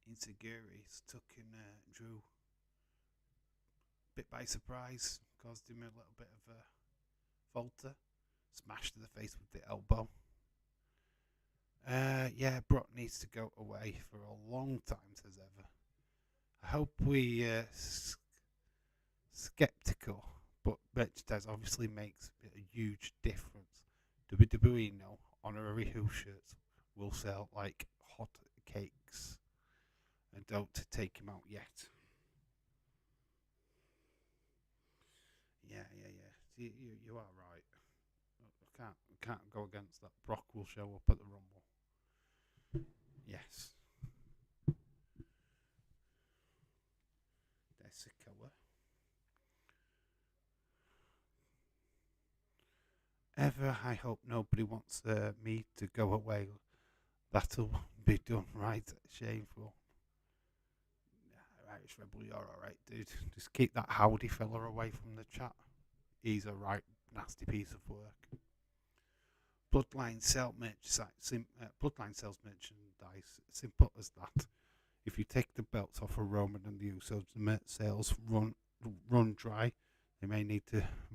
Insecurities took in Drew bit by surprise, caused him a little bit of a falter, smashed to the face with the elbow. Yeah, Brock needs to go away for a long time, says ever. I hope we skeptical, but merchandise obviously makes a huge difference. WWE know honorary Who shirts will sell like hot cakes. And don't take him out yet. Yeah. You are right. I can't go against that. Brock will show up at the Rumble. Yes. Desicoa. Ever, I hope nobody wants me to go away. That'll be done right. Shameful. Irish Rebel, you're alright, dude. Just keep that Howdy fella away from the chat. He's a right nasty piece of work. Bloodline sells merchandise. Simple as that. If you take the belts off of Roman and the Usos, the merch sales run dry. They may need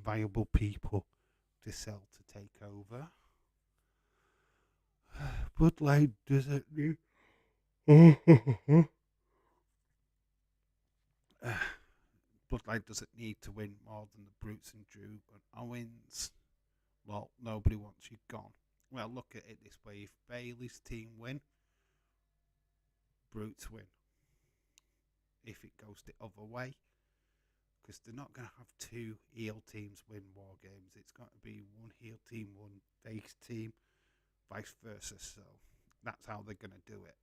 viable people to sell to take over. Bloodline doesn't need. Bloodline doesn't need to win more than the Brutes and Drew and Owens. Well, nobody wants you gone. Well, look at it this way. If Bayley's team win, Brutes win. If it goes the other way, because they're not going to have two heel teams win War Games. It's got to be one heel team, one face team, vice versa. So that's how they're going to do it.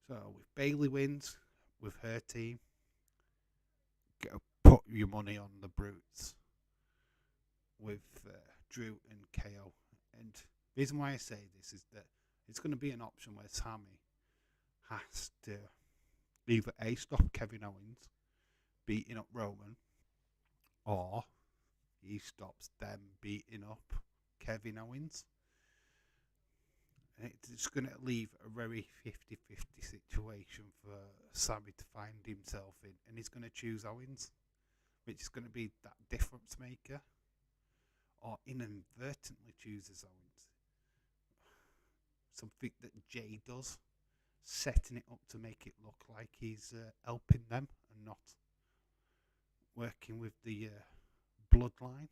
So if Bayley wins with her team, put your money on the Brutes with Drew and KO. And the reason why I say this is that it's going to be an option where Sammy has to either A, stop Kevin Owens beating up Roman, or he stops them beating up Kevin Owens. And it's going to leave a very 50-50 situation for Sammy to find himself in. And he's going to choose Owens, which is going to be that difference maker. Or inadvertently chooses Owens. Something that Jay does, setting it up to make it look like he's helping them and not working with the bloodline.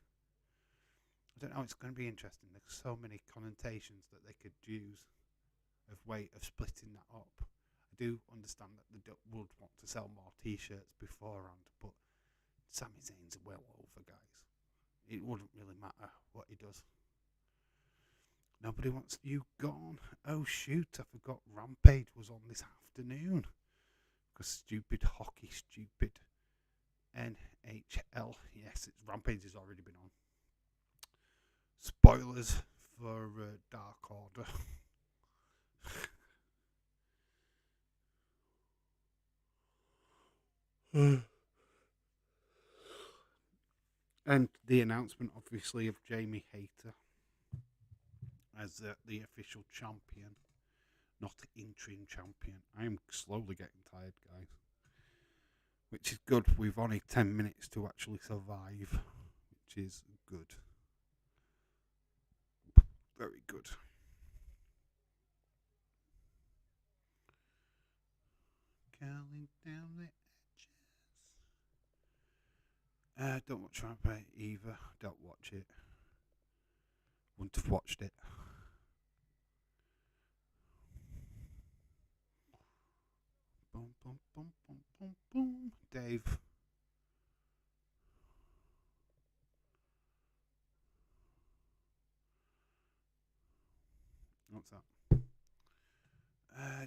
I don't know, it's going to be interesting. There's so many connotations that they could use of way of splitting that up. I do understand that they would want to sell more T-shirts beforehand, but Sami Zayn's well over, guys. It wouldn't really matter what he does. Nobody wants you gone. Oh shoot, I forgot Rampage was on this afternoon. Because stupid hockey, stupid NHL. Yes, Rampage has already been on. Spoilers for Dark Order. And the announcement, obviously, of Jamie Hayter as the official champion, not interim champion. I am slowly getting tired, guys. Which is good. We've only 10 minutes to actually survive, which is good. Very good. Curling down the edges. Don't watch Rampage either. Don't watch it. Wouldn't have watched it. Boom, boom, boom, boom, boom, boom. Dave. What's that?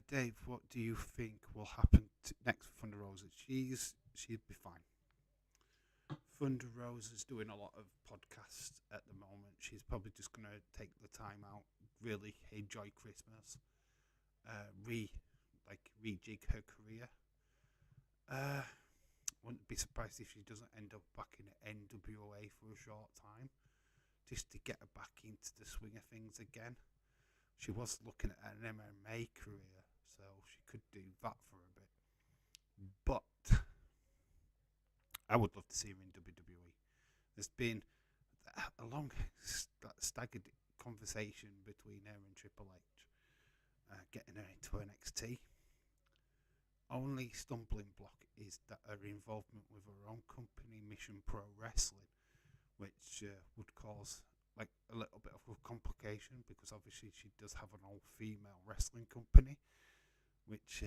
Dave, what do you think will happen next for Thunder Rosa? She'd be fine. Thunder Rosa's doing a lot of podcasts at the moment. She's probably just going to take the time out, really enjoy Christmas, rejig her career. Wouldn't be surprised if she doesn't end up back in NWA for a short time, just to get her back into the swing of things again. She was looking at an MMA career, so she could do that for a bit. But I would love to see her in WWE. There's been a long, staggered conversation between her and Triple H, getting her into NXT. Only stumbling block is that her involvement with her own company, Mission Pro Wrestling, which would cause like a little bit of a complication, because obviously she does have an all-female wrestling company, which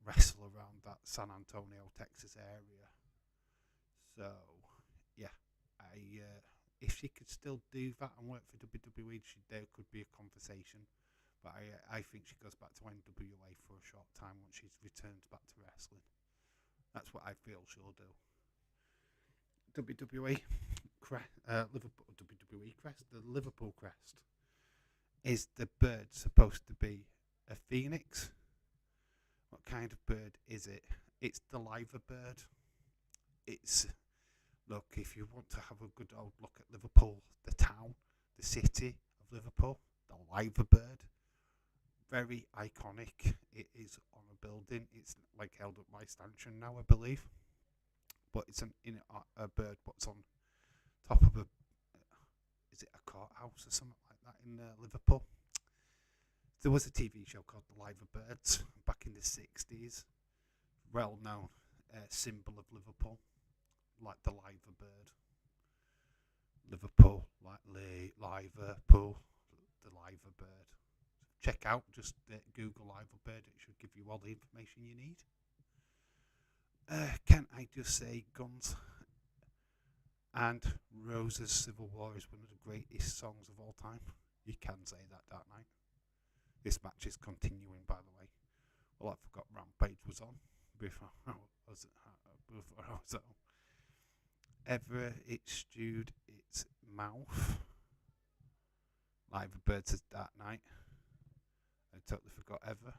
wrestle around that San Antonio, Texas area. So, yeah, if she could still do that and work for WWE, there could be a conversation. But I think she goes back to NWA for a short time once she returns back to wrestling. That's what I feel she'll do. WWE crest, the Liverpool crest. Is the bird supposed to be a phoenix? What kind of bird is it? It's the liver bird. Look, if you want to have a good old look at Liverpool, the town, the city of Liverpool, the liver bird. Very iconic. It is on a building. It's like held up by stanchion now, I believe. But it's a bird what's on top of is it a courthouse or something like that in Liverpool? There was a TV show called The Liver Birds back in the 60s. Well known symbol of Liverpool, like the liver bird. Liverpool, like Liverpool, the liver bird. Check out, just Google liver bird. It should give you all the information you need. Can I just say Guns and Rosa's Civil War is one of the greatest songs of all time? You can say that, Dark Knight. This match is continuing, by the way. Well, I forgot Rampage was on before I was on. Ever it stewed its mouth. Liver Bird says Dark Knight. I totally forgot Ever.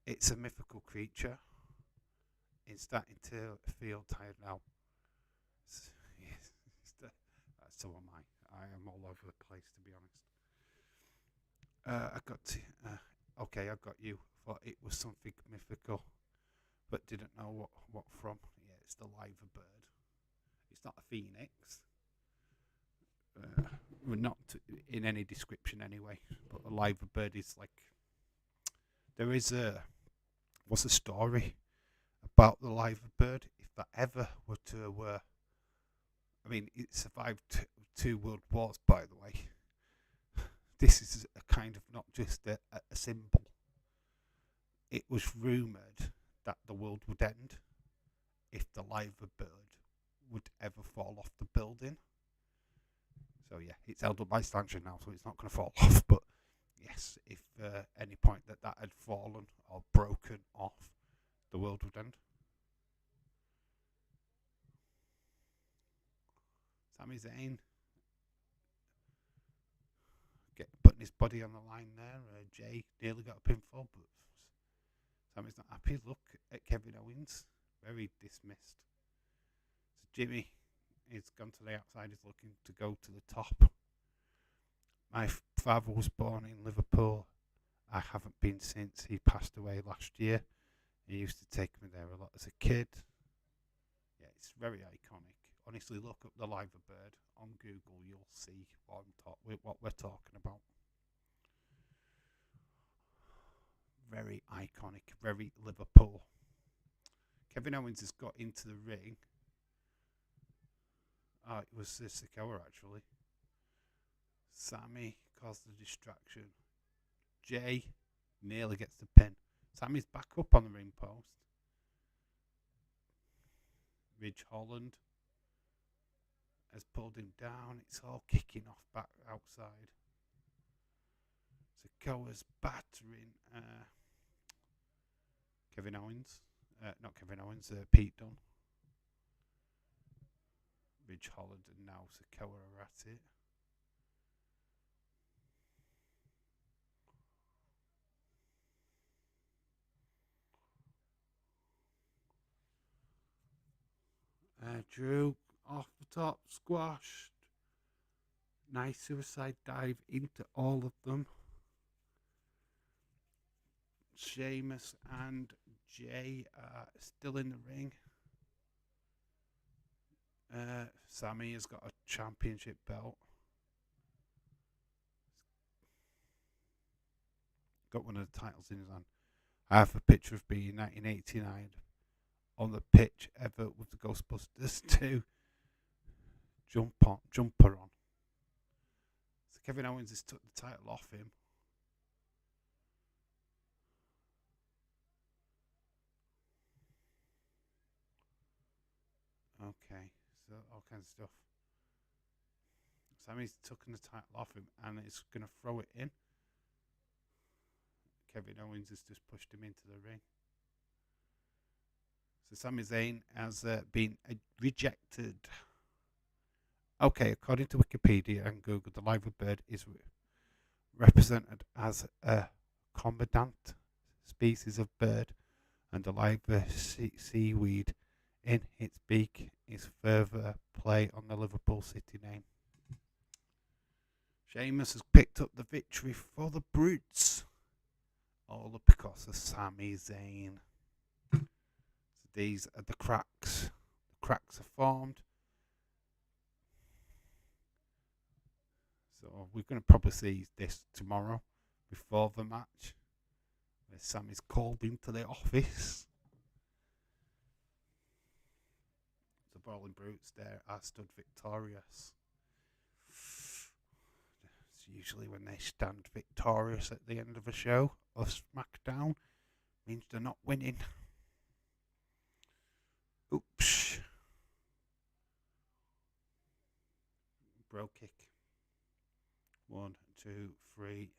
It's a mythical creature. It's starting to feel tired now. So am I. I am all over the place, to be honest. I got you. Thought it was something mythical, but didn't know what from. Yeah, it's the liver bird. It's not a phoenix. We're not in any description anyway, but a liver bird is like. There was a story about the liver bird. If that ever were to, it survived two world wars, by the way. This is a kind of not just a symbol. it was rumoured that the world would end if the live bird would ever fall off the building. So yeah, it's held up by stanchion now, so it's not going to fall off. But yes, if any point that had fallen or broken off, the world would end. Sami Zayn putting his body on the line there. Jay nearly got a pinfall, but Sami's not happy. Look at Kevin Owens, very dismissed. So Jimmy is gone to the outside, is looking to go to the top. My father was born in Liverpool. I haven't been since. He passed away last year. He used to take me there a lot as a kid. Yeah, it's very iconic. Honestly, look up the Live Bird on Google. You'll see what we're talking about. Very iconic, very Liverpool. Kevin Owens has got into the ring. Oh, it was Sikoa actually. Sami caused the distraction. Jay nearly gets the pin. Sami's back up on the ring post. Ridge Holland has pulled him down. It's all kicking off back outside. Sikoa's battering Kevin Owens. Not Kevin Owens, Pete Dunne. Ridge Holland and now Sikoa are at it. Drew off the top, squashed. Nice suicide dive into all of them. Sheamus and Jay are still in the ring. Sami has got a championship belt. Got one of the titles in his hand. I have a picture of being 1989 on the pitch ever with the Ghostbusters 2 jumper on. So Kevin Owens has took the title off him. Okay, so all kinds of stuff. Sami's taken the title off him and is going to throw it in. Kevin Owens has just pushed him into the ring. So Sami Zayn has been rejected. Okay, according to Wikipedia and Google, the live bird is represented as a commandant species of bird, and the live seaweed in its beak is further play on the Liverpool City name. Sheamus has picked up the victory for the Brutes, all because of Sami Zayn. So these are the cracks. The cracks are formed. So we're going to probably see this tomorrow before the match, where Sami's called into the office. The Brawling Brutes there are stood victorious. It's usually when they stand victorious at the end of a show of SmackDown, means they're not winning. Oops. Bro kick. 1, 2, 3.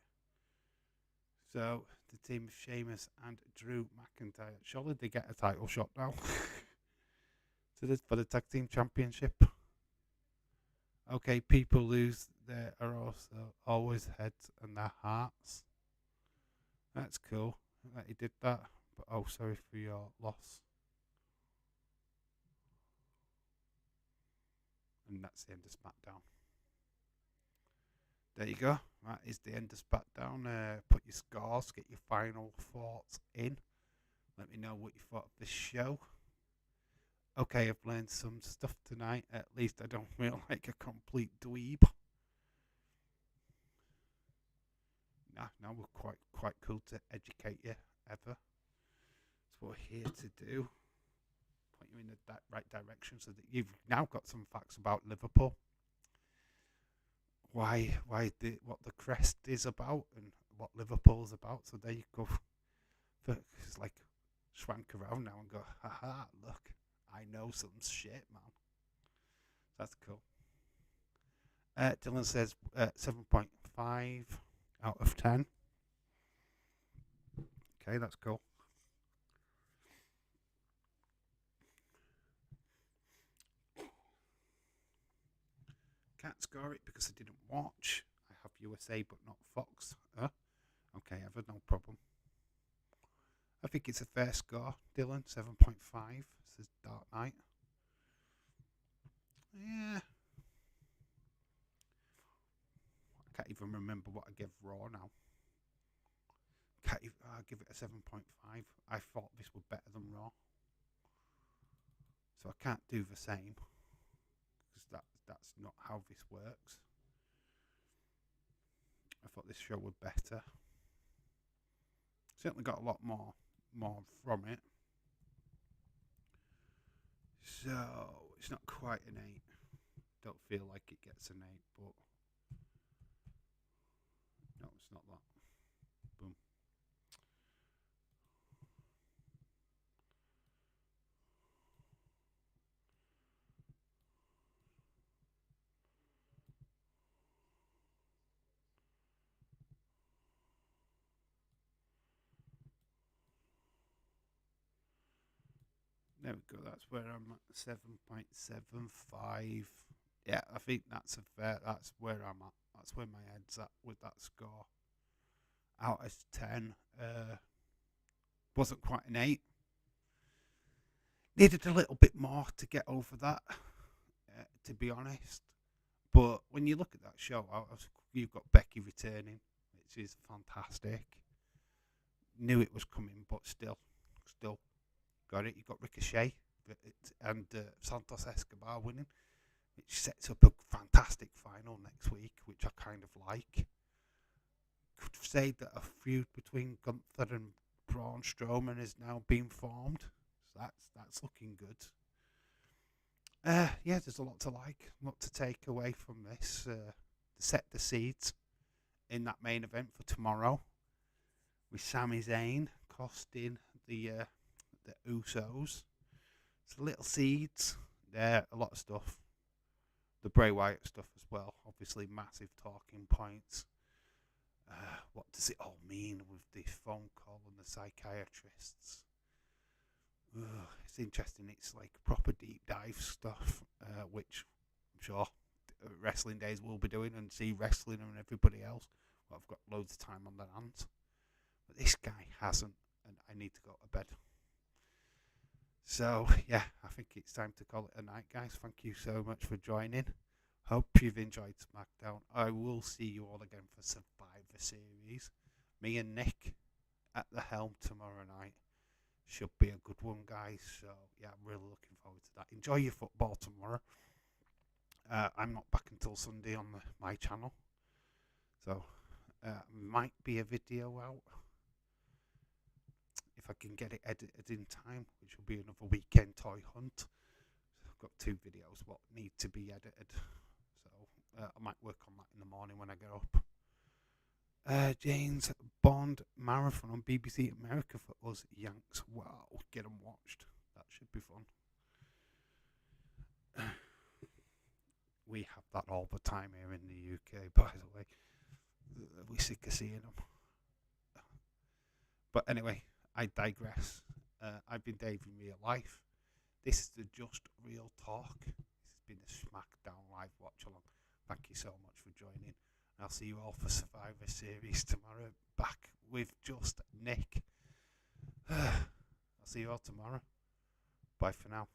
So the team of Sheamus and Drew McIntyre. Surely they get a title shot now. For the tag team championship. Okay, people lose. There are also always heads and their hearts. That's cool that he did that. But oh, sorry for your loss. And that's the end of SmackDown. There you go. That is the end of SmackDown. Put your scores, get your final thoughts in. Let me know what you thought of this show. Okay, I've learned some stuff tonight. At least I don't feel like a complete dweeb. Now we're quite cool to educate you ever. That's what we're here to do. Point you in the right direction so that you've now got some facts about Liverpool. What the crest is about and what Liverpool's about. So there you go. It's like swank around now and go, haha, look, I know some shit, man. That's cool. Dylan says 7.5 out of 10. Okay, that's cool. Can't score it because I didn't watch. I have USA but not Fox. Okay, I've had no problem. I think it's a fair score, Dylan. 7.5. This is Dark Knight. Yeah. I can't even remember what I gave Raw now. I'll give it a 7.5. I thought this was better than Raw. So I can't do the same. Because that's not how this works. I thought this show was better. Certainly got a lot more from it. So it's not quite an 8. Don't feel like it gets an 8, but no, it's not that. Boom. There we go. That's where I'm at. 7.75. Yeah, I think that's a fair. That's where I'm at. That's where my head's at with that score. Out of 10. Wasn't quite an 8. Needed a little bit more to get over that, to be honest. But when you look at that show, you've got Becky returning, which is fantastic. Knew it was coming, but still got it. You got Ricochet and Santos Escobar winning, which sets up a fantastic final next week, which I kind of like. Could say that a feud between Gunther and Braun Strowman is now being formed. So that's looking good. Yeah, there's a lot to like, a lot to take away from this. Set the seeds in that main event for tomorrow, with Sami Zayn costing the Usos. So little seeds there, a lot of stuff. The Bray Wyatt stuff as well, obviously massive talking points. What does it all mean with the phone call and the psychiatrists? It's interesting. It's like proper deep dive stuff, which I'm sure Wrestling Days will be doing, and See Wrestling and everybody else. Well, I've got loads of time on their hands, but this guy hasn't, and I need to go to bed. So yeah, I think it's time to call it a night, guys. Thank you so much for joining. Hope you've enjoyed SmackDown. I will see you all again for Survivor Series. Me and Nick at the helm tomorrow night. Should be a good one, guys. So yeah, I'm really looking forward to that. Enjoy your football tomorrow. I'm not back until Sunday on my channel, so might be a video out if I can get it edited in time, which will be another weekend toy hunt. I've got 2 videos what need to be edited, so I might work on that in the morning when I get up. James Bond Marathon on BBC America for us Yanks. Wow, get them watched. That should be fun. We have that all the time here in the UK, by the way. We're sick of seeing them. But anyway, I digress. I've been Dave in real life. This is the Just Real Talk. This has been the SmackDown Live Watch Along. Thank you so much for joining. I'll see you all for Survivor Series tomorrow. Back with just Nick. I'll see you all tomorrow. Bye for now.